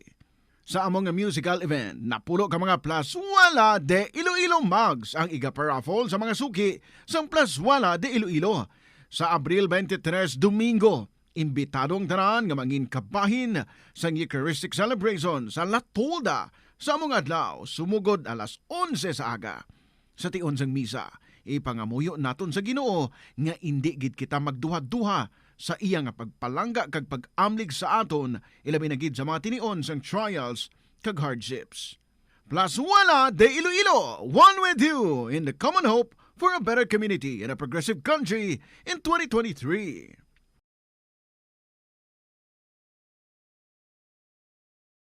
Sa among musical event, napulo ka mga Plazuela de Iloilo mugs ang iga-paraffle sa mga suki sa Plazuela de Iloilo. Sa Abril 23, Domingo, imbitadong tanan nga mangin kabahin sa Eucharistic celebration sa La Tolda sa among adlaw sumugod alas 11 sa aga. Sa tion sang misa, ipangamuyo naton sa Ginoo nga indi gid kita magduha-duha sa iya nga pagpalangga kag pag-amlig sa aton ilabi na gid sa mga tinion sang trials kag hardships. Plazuela de Iloilo, one with you in the common hope for a better community and a progressive country in 2023.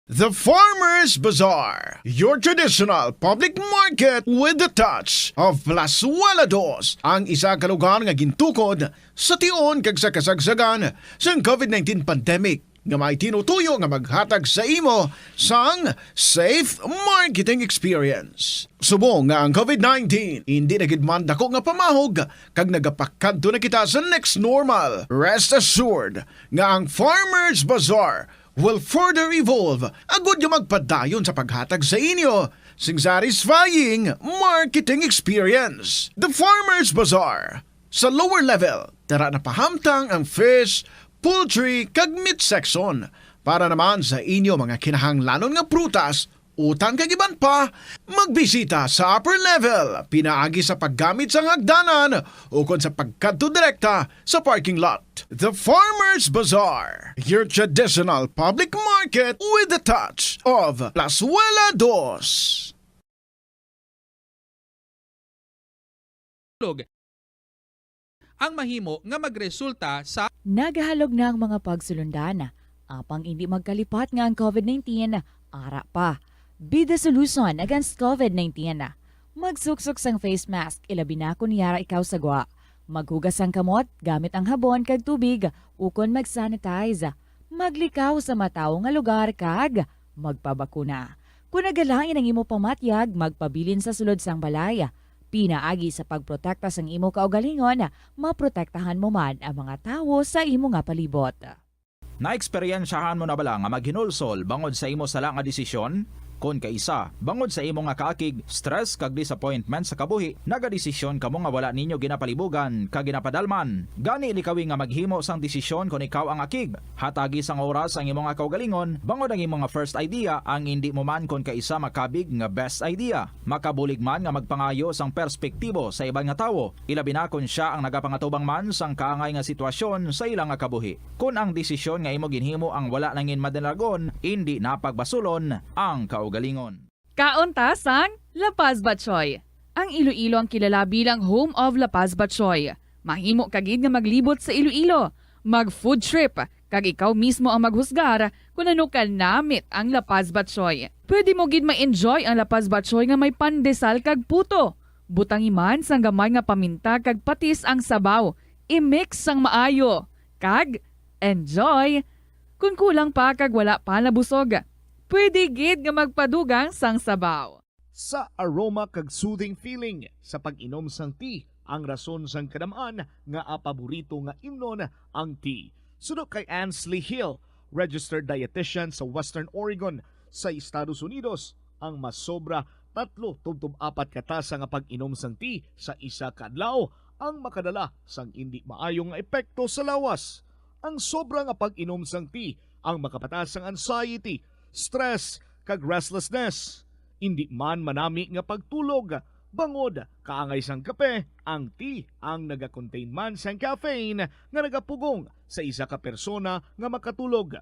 The Farmers Bazaar, your traditional public market with the touch of Plazuela Dos, ang isa ka lugar nga gintukod sa tion kag sa kasagsagan sa COVID-19 pandemic nga may tinutuyo nga maghatag sa imo sang safe marketing experience. Subong nga ang COVID-19 hindi nagidman dako nga pamahog kag nagapakadto na kita sa next normal. Rest assured nga ang Farmers Bazaar will further evolve agud yung magpadayon sa paghatag sa inyo sing satisfying marketing experience. The Farmers Bazaar. Sa lower level, tara na pahamtang ang fish, poultry, kag meat section para naman sa inyo mga kinahanglanon nga prutas, utang kag iban pa, magbisita sa upper level, pinaagi sa paggamit sa hagdanan o kon sa pagkadto direkta sa parking lot. The Farmers Bazaar, your traditional public market with the touch of Plazuela Dos. Ang mahimo nga magresulta sa Nagahalog na ang mga pagsulundan. Apang hindi magkalipat nga ang COVID-19, ara pa. Be the solution against COVID-19. Magsuksok sang face mask, ilabi na kung yara ikaw sagwa. Maghugas ang kamot gamit ang habon kag tubig ukon mag-sanitize. Maglikaw sa mataw nga lugar kag magpabakuna. Kung nagalangin ang imo pamatyag, magpabilin sa sulod sang balay. Pinaagi sa pagprotekta sang imo kaugalingon, maprotektahan mo man ang mga tawo sa imo nga palibot. Naeksperyensyahan mo na bala nga maghinulsol bangod sa imo sala nga desisyon? Kon kaisa, bangod sa imo nga kaakig, stress kag disappointment sa kabuhi, nagadesisyon kamo nga wala ninyo ginapalibugan kag ginapadalman. Gani likawi nga maghimo sang desisyon kon ikaw ang akig. Hatagi sang oras ang imo nga kaugalingon, bangod ang imo nga first idea ang hindi mo man kon kaisa makabig nga best idea. Makabulig man nga magpangayo sang perspektibo sa ibang nga tawo, ilabi na kon siya ang nagapangatubang man sang kaangay nga sitwasyon sa ilang nga kabuhi. Kun ang desisyon nga imo ginhimo ang wala nangin madalagon, hindi napagbasulon ang kaugalingon. Kauntasang La Paz Batchoy. Ang Iloilo ang kilala bilang home of La Paz Batchoy. Mahimo kagid nga maglibot sa Iloilo, mag-food trip, kag ikaw mismo ang maghusgar kung ano ka namit ang La Paz Batchoy. Pwede mo gid ma-enjoy ang La Paz Batchoy nga may pandesal kag puto. Butangi man sang gamay nga paminta kag patis ang sabaw. I-mix sang maayo. Kag enjoy. Kung kulang pa kag wala pa nabusog, pwede gid nga magpadugang sang sabaw. Sa aroma kag soothing feeling sa pag-inom sang tea, ang rason sang kadamaan nga paborito nga imnon ang tea. Suno kay Ansley Hill, registered dietitian sa Western Oregon sa Estados Unidos, ang masobra 3-4 katasa nga pag-inom sang tea sa isa ka adlaw ang makadala sang hindi maayong nga epekto sa lawas. Ang sobra nga pag-inom sang tea ang makapataas sang anxiety, stress kag restlessness. Hindi man manami nga pagtulog, bangod kaangay sang kape, ang tea ang naga-contain man sang caffeine nga nagapugong sa isa ka persona nga makatulog.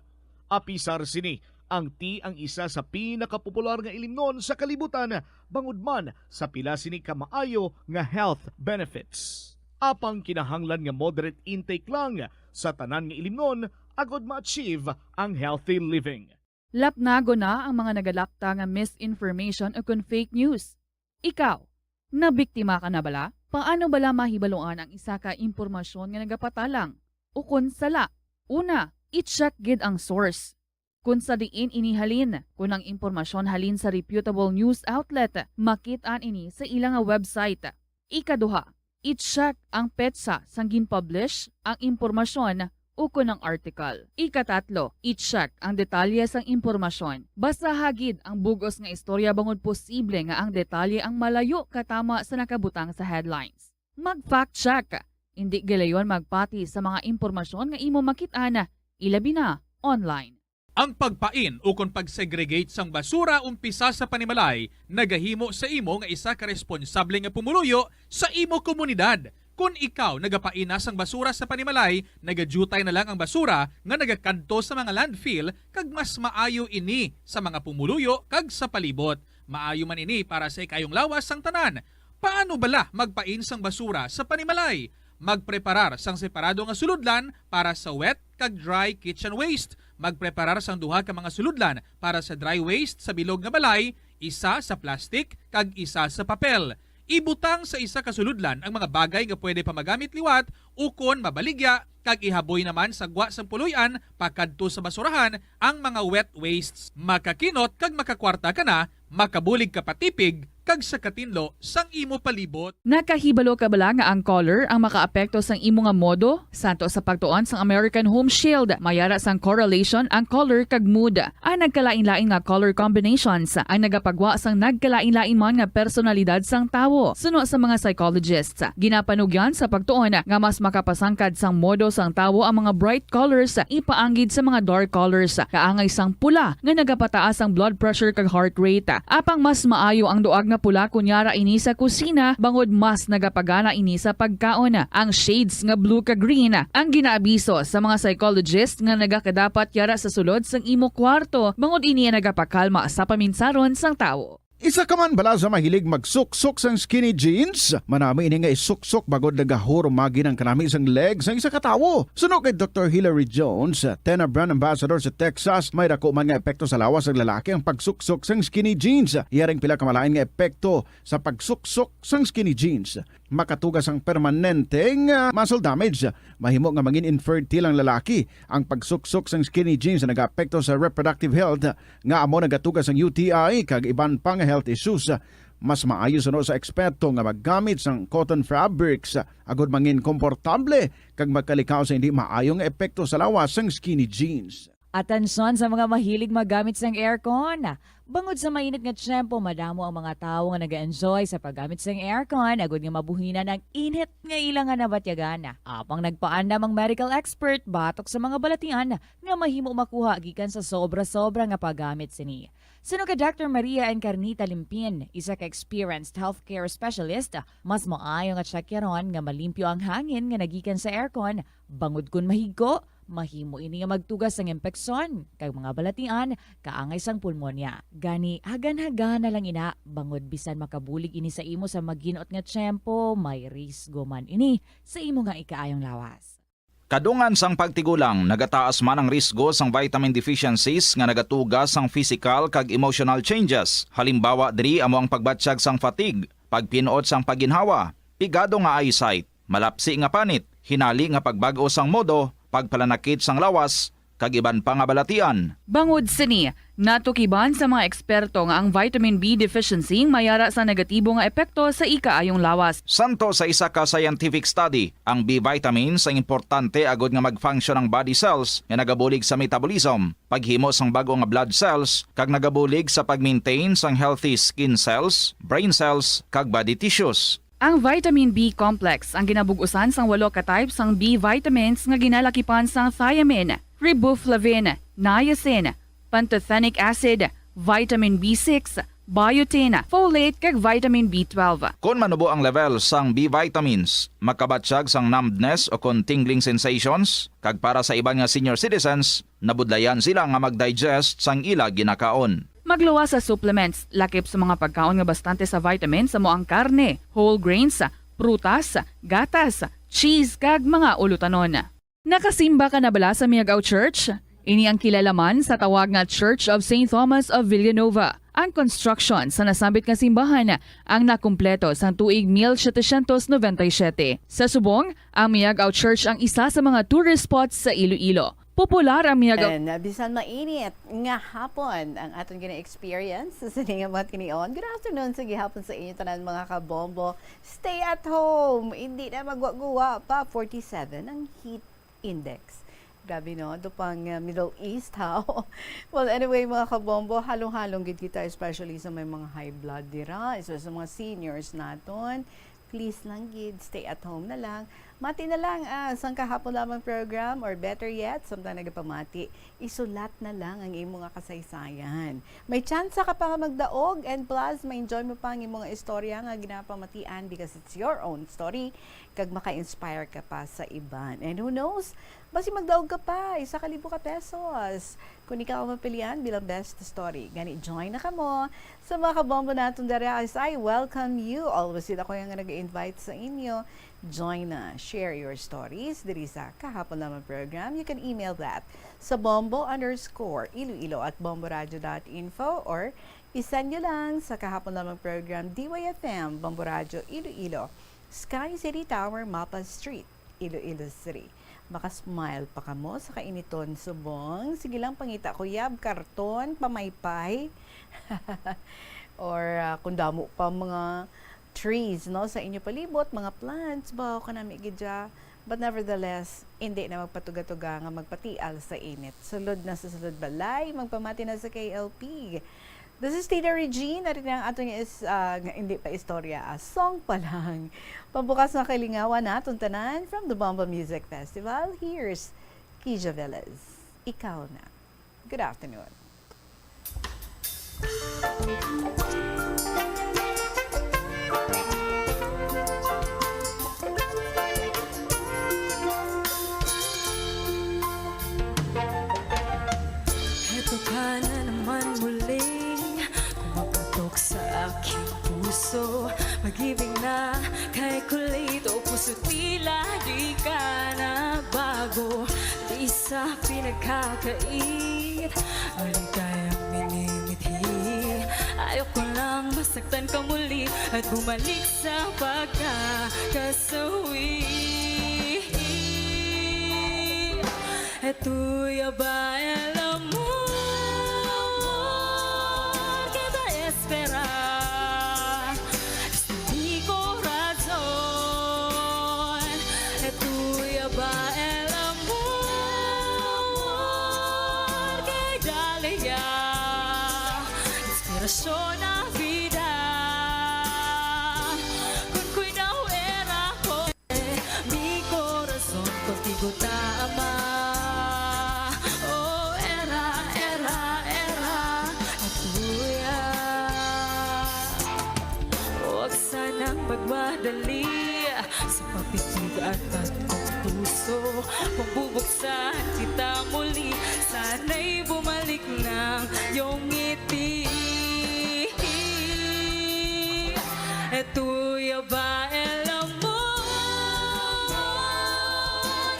Apisar sini, ang tea ang isa sa pinakapopular nga ilimnon sa kalibutan, bangod man sa pila sini ka maayo nga health benefits. Apang kinahanglan nga moderate intake lang sa tanan nga ilimnon agod ma-achieve ang healthy living. Lapnago na ang mga nagalakta nga misinformation o kung fake news. Ikaw, nabiktima ka na bala? Paano bala mahibaluan ang isa ka impormasyon nga nagapatalang? O kung sala? Una, i-check gid ang source. Kung sa diin inihalin, kung ang impormasyon halin sa reputable news outlet, makit-an ini sa ilang website. Ikaduha, i-check ang petsa sang gin-publish ang impormasyon o kung ang article. Ikatatlo, i-check ang detalye sang impormasyon. Basta hagid ang bugos nga istorya bangod posible nga ang detalye ang malayo katama sa nakabutang sa headlines. Mag-fact check. Hindi galayon magpati sa mga impormasyon nga imo makit-ana, ilabi na online. ang pagpain o kung pagsegregate sang basura umpisa sa panimalay nagahimo sa imo nga isa ka responsable nga pumuluyo sa imo komunidad. Kung ikaw nagapaina sang basura sa panimalay, nagadutay na lang ang basura nga nagakanto sa mga landfill kag mas maayo ini sa mga pumuluyo kag sa palibot. Maayo man ini para sa ikayong lawas sang tanan. Paano bala magpain sang basura sa panimalay? Magpreparar sang separado nga suludlan para sa wet kag dry kitchen waste. Magpreparar sang duha ka mga suludlan para sa dry waste sa bilog nga balay, isa sa plastic kag isa sa papel. Ibutang sa isa ka suludlan ang mga bagay nga pwede pa magamit liwat ukon mabaligya kag ihaboy naman sa gwa sang puloy-an pakadto sa basurahan ang mga wet wastes. Makakinot kag makakwarta ka na, makabulig ka patipig kag sa katinlo sang imo palibot. Nakahibalo ka bala nga ang color ang makaapekto sang imo nga modo? Santo sa pagtuon sang American Home Shield, mayara sang correlation ang color kag mood. Ang nagkalain-lain nga color combinations ang nagapagwa sang nagkalain-lain man nga personalidad sang tawo. Suno sa mga psychologists, ginapanugyan sa pagtuon nga mas makapasangkad sang modo sang tawo ang mga bright colors ipaanggid sa mga dark colors. Kaangay sang pula nga nagapataas ang blood pressure kag heart rate. Apang mas maayo ang duag nga pula kunyara ini sa kusina bangod mas nagapagana ini sa pagkaon. Ang shades nga blue kag green ang ginaabiso sa mga psychologist nga nagakadapat yara sa sulod sang imo kwarto bangod ini nagapakalma sa paminsaron sang tawo. Isa ka man bala sa mahilig magsuksok sang skinny jeans? Manami ini nga isuksok bagod nagahurumagi ng kanami sang legs sang isa katawo. Suno kay Dr. Hillary Jones, 10 brand ambassador sa Texas, may dako man nga epekto sa lawas ng lalaki ang pagsuksok sang skinny jeans. Iyaring pila kamalain nga epekto sa pagsuksok sang skinny jeans. Makatugas ang permanenteng muscle damage. Mahimo nga mangin infertile ang lalaki. Ang pagsuksok sang skinny jeans na nag-apekto sa reproductive health nga amo nagatugas ang UTI kag iban pang health issues. Mas maayo sa eksperto nga maggamit sang cotton fabrics agod mangin komportable kag magkalikaw sa hindi maayong epekto sa lawas sang skinny jeans. Atensyon sa mga mahilig magamit sang aircon. Bangod sa mainit nga tiyempo, madamo ang mga tao nga nag-enjoy sa paggamit sang aircon agud nga mabuhinan ang init nga ilangan na batyagan. Apang nagpaandam ang medical expert batok sa mga balatian nga mahimo makuha gikan sa sobra-sobra nga paggamit sini. Suno ka Dr. Maria Encarnita Limpin, isa ka experienced healthcare specialist, mas maayo nga tsakyaron nga malimpyo ang hangin nga nagikan sa aircon bangod kun mahigko. Mahimo ini nga magtugas sang impeksyon kag mga balatian kaangay sang pulmonya. Gani hagan-hagana lang ina bangod bisan makabulig ini sa imo sa maginot nga tiyempo, may risgo man ini sa imo nga ikaayong lawas. Kadungan sang pagtigulang, nagataas man ang risgo sang vitamin deficiencies nga nagatugas sang physical kag emotional changes. Halimbawa diri amo ang pagbatsyag sang fatigue, pagpinuot sang paginhawa, pigado nga eyesight, malapsi nga panit, hinali nga pagbag-o sang modo, pagpalanakit sang lawas, kag iban pa nga balatian. Bangod sini, natukiban sa mga eksperto nga ang vitamin B deficiency mayara sa negatibo nga epekto sa ikaayong lawas. Santo sa isa ka scientific study, ang B vitamins ang importante agod nga mag-function ang body cells nga nagabulig sa metabolism, paghimo sang bago nga blood cells, kag nagabulig sa pag-maintain sang healthy skin cells, brain cells, kag body tissues. Ang vitamin B complex ang ginabugusan sang 8 ka types sang B vitamins nga ginalakipan sang thiamine, riboflavin, niacin, pantothenic acid, vitamin B6, biotin, folate kag vitamin B12. Kung manubo ang level sang B vitamins, makabatsyag sang numbness o kon tingling sensations, kag para sa iban nga senior citizens, nabudlayan sila nga mag-digest sang ila ginakaon. Magluwas sa supplements, lakip sa mga pagkaon nga bastante sa vitamins sa moang karne, whole grains, prutas, gatas, cheese kag mga ulutanon. Nakasimba ka na bala sa Miagao Church? Ini ang kilalaman sa tawag nga Church of St. Thomas of Villanova. Ang construction sa nasambit nga simbahan ang nakumpleto sa tuig 1797. Sa subong, ang Miagao Church ang isa sa mga tourist spots sa Iloilo. Popular ang Miagao. And bisan mainit nga hapon ang aton gina-experience sa siningamat kinion. Good afternoon sa gihapon sa inyo tanan mga kabombo. Stay at home. Hindi na magwa-guwa pa. 47 ang heat index. Grabe no, ito pang Middle East how. Well anyway mga kabombo, halong-halong gid kita especially sa may mga high blood dira, so sa mga seniors naton. Please lang gid, stay at home na lang. Mati na lang sang kahapon lamang program or better yet, samtang nagapamati, isulat na lang ang imong nga kasaysayan. May chance ka pa nga magdaog and plus ma-enjoy mo pa ang imong istorya nga ginapamatian because it's your own story kag maka-inspire ka pa sa iban. And who knows, basi magdaog ka pa, 1,000 ka pesos. Kung ikaw ang mapilian bilang best story. Gani, join na ka mo sa mga kabombo natin dere as I welcome you. Always sila ko yung nag-invite sa inyo. Join na, share your stories diri sa kahapon lamang program. You can email that sa bombo_iloilo@bomboradio.info or isend nyo lang sa kahapon lamang program DYFM, Bombo Radio, Iloilo, Sky City Tower, Mapa Street, Iloilo City. Makasmile pa ka mo sa kainiton subong. Sige lang, pangita ko yab, karton, pamaypay. Or kung damo pa mga trees no sa inyo palibot, mga plants ba ka nami gidya, but nevertheless hindi na magpatuga-tuga nga magpatial sa init. Sulod na sa sulod balay, magpamati na sa KLP. This is Tita Regine, natin ang atong hindi pa istorya, song pa lang. Pambukas na kalingawan na tuntanan from the Bomba Music Festival. Here's Kija Velez, Ikaw Na. Good afternoon. Ito ka na naman muling kumapatok sa aking puso. Pag-ibig na kay kulito, puso tila di ka na bago. Di sa pinagkakait, maligayang minimithi. Ayoko lang masaktan ka muli at bumalik sa pagkakasawi. Eto'y abay, alam mo, kita espera. Di ko razon. Eto'y abay, alam mo, kay Dalia. Inspirasyon na vida. Kung cuidado era ko, mi corazón contigo tama. Magmadali sa papitigan at kong puso. Pagbubuksan kita muli, sana'y bumalik ng iyong ngiti. Eto'y aba, alam mo,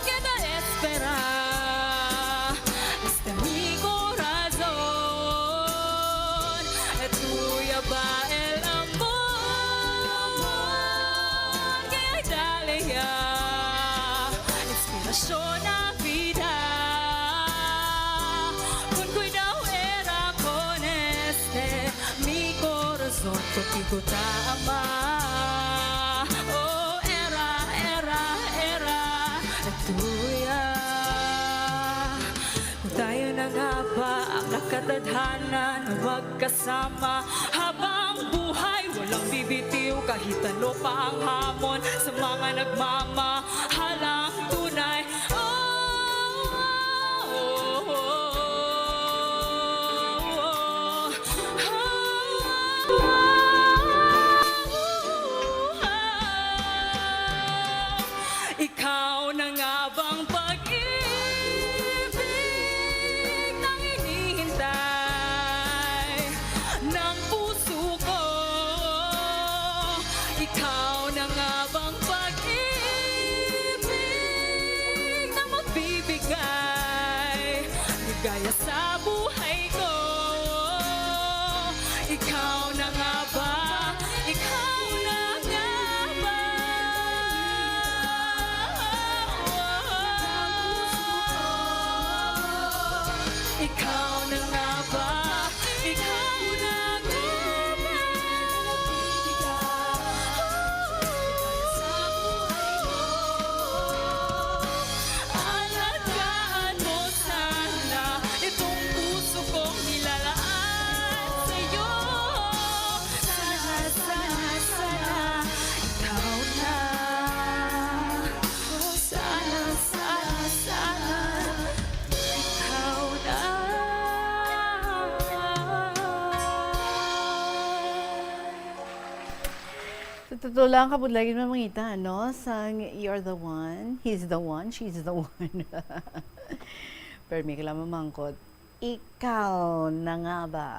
kita espera. Este mi corazón. Eto'y aba, alam mo, inspirasyon na vida. Kung cuidado era con este mi corazón contigo tama. Oh, era tuya. Kung tayo na nga ba ang nakatadhana na magkasama habang buhay, walang bibitiw kahit ano pa ang hamon sa mga nagmamahalang tunay. Ikaw na nga bang pag-ibig nang hinihintay ng puso ko? Ikaw na nga bang pag-ibig na magbibigay ligaya sa buhay ko? Ikaw na nga ba? Ikaw na nga ba? Ikaw na nga ba? Ikaw na nga ba? Sa totoo lang, kabudlagin mamangita, no? Sang you're the one, he's the one, she's the one. Pero may kailangan mamangkot, ikaw na nga ba?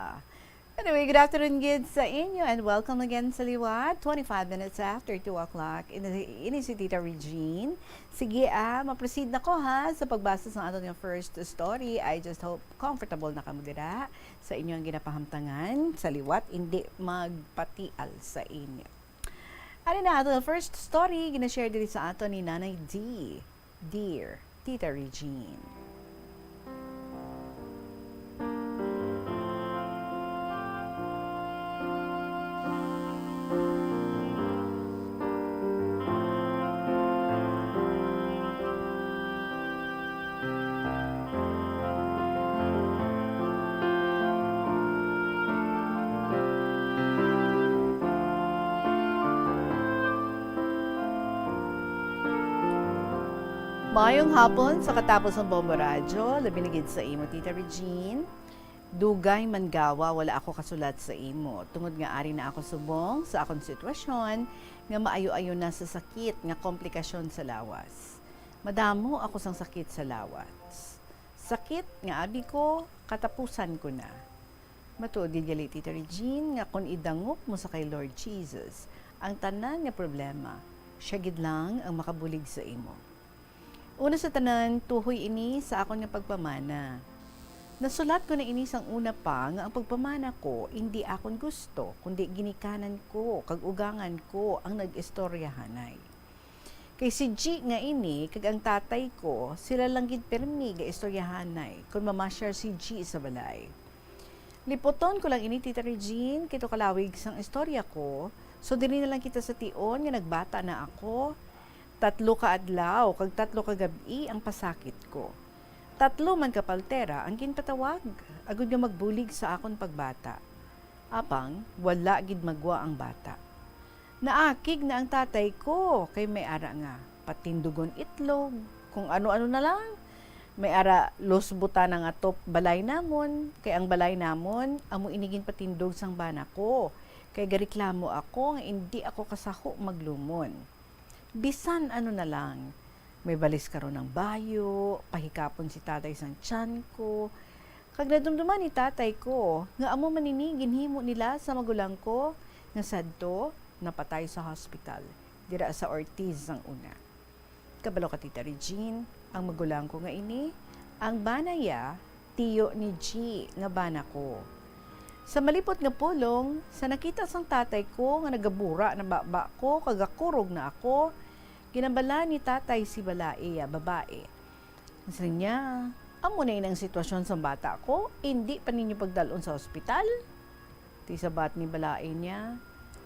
Anyway, good afternoon good sa inyo and welcome again sa Liwat. 25 minutes after 2 o'clock. Ini si Tita Regine. Sige ma-proceed na ko sa pagbasa sa ating first story. I just hope comfortable na kamo dira sa inyong ginapahamtangan sa Liwat. Hindi magpatial sa inyo. Ano na ato first story, ginashare dito sa ato ni Nanay D. Dear Tita Regine. Mayong hapon sa katapos ng Bombo Radyo, labinigid sa imo, Tita Regine. Dugay mangawa, wala ako kasulat sa imo. Tungod nga ari na ako subong sa akong sitwasyon, nga maayo-ayo na sa sakit, nga komplikasyon sa lawas. Madamo ako sang sakit sa lawas. Sakit nga abi ko, katapusan ko na. Matuod gali, Tita Regine, nga kung idangop mo sa kay Lord Jesus, ang tanan nga problema, siya gid lang ang makabulig sa imo. Una sa tanan, tuhoy ini sa akon nga pagpamana. Nasulat ko na ini sang una pa nga ang pagpamana ko hindi akon gusto, kundi ginikanan ko, kag ugangan ko ang nag-istoryahanay. Kay si G nga ini, kag ang tatay ko, sila lang gid permi ga istoryahanay kung mamasyar si G sa balay. Lipoton ko lang ini, Tita Regine, kito kalawig sang istorya ko, so dili na lang kita sa tion nga nagbata na ako. 3 ka adlaw, kag 3 ka gabi ang pasakit ko. 3 man ka paltera ang ginpatawag, agud nga magbulig sa akon pagbata. Apang, wala gid magwa ang bata. Naakig na ang tatay ko, kay may ara nga, patindugon itlog, kung ano-ano na lang. May ara losbutan nga atop balay namon, kay ang balay namon, amo inigin patindog sang bana ko. Kay gareklamo ako nga hindi ako kasaho maglumon. Bisan ano na lang, may balis karon ng bayo, pahikapon si tatay sang tiyan ko. Kag nadumduman ni tatay ko, nga amo maninigin himo nila sa magulang ko, nga sadto, napatay sa hospital, dira sa Ortiz ang una. Kabalo ka, Tita Regine, ang magulang ko nga ini, ang banaya, tiyo ni G, nga bana ko. Sa malipot nga pulong, sa nakita sang tatay ko, nga nagabura na baba ko, kagakurog na ako, ginabala ni tatay si balae, babae. Sabi niya, amo na inang sitwasyon sa bata ko, hindi pa ninyo pagdalon sa ospital. Ti sabat ni balae niya,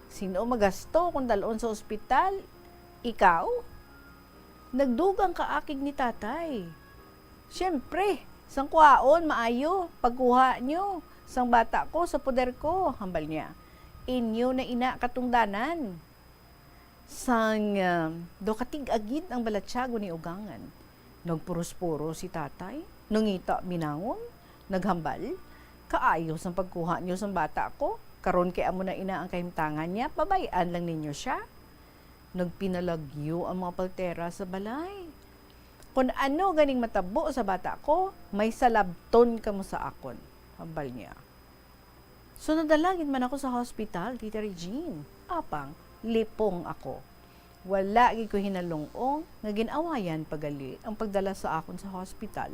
sino magasto kung dalon sa ospital? Ikaw? Nagdugang kaakig ni tatay. Siyempre, sang kuhaon, maayo, pagkuha nyo, sang bata ko sa poder ko, hambal niya. Inyo na ina katungdanan. Sang dokatig agid ang balatsyago ni ugangan. Nagpuros-puro si tatay, nangita minangon, naghambal, kaayo sang pagkuha niyo sang bata ko, karon kay amo na ina ang kahimtangan niya, pabayaan lang ninyo siya. Nagpinalagyo ang mga paltera sa balay. Kung ano ganing matabo sa bata ko, may salabton kamo sa akon, hambal niya. So nadalagin man ako sa hospital, Tita Regine. Apang, lipong ako. Wala gid ko hinalungong nga ginawayan pagali ang pagdala sa akon sa hospital.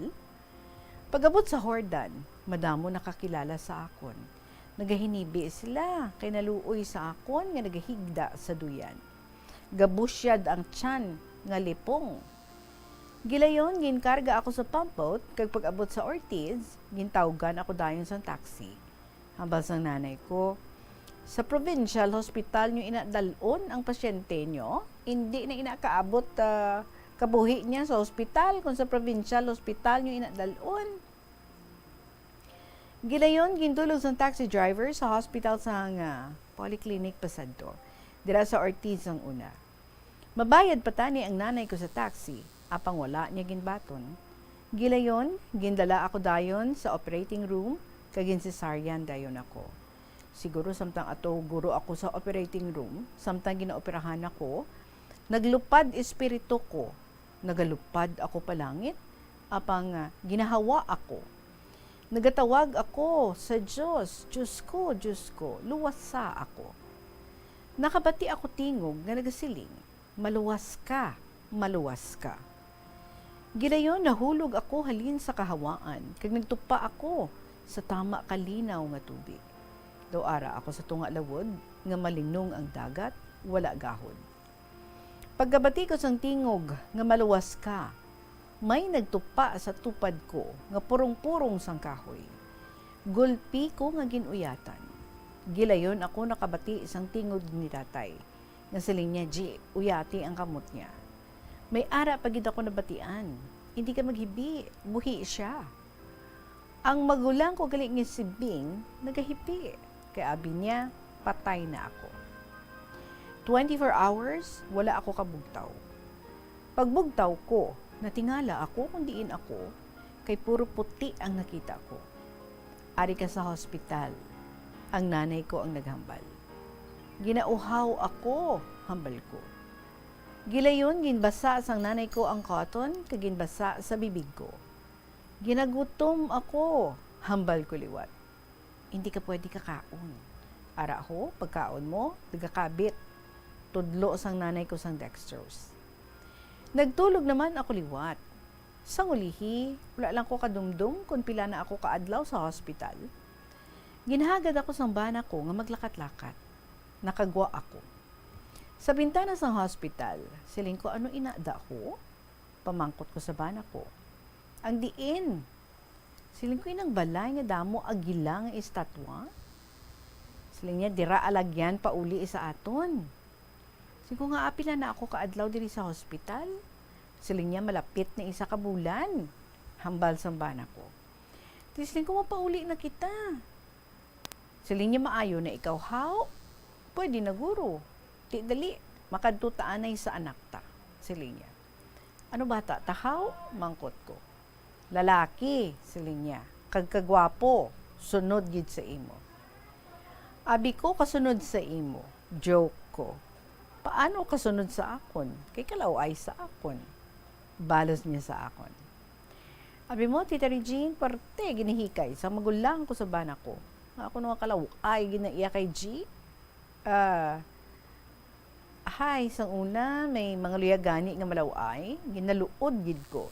Pagabot sa Hordan, madamo nakakilala sa akon. Nagahinibi sila kay naluoy sa akon nga nagahigda sa duyan. Gabusyad ang tiyan nga lipong. Gilayon ginkarga ako sa pampot kag pag-abot sa Ortiz, gintawgan ako dayon sa taxi. Hambal sang nanay ko, sa provincial hospital nyo inadalon ang pasyente nyo, hindi na inakaabot kabuhi niya sa hospital kung sa provincial hospital nyo inadalon. Gilayon, gintulog sa taxi driver sa hospital sa polyclinic Pasador, dira sa Ortiz ang una. Mabayad pa tani ang nanay ko sa taxi, apang wala niya ginbaton. Gilayon, gindala ako dayon sa operating room, kagin si Saryan dayon ako. siguro samtang ato guro ako sa operating room, samtang ginaoperahan ako, naglupad espiritu ko, nagalupad ako palangit, apang ginahawa ako. Nagatawag ako sa Diyos, Diyos ko, luwasa ako. Nakabati ako tingog nga nagasiling, maluwas ka, maluwas ka. Gidayon nahulog ako halin sa kahawaan, kag nagtupa ako sa tama kalinaw nga tubig. Daw ara ako sa tunga lawod, nga malingnong ang dagat, wala gahod. Pagkabati ko sang tingog nga maluwas ka, may nagtupa sa tupad ko nga purong-purong sang kahoy. Gulpi ko nga ginuyatan. Gilayon ako nakabati isang tingog ni tatay. Nga siling niya, G, uyati ang kamot niya. May ara pagid ako nabatian. Hindi ka maghibi, buhi siya. Ang magulang ko galing nga si Bing, nagahipi. Kaya abi niya, patay na ako. 24 hours, wala ako kabugtaw. Pagbugtaw ko, natingala ako kung diin ako, kay puro puti ang nakita ko. Ari ka sa hospital, ang nanay ko ang naghambal. Ginauhaw ako, hambal ko. Gilayon, ginbasa sang nanay ko ang cotton, kaginbasa sa bibig ko. Ginagutom ako, hambal ko liwat. Hindi ka pwede kakaon. Ara ho, pagkaon mo, nagakabit. Tudlo sang nanay ko sang dextrose. Nagtulog naman ako liwat. Sang ulihi, wala lang ko kadumdum kung pila na ako kaadlaw sa hospital. Ginhagad ako sang bana ko nga maglakat-lakat. Nakagwa ako. Sa bintana sang hospital, siling ko ano inada ko? Pamangkot ko sa bana ko. Ang diin. Siling ko inang balay nga damo agilang estatwa. Siling niya dira alagyan pa uli sa aton. Siling ko nga apila na ako kaadlaw diri sa hospital. Siling niya malapit na isa ka bulan. Hambal sang bana ko. Siling ko mapauli na kita. Siling niya maayo na ikaw how? Pwede na guro. Di dali, makadtutaan sa anak ta. Siling niya. Ano bata, tahaw? Mangkot ko. Lalaki, siling niya. Kagkagwapo, sunod gid sa imo. Abi ko kasunod sa imo. Joke ko. Paano kasunod sa akon? Kay kalaw ay sa akon. Balos niya sa akon. Abi mo, Tita Regine, parte ginihikay sa magulang ko sa bana ko. Ako nung kalaw ay ginaiya kay G. Hay, sang una, may mga luyagani nga malaway, ginaluod gid ko.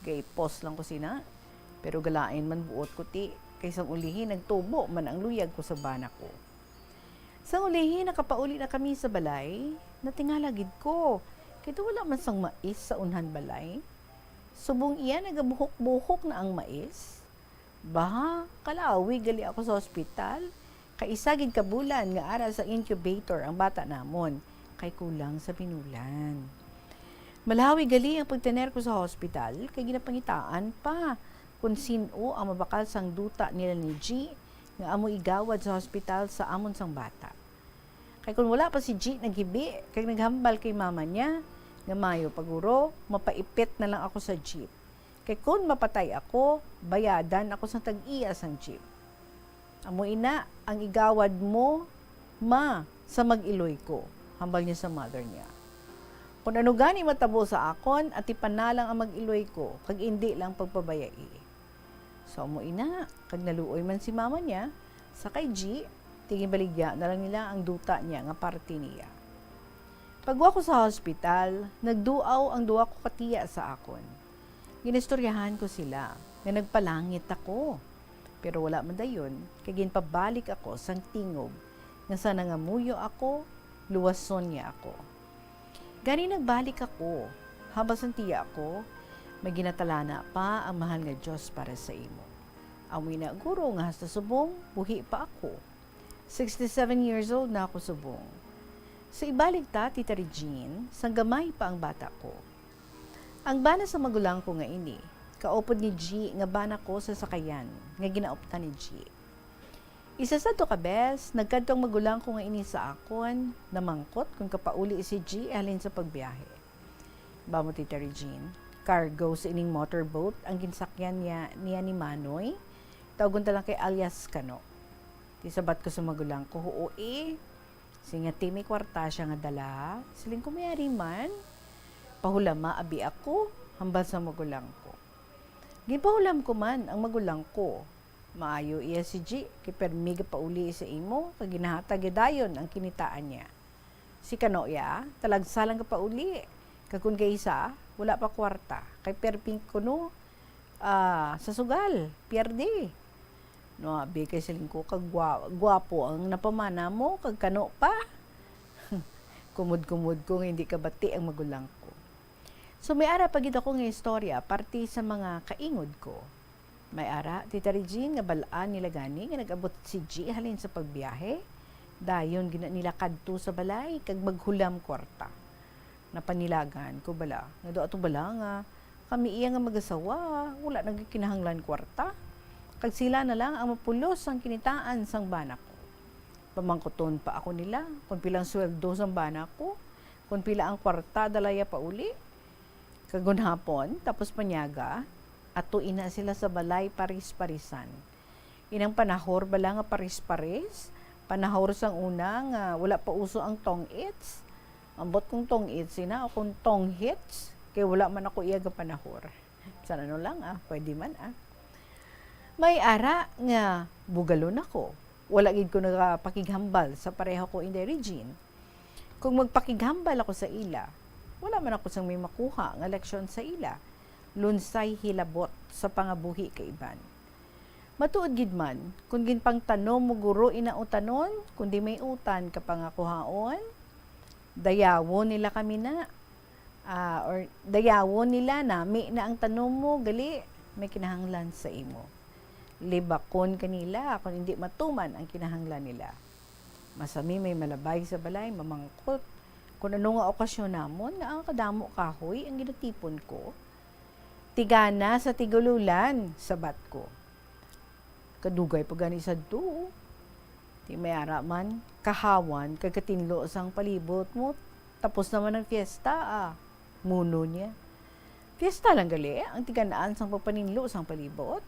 Kay post lang ko sina, pero galain man buot ko ti, kay sang ulihi nagtubo man ang luyag ko sa bana ko. Sang ulihi, nakapauli na kami sa balay, natingala gid ko, kaya wala man sang mais sa unhan balay. Subong iya, nagabuhok-buhok na ang mais. Baha, kalawi gali ako sa ospital, kaisa gid kabulan nga ara sa incubator ang bata namon, kay kulang sa pinulan. Malawi gali ang pagtener ko sa hospital, kay ginapangitaan pa kung sino ang mabakal sang duta nila ni G nga amo igawad sa hospital sa amon sang bata. Kay kung wala pa si G naghibi, kay naghambal kay mama niya, nga mayo paguro, mapaipit na lang ako sa jeep. Kay kung mapatay ako, bayadan ako sa tag-iya sang jeep. Amo ina, ang igawad mo, ma, sa mag-iloy ko. Hambal niya sa mother niya. Kung ano gani matabo sa akon, at ipanalang ang mag-iloy ko, kag hindi lang pagpabayai. So mo ina, kag naluoy man si mama niya, sa kay G, tingin baligya na lang nila ang duta niya nga parte niya. Pagwa ko sa hospital, nagduaw ang duwa ko katiya sa akon. Ginistoryahan ko sila, nga nagpalangit ako. Pero wala man dayon, kay ginpabalik ako sang tingog, nga sa nangamuyo ako, luwason niya ako. Gani nagbalik ako, habang santiya ako, may ginatalana pa ang mahal nga Diyos para sa imo. Amoy na guro nga hasta subong, buhi pa ako. 67 years old na ako subong. Sa ibalik ta, Tita Regine, sang gamay pa ang bata ko. Ang bana sa magulang ko nga ini, kaupod ni G nga bana ko sa sakayan, nga ginaopta ni G. Isa sa to kabes, nagkadtong magulang ko nga ini sa akon, namangkot kung kapauli si G alin sa pagbiyahe. Bamo Tita Regine, cargo sa ining motorboat ang ginsakyan niya ni Manoy, tawgon ta lang kay alias Kano. Ti sabat ko sa magulang ko, oo Singa ti may kwarta siya nga dala. Siling ko mayari man. Pahulama abi ako, hambal sa magulang ko. Gipahulam ko man ang magulang ko. Maayo iya si G, kay permiga pa uli sa imo, kag ginahatag dayon ang kinitaan niya. Si Kanoya, talagsalang ka pa uli. Kagkun kay isa, wala pa kwarta. Kay perping ko no, sa sugal, pierde. No, abi kay siling ko, kag gwapo ang napamana mo, kag kano pa. Kumud-kumud ko, hindi ka bati ang magulang ko. So may ara pagid ako nga istorya, parte sa mga kaingod ko. May ara, Tita Regine, nga balaan nila gani, nga nag-abot si G halin sa pagbiyahe. Dayon, nila kadto sa balay, kag maghulam kwarta. Napanilagan ko bala. Nga do ato bala nga, kami iya nga mag-asawa, wala nagkinahanglan kwarta. Kag sila na lang ang mapulos ang kinitaan sang bana ko. Pamangkuton pa ako nila, kung pilang sweldo sang bana ko, kung pila ang kwarta, dalaya pa uli. Kagun hapon, tapos panyaga, ato ina sila sa balay paris-parisan. Inang panahor bala nga paris-paris, panahor sang una nga wala pa uso ang tong its. Ambot kong tong its ina o kung tong hits, kay wala man ako iya ga panahor. Sana no lang pwede man May ara nga bugalon ako. Wala gid ko nagapakighambal sa pareha ko in the Regine. Kung magpakighambal ako sa ila, wala man ako sang may makuha nga leksyon sa ila. Lunsay hilabot sa pangabuhi kay iban. Matuod gid man, kung ginpang tanom mo guro inautanon, kundi may utan ka pangakuhaon, dayawon nila kami na, or dayawon nila nami na ang tanom mo, gali, may kinahanglan sa imo. Libakon kanila, kung hindi matuman ang kinahanglan nila. Masami may malabay sa balay, mamangkot. Kung ano nga okasyon namon, nga ang kadamo kahoy, ang ginatipon ko, tigana sa tigululan sa bat ko. Kadugay pa gani sa do. Ti mayara man, kahawan, kagatinlo sang palibot mo. Tapos naman ang fiesta, muno niya. Fiesta lang gali, ang tiganaan sang papaninlo sang palibot.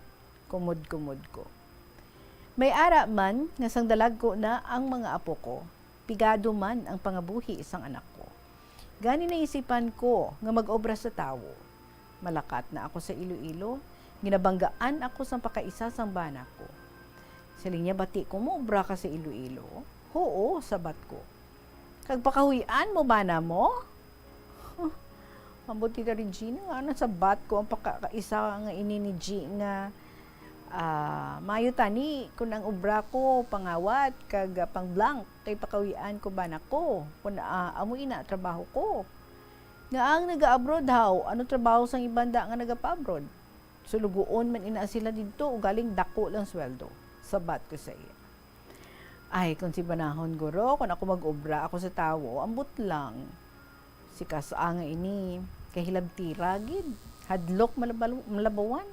Kumod-kumod ko. May ara man, nga sang dalag ko na ang mga apo ko. Pigado man ang pangabuhi sang anak ko. Gani naisipan ko nga mag-obra sa tawo. Malakat na ako sa Iloilo, ginabanggaan ako sa pakaisa sang bana ko. Siling niya, bati ko mo, obra ka sa Iloilo? Oo, sabat ko. Kag pakahuyan mo bana mo? Ambot Tita Regina nga, nasabat ko ang pakaisa nga ini ni G nga mayo tani, kung ang obra ko, pangawat, kag pang blank, kay pakahuyan ko bana ko, kung amoy na trabaho ko. Nga ang naga-abroad haw, ano trabaho sang ibanda nga naga-abroad? Sulugoon man ina sila dito, galing dako lang sweldo. Sabat ko sa iya. Ay, kung si banahon guro, kung ako mag-obra ako sa tawo, ambot lang. Si kasa nga ini, kahilab tira, gid. Hadlok malabawan.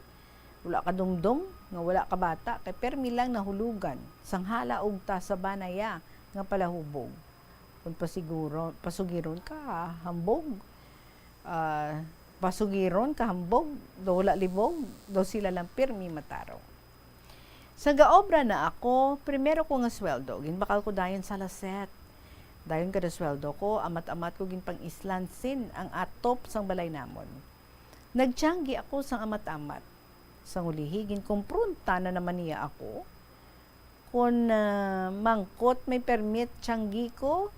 Wala ka dumdum, nga wala ka bata, kay permi lang nahulugan. Sanghala og ta sa banaya, nga palahubog. Kung pasugiron ka, hambog. Pasugiron, kahambog, do wala libog, do sila lang pirmi mataro. Sa gaobra na ako, primero ko nga sweldo, ginbakal ko dayon sa laset. Dayon kada sweldo ko, amat-amat ko ginpang islansin ang atop sang balay namon. Nagtiyanggi ako sang amat-amat. Sang ulihi, ginkumpronta na naman niya ako. Kung mangkot may permit tiyanggi ko,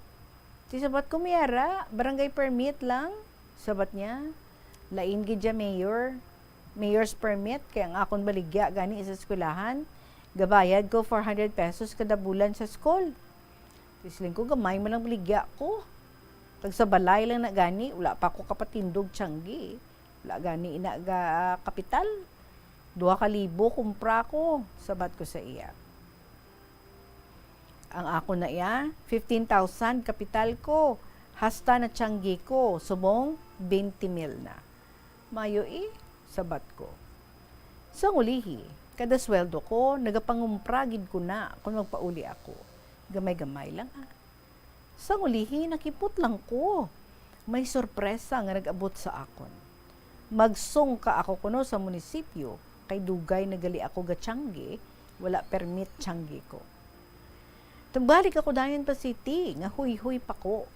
si sabat ko miyara, barangay permit lang. Sabat niya, lain gidya mayor's permit, kaya ang akong baligya gani sa eskwelahan, gabayad ko 400 pesos kada bulan sa school. Isling ko, gamay mo lang baligya ko. Pag sa balay lang na gani, wala pa ako kapatindog tiyanggi. Wala gani inaga kapital. 2,000 kumpra ko, sabat ko sa iya. Ang ako na iya, 15,000 kapital ko. Hasta na tiyanggi ko, subong 20,000 na. Mayo sabat ko. Sa ulihi, kada sweldo ko, nagapangumpragid ko na kung magpauli ako. Gamay-gamay lang Sa ulihi, nakipot lang ko. May sorpresa nga nag-abot sa akon. Magsong ka ako kuno sa munisipyo, kay dugay nagali ako gatiyanggi, wala permit tiyanggi ko. Balik ako dayon pa city, nga huy-huy pa ko.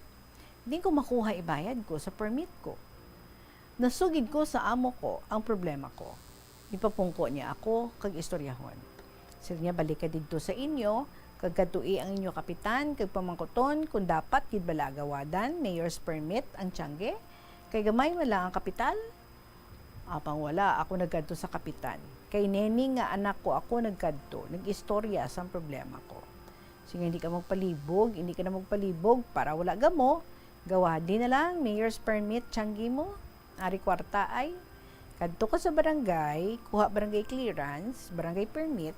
Hindi ko makuha ibayad ko sa permit ko. Nasugid ko sa amo ko ang problema ko. Ipapungko niya ako kag istoryahon. Sila niya balik ka dito sa inyo, kag katui ang inyo kapitan, kag pamangkoton kung dapat gid bala gawadan, mayor's permit ang tiyangge. Kay gamay wala ang kapital. Apang wala, ako nagkadto sa kapitan. Kay neni nga anak ko ako nagkadto, nag-istorya sa problema ko. Sige, hindi ka na magpalibog para wala gamo. Gawadi na lang, mayor's permit, tiyanggi mo. Ari kwarta ay, kadto ka sa barangay, kuha barangay clearance, barangay permit,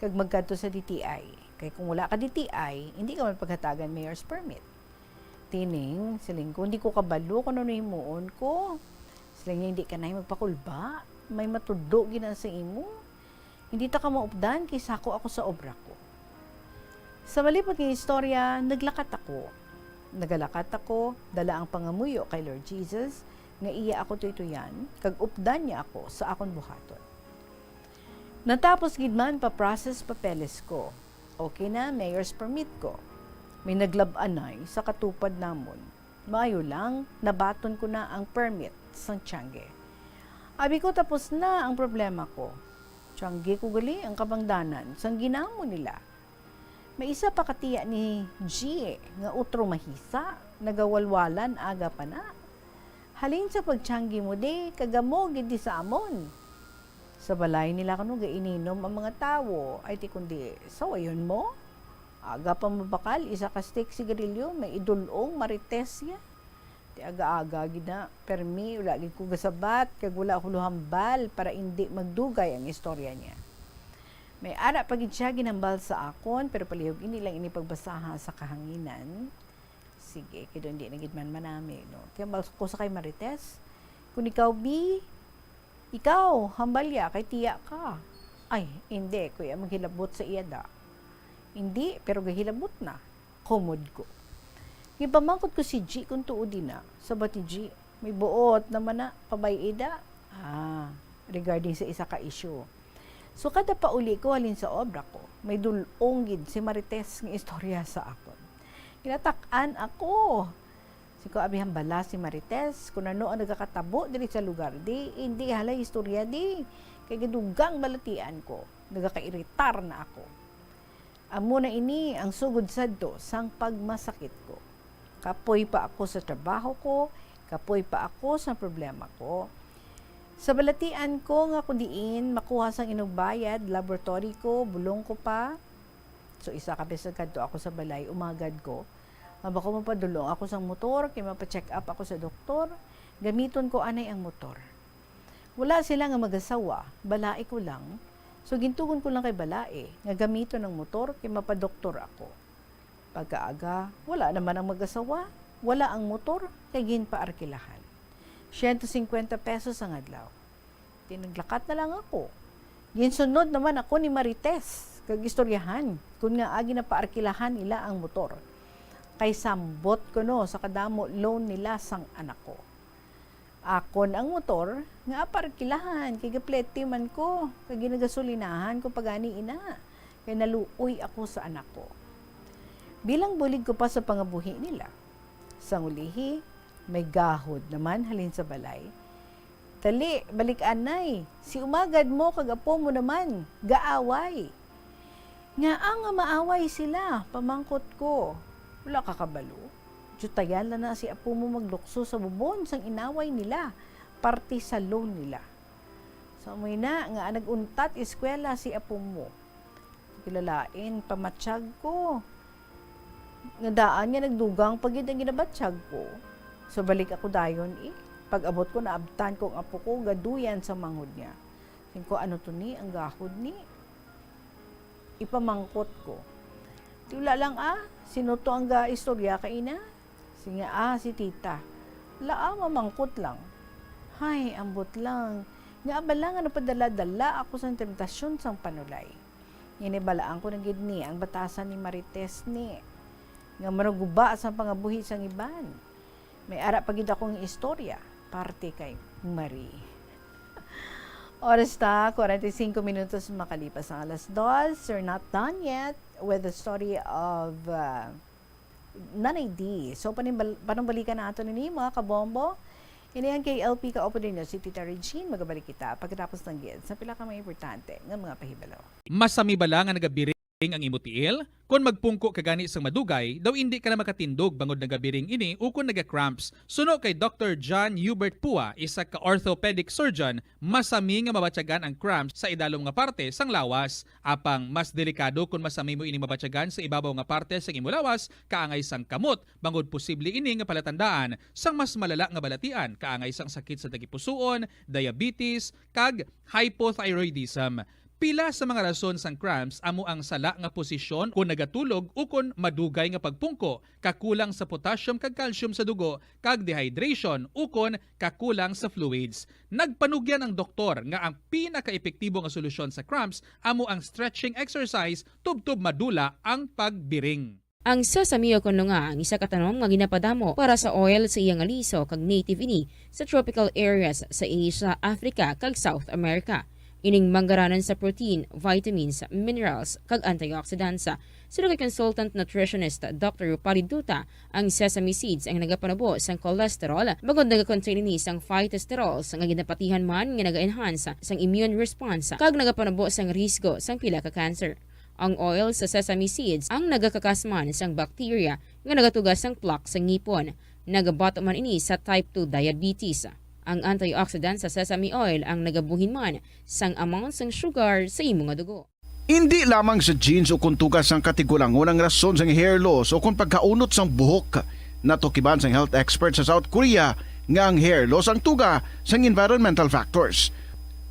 kag magkadto sa DTI. Kay kung wala ka DTI, hindi ka magpaghatagan mayor's permit. Tining, siling ko, hindi ko kabalo kung ano himuon ko. Siling niya, hindi ka na magpakulba. May matudog ginan sa imo. Hindi ta ka maupdan, kaysa ako sa obra ko. Sa malipot ng istorya, nagalakad ako, dala ang pangamuyo kay Lord Jesus, nga iya ako tuytuyan, kag updan niya ako sa akon buhaton. Natapos gidman pa-process papeles ko. Okay na, mayor's permit ko. May naglab-anay sa katupad namon. Mayo lang, nabaton ko na ang permit sa tiyangge. Abi ko tapos na ang problema ko. Tiyangge ko gali ang kabangdanan sang ginamo nila. May isa pa katiya ni G nga utro mahisa, nagawalwalan aga pa na. Halin sa pagtiyanggi mo de, kagamo gid di sa amon. Sa balay nila kanu gaininom ang mga tawo, ay ti kundi sawayon mo. Aga pa mabakal, isa ka stick sigarilyo, may idulong marites ya. Ti aga-aga gid na, permi, wala gid ko gasabat, kag wala ko luhambal para hindi magdugay ang istorya niya. May ara pagid siya ginambal sa akon, pero palihog hindi lang inipagbasaha sa kahanginan. Sige, kaya hindi na gidman manami, no? Kaya ko sa kay Marites, kung ikaw, ikaw, hambalya, kay tiya ka. Ay, hindi, kuya, maghilabot sa iyada. Hindi, pero gahilabot na. Komod ko. Gipamangkot ko si G kung tuodi na. Sabat ni G, may buot naman na, pabayida. Regarding sa isa ka issue. So kada pauli ko halin sa obra ko, may dulong gid si Marites nga istorya sa akon. Kinatakan ako. Si ko abihan bala si Marites, kung ano ang nagakatabo diri sa lugar, di, hindi halay istorya di. Kay gadugang balatian ko, nagakairitar na ako. Amo na ini ang sugod sadto sang pagmasakit ko. Kapoy pa ako sa trabaho ko, kapoy pa ako sa problema ko. Sa balatian ko nga kudiin, makuha sang inugbayad, laboratory ko, bulong ko pa. So isa ka beses kadto ako sa balay, umagad ko. Mabako mapadulong ako sang motor, kay mapacheck up ako sa doktor. Gamiton ko anay ang motor. Wala sila nga magasawa, balai ko lang. So gintugon ko lang kay balai, nga gamiton ng motor, kay mapadoktor ako. Pagkaaga, wala naman ang magasawa, wala ang motor, kay ginpaarkilahan. 150 pesos ang adlaw. Tinaglakat na lang ako. Ginsunod naman ako ni Marites, kag istoryahan, kung nga agi na paarkilahan nila ang motor. Kay sambot ko no, sa kadamo loan nila sang anak ko. Akon ang motor, nga aparkilahan, kay gaplete man ko, kay ginagasolinahan ko pagani ina. Kay naluoy ako sa anak ko. Bilang bulig ko pa sa pangabuhi nila. Sang ulihi, may gahod naman halin sa balay. Tali, balik anay. Si umagad mo, kagapo mo naman. Gaaway. Nga ang maaway sila, pamangkot ko. Wala kakabalo. Jutayan na si apo mo maglukso sa bubon sang inaway nila. Parte sa loan nila. So may na, nga naguntat eskwela si apo mo. Kilalain, pamatsyag ko. Nga daan niya nagdugang pagid ang ginabatsyag ko. So balik ako dayon Pag abot ko, naabtan ko ang apo ko, gaduyan sa manghod niya. Sabi ko, ano to ni? Ang gahod ni? Ipamangkot ko. Tula lang sino to ang istorya ka ina? Sige si tita. Mamangkot lang. Hay, ambot lang. Nga abala nga napadala-dala ako sa temptasyon sang panulay. Inibalaan ko ng gidni ang batasan ni Marites ni. Nga maruguba sa pangabuhi sang iban. May ara pagid akong istorya, parte kay Marie. Oras na, 45 minutos makalipas ang alas 2. We're not done yet with the story of Nanay D. So, panumbalikan na ito nini, mga kabombo. Inihan kay LP ka-opo din si Tita Regine. Magabalik kita pagkatapos ng gid sa pila ka mga importante ng mga pahibalaw. Masami bala nga nagabiring ang imutiil? Kung magpungko kagani sang madugay, daw hindi ka na makatindog bangod nagabiring ini o kung naga-cramps. Suno kay Dr. John Hubert Pua, isa ka orthopedic surgeon, masami nga mabatyagan ang cramps sa idalom nga parte sang lawas. Apang mas delikado kung masami mo ini mabatyagan sa ibabaw nga parte sang imulawas, kaangay sang kamot, bangod posible ini nga palatandaan sang mas malala nga balatian, kaangay sang sakit sa tagipusoon, diabetes, kag hypothyroidism. Pila sa mga rason sang cramps amo ang sala nga posisyon kung nagatulog o kung madugay nga pagpungko, kakulang sa potassium kag calcium sa dugo, kag dehydration o kung kakulang sa fluids. Nagpanugyan ang doktor nga ang pinaka-epektibo nga solusyon sa cramps amo ang stretching exercise tubtob madula ang pagbiring. Ang sesame kuno nga ang isa ka tanom nga ginapadamo para sa oil sa iyang aliso kag native ini sa tropical areas sa Asia, Africa kag South America. Ining manggaranan sa protein, vitamins, minerals, kag antioxidants. Sino kay consultant nutritionist Dr. Rupali Duta, ang sesame seeds ang nagapanabo sang cholesterol, bagod nagakontain ni sang phytosterols nga ginapatihan man nga naga-enhance sang immune response, kag nagapanabo sang risgo sang pila ka cancer. Ang oil sa sesame seeds ang nagakakasman sang bacteria nga nagatugas sang plaque sa ngipon. Nagabato man ini sa type 2 diabetes. Ang antioxidant sa sesame oil ang nagabuhin man sang amount sang sugar sa imong dugo. Hindi lamang sa genes o kuntugas ang katigulangon ang rason sang hair loss o kung pagkaunot sang buhok. Natukiban sang health expert sa South Korea nga ang hair loss ang tuga sang environmental factors.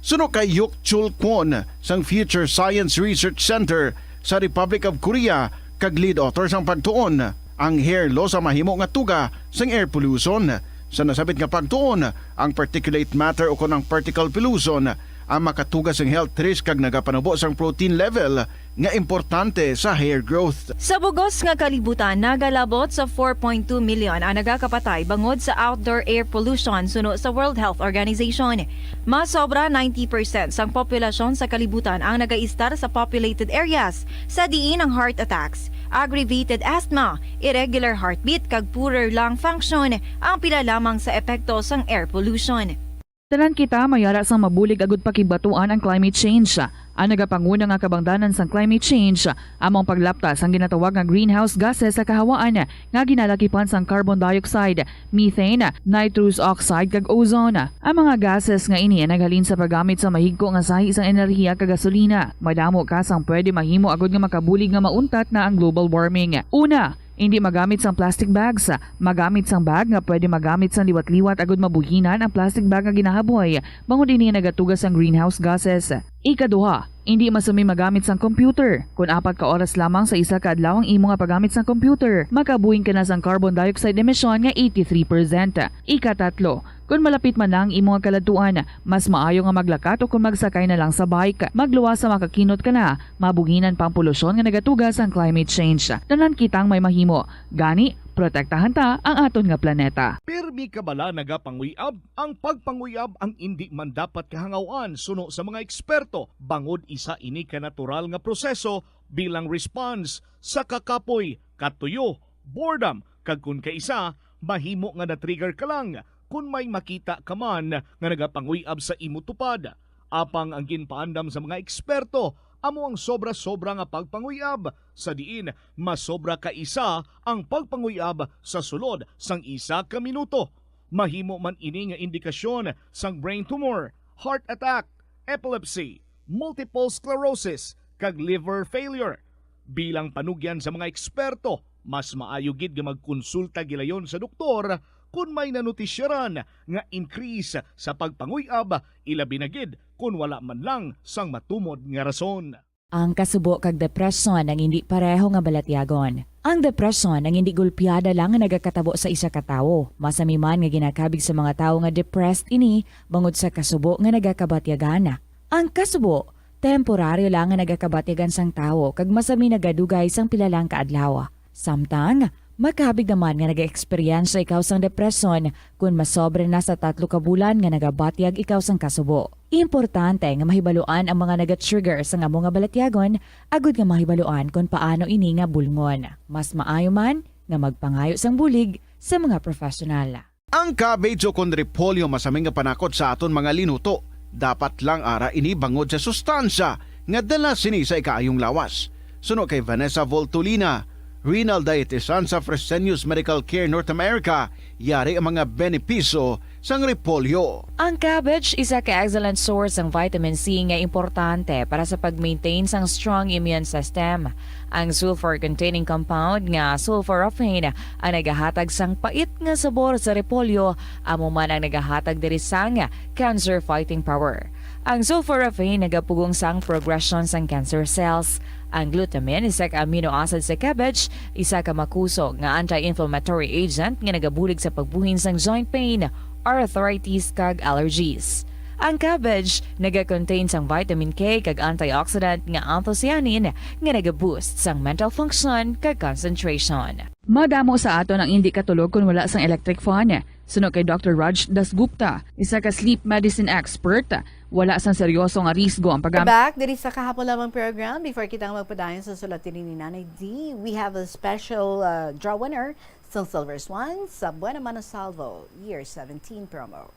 Suno kay Yuk Chul Kwon sang Future Science Research Center sa Republic of Korea kag lead author sang pagtuon, ang hair loss ang mahimo nga tuga sang air pollution. Sa nasabit nga pagtuon, ang particulate matter o ang particle pollution ang makatugas ng health risk kag nagapanabo sang protein level nga importante sa hair growth. Sa bugos nga kalibutan, nagalabot sa 4.2 million ang nagakapatay bangod sa outdoor air pollution suno sa World Health Organization. Mas sobra 90% sang populasyon sa kalibutan ang nagaistar sa populated areas sa diin ang heart attacks, aggravated asthma, irregular heartbeat kag poorer lung function ang pila lamang sa epekto sang air pollution. Tanan kita mayara sang mabulig agud pakibatuan ang climate change. Ang nagapanguna nga kabangdanan sang climate change among paglaptas ang ginatawag nga greenhouse gases sa kahawaan nga ginalakipan sang carbon dioxide, methane, nitrous oxide kag ozone. Ang mga gases nga ini naghalin sa paggamit sa mahigko nga sahi sang enerhiya kag gasolina. Madamo ka sang pwede mahimo agud nga makabulig nga mauntat na ang global warming. Una, hindi magamit sang plastic bags. Magamit sang bag nga pwede magamit sang liwat-liwat agud mabuhinan ang plastic bag nga ginahaboy bangod dinhi nagatugas sang greenhouse gases. Ikaduha, hindi masumi magamit sang computer. Kung 4 ka oras lamang sa isa ka adlaw ang imo nga paggamit sang computer, makabuhing ka na sang carbon dioxide emission nga 83%. Ikatatlo, kung malapit man lang imo nga kaladuan, mas maayo nga maglakat o kung magsakay na lang sa bike. Magluwas sa makakinot ka na, mabuhinan pang polusyon nga nagatugas ang climate change. Tanan kitang may mahimo. Gani, protektahan ta ang aton nga planeta. Pirmi kabala nagapanguyab, ang pagpanguyab ang hindi man dapat kahangawan suno sa mga eksperto bangod isa ini ka natural nga proseso bilang response sa kakapoy, katuyo, boredom kag kun kaisa mahimo nga na-trigger ka lang kung may makita ka man nga nagapanguyab sa imo tupad. Apang ang ginpaandam sa mga eksperto amo ang sobra-sobra nga pagpanguyab sa diin mas sobra ka isa ang pagpanguyab sa sulod sang isa ka minuto. Mahimo man ini nga indikasyon sang brain tumor, heart attack, epilepsy, multiple sclerosis kag liver failure. Bilang panugyan sa mga eksperto, mas maayo gid nga magkonsulta gilayon sa doktor kung may nanutisyaran nga increase sa pagpanguyab, ilabi na gid kung wala man lang sang matumod nga rason. Ang kasubo kag depresyon ang hindi pareho nga balatyagon. Ang depresyon ang hindi gulpiyada lang nga nagakatabo sa isa ka tawo. Masami man nga ginakabig sa mga tawo nga depressed ini bangod sa kasubo nga nagakabatyagan. Ang kasubo, temporaryo lang nga nagakabatyagan sang tawo kag masami nagadugay sang pilalang kaadlaw. Samtang, Magkabig naman nga nag-eksperyensya ikaw sang depresyon kung masobre na sa 3 ka bulan nga nagabatyag ikaw sang kasubo. Importante nga mahibaluan ang mga naga-trigger sa nga mga balatyagon, agud nga mahibaluan kung paano ini nga bulngon. Mas maayo man nga magpangayo sang bulig sa mga profesional. Ang cabbage o kon repolyo masaming nga panakot sa aton mga linuto. Dapat lang ara ini bangod sa sustansya nga dala sini sa ikaayong lawas. Suno kay Vanessa Voltolina, renal dietitian sa Fresenius Medical Care North America, yari ang mga benepisyo sang repolyo. Ang cabbage isa ka excellent source ng vitamin C nga importante para sa pag-maintain sang strong immune system. Ang sulfur-containing compound nga sulforaphane ang nagahatag sang pait nga sabor sa repolyo, amo man ang nagahatag diri sang cancer-fighting power. Ang sulforaphane nagapugong sang progression sang cancer cells. Ang glutamine, isa ka amino acid sa cabbage, isa ka makusog nga anti-inflammatory agent nga nagabulig sa pagbuhin sang joint pain, arthritis kag allergies. Ang cabbage naga-contain sang vitamin K kag antioxidant nga anthocyanin nga naga-boost sang mental function kag concentration. Madamo sa aton ang hindi katulog kung wala sang electric fan. Suno kay Dr. Raj Dasgupta, isa ka sleep medicine expert, wala sang seryoso nga risgo ang paggamit. Back diri sa kahapon lamang program, before kitang magpadayon sa sulatin ni Nanay D, we have a special draw winner sa Silver Swan sa Buena Mano Salvo Year 17 promo.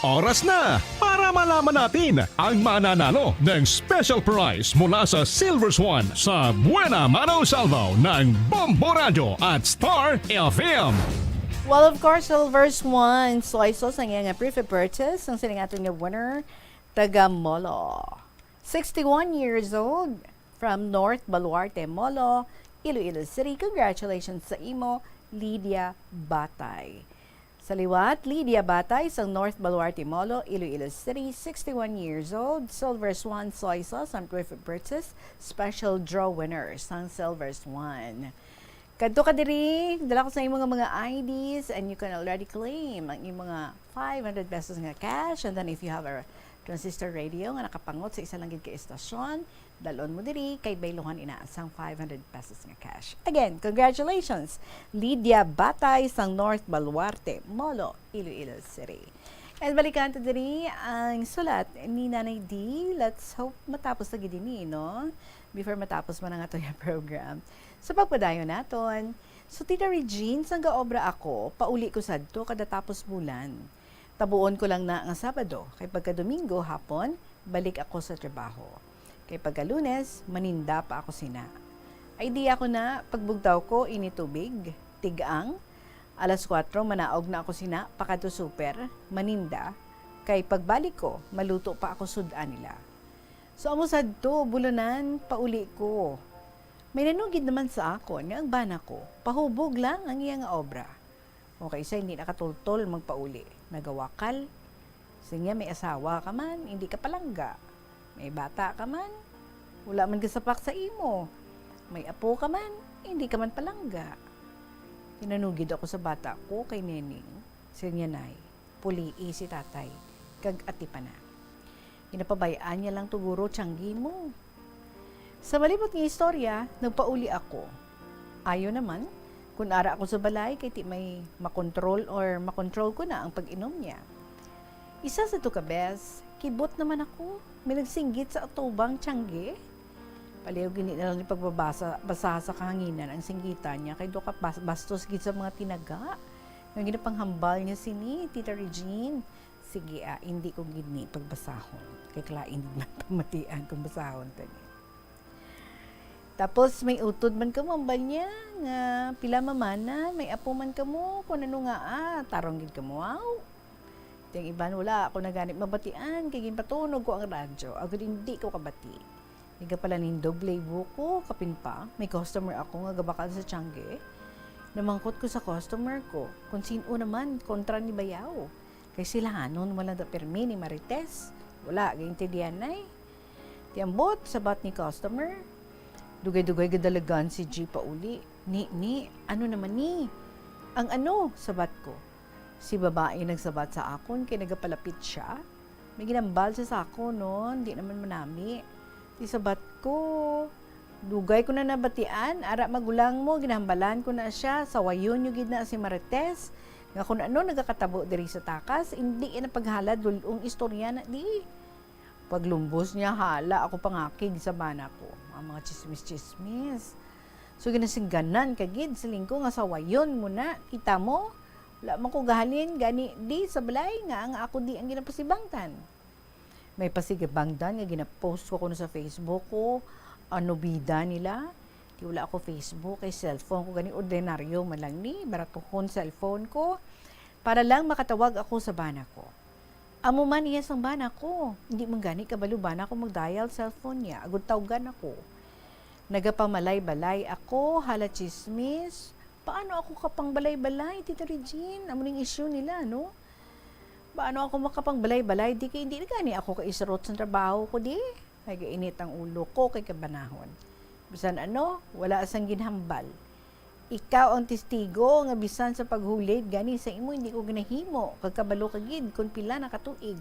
Oras na para malaman natin ang mananalo ng special prize mula sa Silver Swan sa Buena Mano Salvo ng Bombo Radio at Star FM. Well, of course, Silver Swan soy sauce ang iyang preferred purchase ang sining ating winner, taga Molo. 61 years old from North Baluarte, Molo, Iloilo City. Congratulations sa imo, Lydia Batay. Sa liwat, Lydia Batay sa North Baluarte, Molo, Iloilo City, 61 years old. Silver Swan soy sauce ang preferred purchase, special draw winner sang Silver Swan. Kadto ka diri, dala ko sa imong mga IDs and you can already claim ang imong mga 500 pesos nga cash, and then if you have a transistor radio nga nakapangot sa isa lang gid ka estasyon, dalon mo diri kay baylohan inaasang 500 pesos nga cash. Again, congratulations, Lydia Batay sang North Baluarte, Molo, Iloilo City. And balikan to diri ang sulat ni Nanay D. Let's hope matapos na gid ni, no? Before matapos man ang ato yung program. Sa pagpadayon naton, so Tita Regine, sang gaobra ako, pauli ko sadto kada tapos bulan. Tabuon ko lang na ang Sabado, kay pagka Domingo hapon, balik ako sa trabaho. Kay pagka Lunes, maninda pa ako sina. Idea ko na, pagbugtaw ko, initubig, tigang, alas 4, manaog na ako sina, pakato super, maninda, kay pagbalik ko, maluto pa ako sudan nila. So amo sadto, bulunan, pauli ko. May nanugid naman sa akon nga ang bana ko, pahubog lang ang iyang obra. Okay, sa hindi nakatultol magpauli. Nagawakal. Sinya may asawa ka man, hindi ka palangga. May bata ka man, wala man kasapak sa imo. May apo ka man, hindi ka man palangga. Tinanugid ako sa bata ko kay Nening. Sinya nay, pulii si tatay, kag ati pa na. Ginapabayaan niya lang tuguro tiyanggi mo. Sa malibot ng istorya, nagpauli ako. Ayaw naman, kung ara ako sa balay, kay ti may makontrol ko na ang pag-inom niya. Isa sa tukabes, kibot naman ako, may nagsinggit sa atubang tiyangge. Paliw gini na lang ni pagbabasa sa kahanginan ang singgitan niya, kay do ka bastos gid sa mga tinaga. Nga ginapanghambal niya sini, Tita Regine. Sige, hindi ko gini pagbasahon. Kay klain man pamatian kung basahon tani. Tapos may utod man ka mambal niya nga pila mamana, may apo man ka mo, kung ano nga tarong gid ka mo, wow. Tiyang iban wala ako naganip mabatian, kay ginpatunog ko ang radyo, agad hindi ko kabati. Higa pala ning doble buko, kapin pa, may customer ako nga gabakal sa tiyangge. Namangkot ko sa customer ko, kung sino naman, kontra ni Bayaw. Kay sila hanon, wala da permi ni Marites, wala, gaintindihan na eh. Tiambot, sabat ni customer, dugay-dugay gadalagan si G pauli. Ni, ano naman ni? Ang ano, sabat ko. Si babae nagsabat sa akon, kaya nagapalapit siya. May ginambal siya sa akon noon, di naman manami. Di sabat ko, Dugay ko na nabatian, ara magulang mo, ginambalan ko na siya, sa wayon yung gid na si Marites, nga kung ano nagakatabo diri sa takas, hindi na paghalad dulong istorya na di. Paglumbos niya, hala ako pangakig sa bana ko. Ang mga chismis-chismis. So ginasingganan kagid sa lingko nga sa wayon mo na, kita mo, wala man ko gahalin, gani di sa balay nga, ang ako di ang ginapasibangtan. May pasigabangdan nga ginapost ko kuno sa Facebook ko, ano bida nila, di wala ako Facebook, kay cellphone ko, gani ordinaryo man lang ni, baratuhon cellphone ko, para lang makatawag ako sa bana ko. Amo man iya sang bana ko, hindi man gani kabalo bana ko mag-dial cellphone niya, agud tawgan ako. Nagapamalay-balay ako, hala chismis, paano ako kapang balay-balay, Tita Regine, amo ning issue nila, no? Paano ako makapang balay-balay, di na gani ako kaisarot sa trabaho ko, di? Ay gainit ang ulo ko kay kabanahon. Bisan ano, wala asang ginhambal. Ikaw ang testigo nga bisan sa paghulid gani sa imo hindi ko ginahimo kag kabalo kagid kun pila na katuig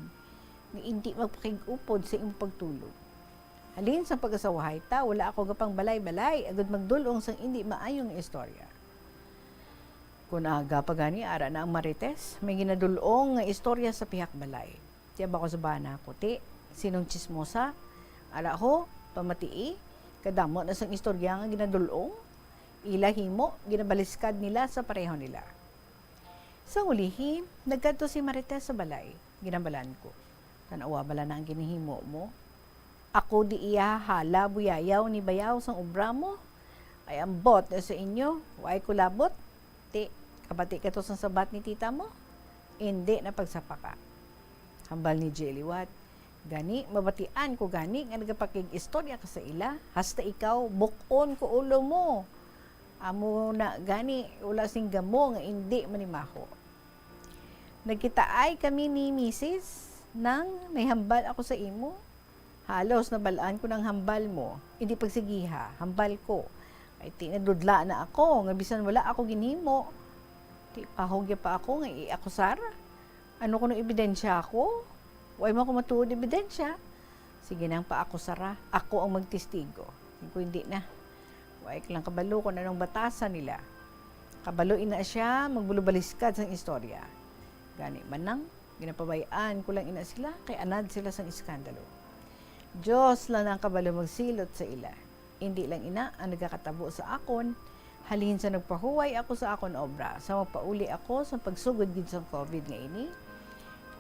nga hindi magpakig-upod sa imong pagtulog. Halin sa pag-asawahay ta, wala ako gapang balay-balay agud magdulong sang hindi maayong istorya. Kung aga pa gani ara na ang Marites, may ginadulong nga istorya sa pihak balay. Tiya ba ko sa bana ko, ti, sinong chismosa? Ara ho, pamatii, kadamo na sang istorya nga ginadulong, ilahimo, ginabaliskad nila sa pareho nila. Sa ulihi, nagkadto si Marites sa balay, ginambalan ko. Tanawa bala na ang ginihimo mo? Ako di iya hala buyayaw ni bayaw sang obra mo? Ay ambot na sa inyo, way kulabot? Ti, kabati ka to sa sabat ni tita mo? Hindi na pagsapaka. Hambal ni Jelliwat. Gani, mabatian ko gani nga nagapakig-istorya ka sa ila. Hasta ikaw, bukon ko ulo mo. Amo na gani, ula sing gamo nga hindi manimaho. Nagkitaay kami ni Mrs. nang may hambal ako sa imo. Halos nabalaan ko ng hambal mo. Hindi pagsigiha, hambal ko. Ay tinadudla na ako, nga bisan wala ako ginhimo. Ti pahogya pa ako nga iakusar. Ano ko nung ebidensya ako? Huwag mo ko matuod ebidensya. Sige nang pa ako sara. Ako ang magtestigo. Kung hindi na. Huwag lang kabalo kung anong batasan nila. Kabalo ina siya, magbulubaliskad sang istorya. Gani man nang, ginapabayaan ko lang ina sila, kay anad sila sang iskandalo. Diyos lang ang kabalo magsilot sa ila. Hindi lang ina ang nagkakatabo sa akon, halin sa nagpahuway ako sa akon obra, sa magpauli ako sa pagsugod gid sa COVID nga ini.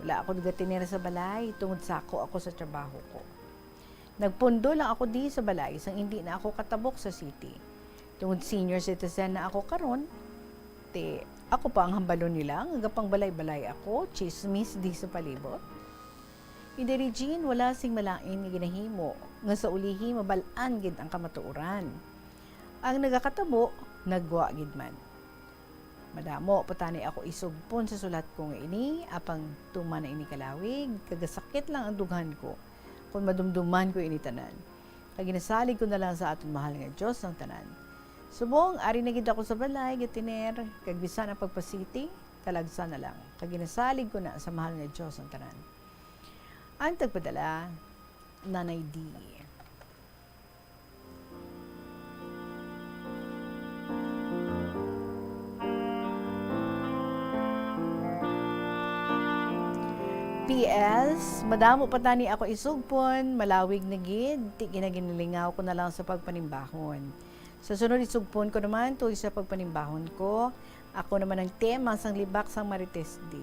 Wala ako nagatinira sa balay, tungod sako ako sa trabaho ko. Nagpundo lang ako di sa balay, sang hindi na ako katabok sa city. Tungod senior citizen na ako karon, ako pa ang hambalon nila, ngagapang balay-balay ako, chismis di sa palibot. Ida Regine, wala sing malain ni ginahimo, nga sa ulihi mabalaan gid ang kamatuoran. Ang nagakatabo, nagwa gid man. Madamo, patani ako isugpon sa sulat ko nga ini, apang tuman na ini kalawig, kagasakit lang ang dughan ko, kung madumduman ko ini tanan. Kaginasalig ko na lang sa aton mahal nga Diyos ang tanan. Subong, ari na gid ako sa balay, gitiner, kagbisan ang pagpasiti, talagsa na lang. Kaginasalig ko na sa mahal nga Diyos ang tanan. Ang tagpadala, Nanay D. PS, madamo pa tani ako isugpon, malawig na gid, ti ginaginilingaw ko na lang sa pagpanimbahon. Sa sunod isugpon ko naman, tuloy sa pagpanimbahon ko, ako naman ang tema sang libak sang Marites D.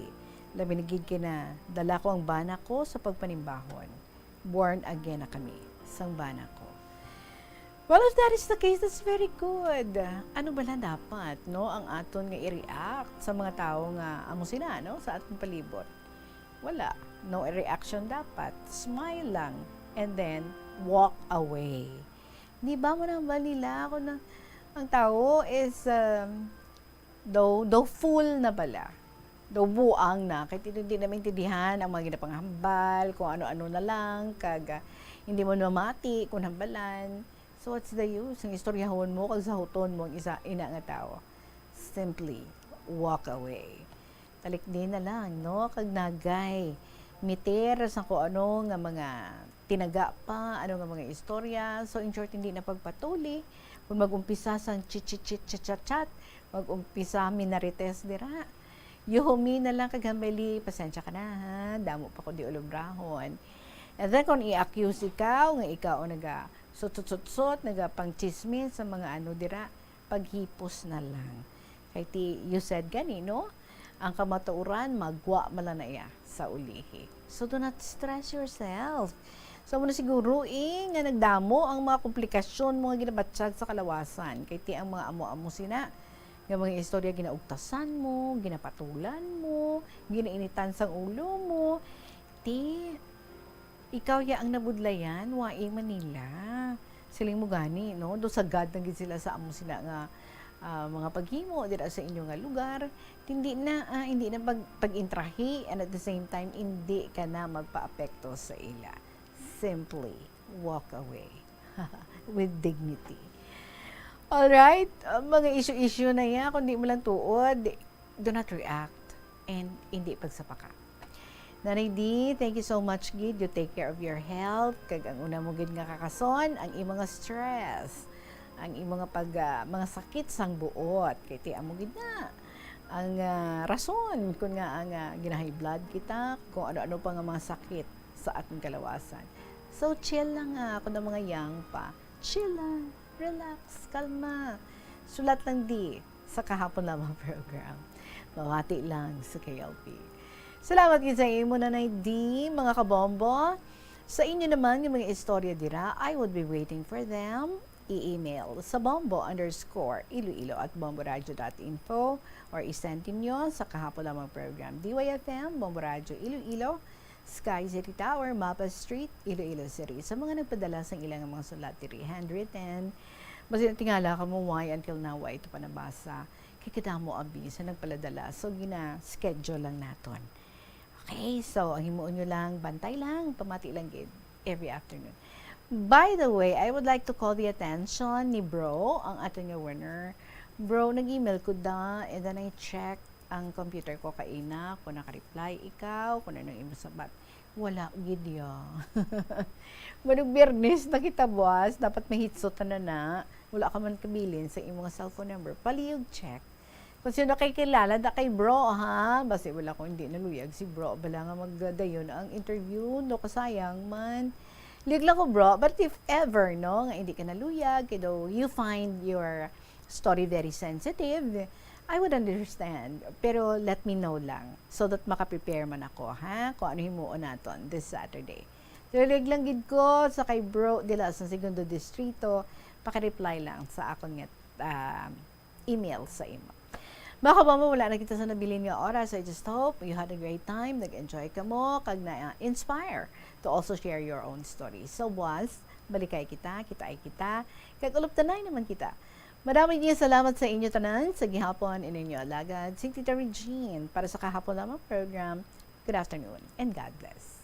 Labi na gid kina, dala ko ang bana ko sa pagpanimbahon. Born again na kami, sang bana ko. Well, if that is the case, that's very good. Ano ba lang dapat, no, ang aton nga i-react sa mga tao nga amo sila, no, sa aton palibot? Wala. No reaction dapat. Smile lang. And then, walk away. Di ba mo nang nila ako na ang tao is daw full na pala. Daw buang na. Kahit hindi namin tindihan ang mga ginapanghambal, kung ano-ano na lang, hindi mo namati, kung hambalan. So, what's the use? Ang istoryahon mo, kag sahuton mo, ang ina nga tao. Simply, walk away. Talik din na lang, no? Kag nagay. miter sa ko ano nga mga tinaga pa, ano nga mga istorya. So in short, hindi na pagpatuli. Kung mag-umpisa sa chat, mag-umpisa minarites dira. Yuhumi na lang kagambali, pasensya ka na ha, damo pa ko di ulubrahon. And then kung i-accuse ikaw, nga ikaw naga sut-sut-sut, naga pang chismis sa mga ano dira, paghipos na lang. Kaya you said gani, no? Ang kamatuuran, magwa mala na iya sa ulihi. So do not stress yourself. So muna siguro nga nagdamo ang mga komplikasyon mga ginabatsyag sa kalawasan. Kaya ti ang mga amo-amo sina, nga mga istorya ginaugtasan mo, ginapatulan mo, ginainitan sang ulo mo, ti ikaw ya ang nabudlayan, wae Manila. Siling mo gani, no? Do sa God naging sila sa amo sila nga mga paghimo dira sa inyo nga lugar. Hindi na pag-intrahi and at the same time hindi ka na magpa-apekto sa ila. Simply walk away with dignity. Alright, mga issue-issue na yan, kung di mo lang tuod, do not react and hindi pagsapaka. Nanay D, thank you so much, Gid. You take care of your health. Kag ang una mo gid nga kakason, ang imong stress, ang imong mga sakit sang buot. Kay ti amo gid na ang rason kung nga ang ginahay blood kita, kung ano-ano pa nga mga sakit sa ating kalawasan. So chill lang kung na mga young pa. Chill lang, relax, kalma. Sulat lang di sa kahapon lamang program. Mawati lang sa KLP. Salamat sa imo Nanay D, mga kabombo. Sa inyo naman yung mga istorya dira, I would be waiting for them. I-email sa bombo_iloilo@bomboradio.info or isend nyo sa kahapon lamang program DYFM, Bombo Radio Iloilo, Sky City Tower, Mapa Street, Iloilo City. Sa mga nagpadala sa ilang mga sulat diri, handwritten, basta tingala ka mo why until now ito pa nabasa. Kikita mo abi sa nagpaladala. So gina-schedule lang naton. Okay, so ang himuon nyo lang, bantay lang, pamati lang gid every afternoon. By the way, I would like to call the attention ni Bro, ang ating winner. Bro, nag-email ko da, and then I check ang computer ko kaina, kung naka-reply ikaw, kung ano imo sabat. Wala, gid ya. Manong Biyernes na kita buwas, dapat may hitsot na. Wala ka man kabilin sa imong cellphone number. Paliyog check. Kung sino kay kilala, da kay Bro, ha? Basta wala ko hindi naluyag si Bro. Bala nga magdayon ang interview, no kasayang man. Lig lang ko, Bro. But if ever, no, nga hindi ka naluyag, kaya you find your story very sensitive, I would understand. Pero let me know lang so that makaprepare man ako, ha? Kung ano himuon naton this Saturday. Lig lang gid ko sa kay Bro dila sa Segundo Distrito, paki-reply lang sa akong email sa imo. Baka ba wala na kita sa nabilin nga oras. I just hope you had a great time. Nag-enjoy ka mo. Kag na-inspire to also share your own stories. So once, balikay kita, kita ay kita. Kag uluptanay naman kita. Maraming salamat sa inyo tanan sa gihapon ininyo alagad. Si Tita Regine para sa kahapon lamang program. Good afternoon and God bless.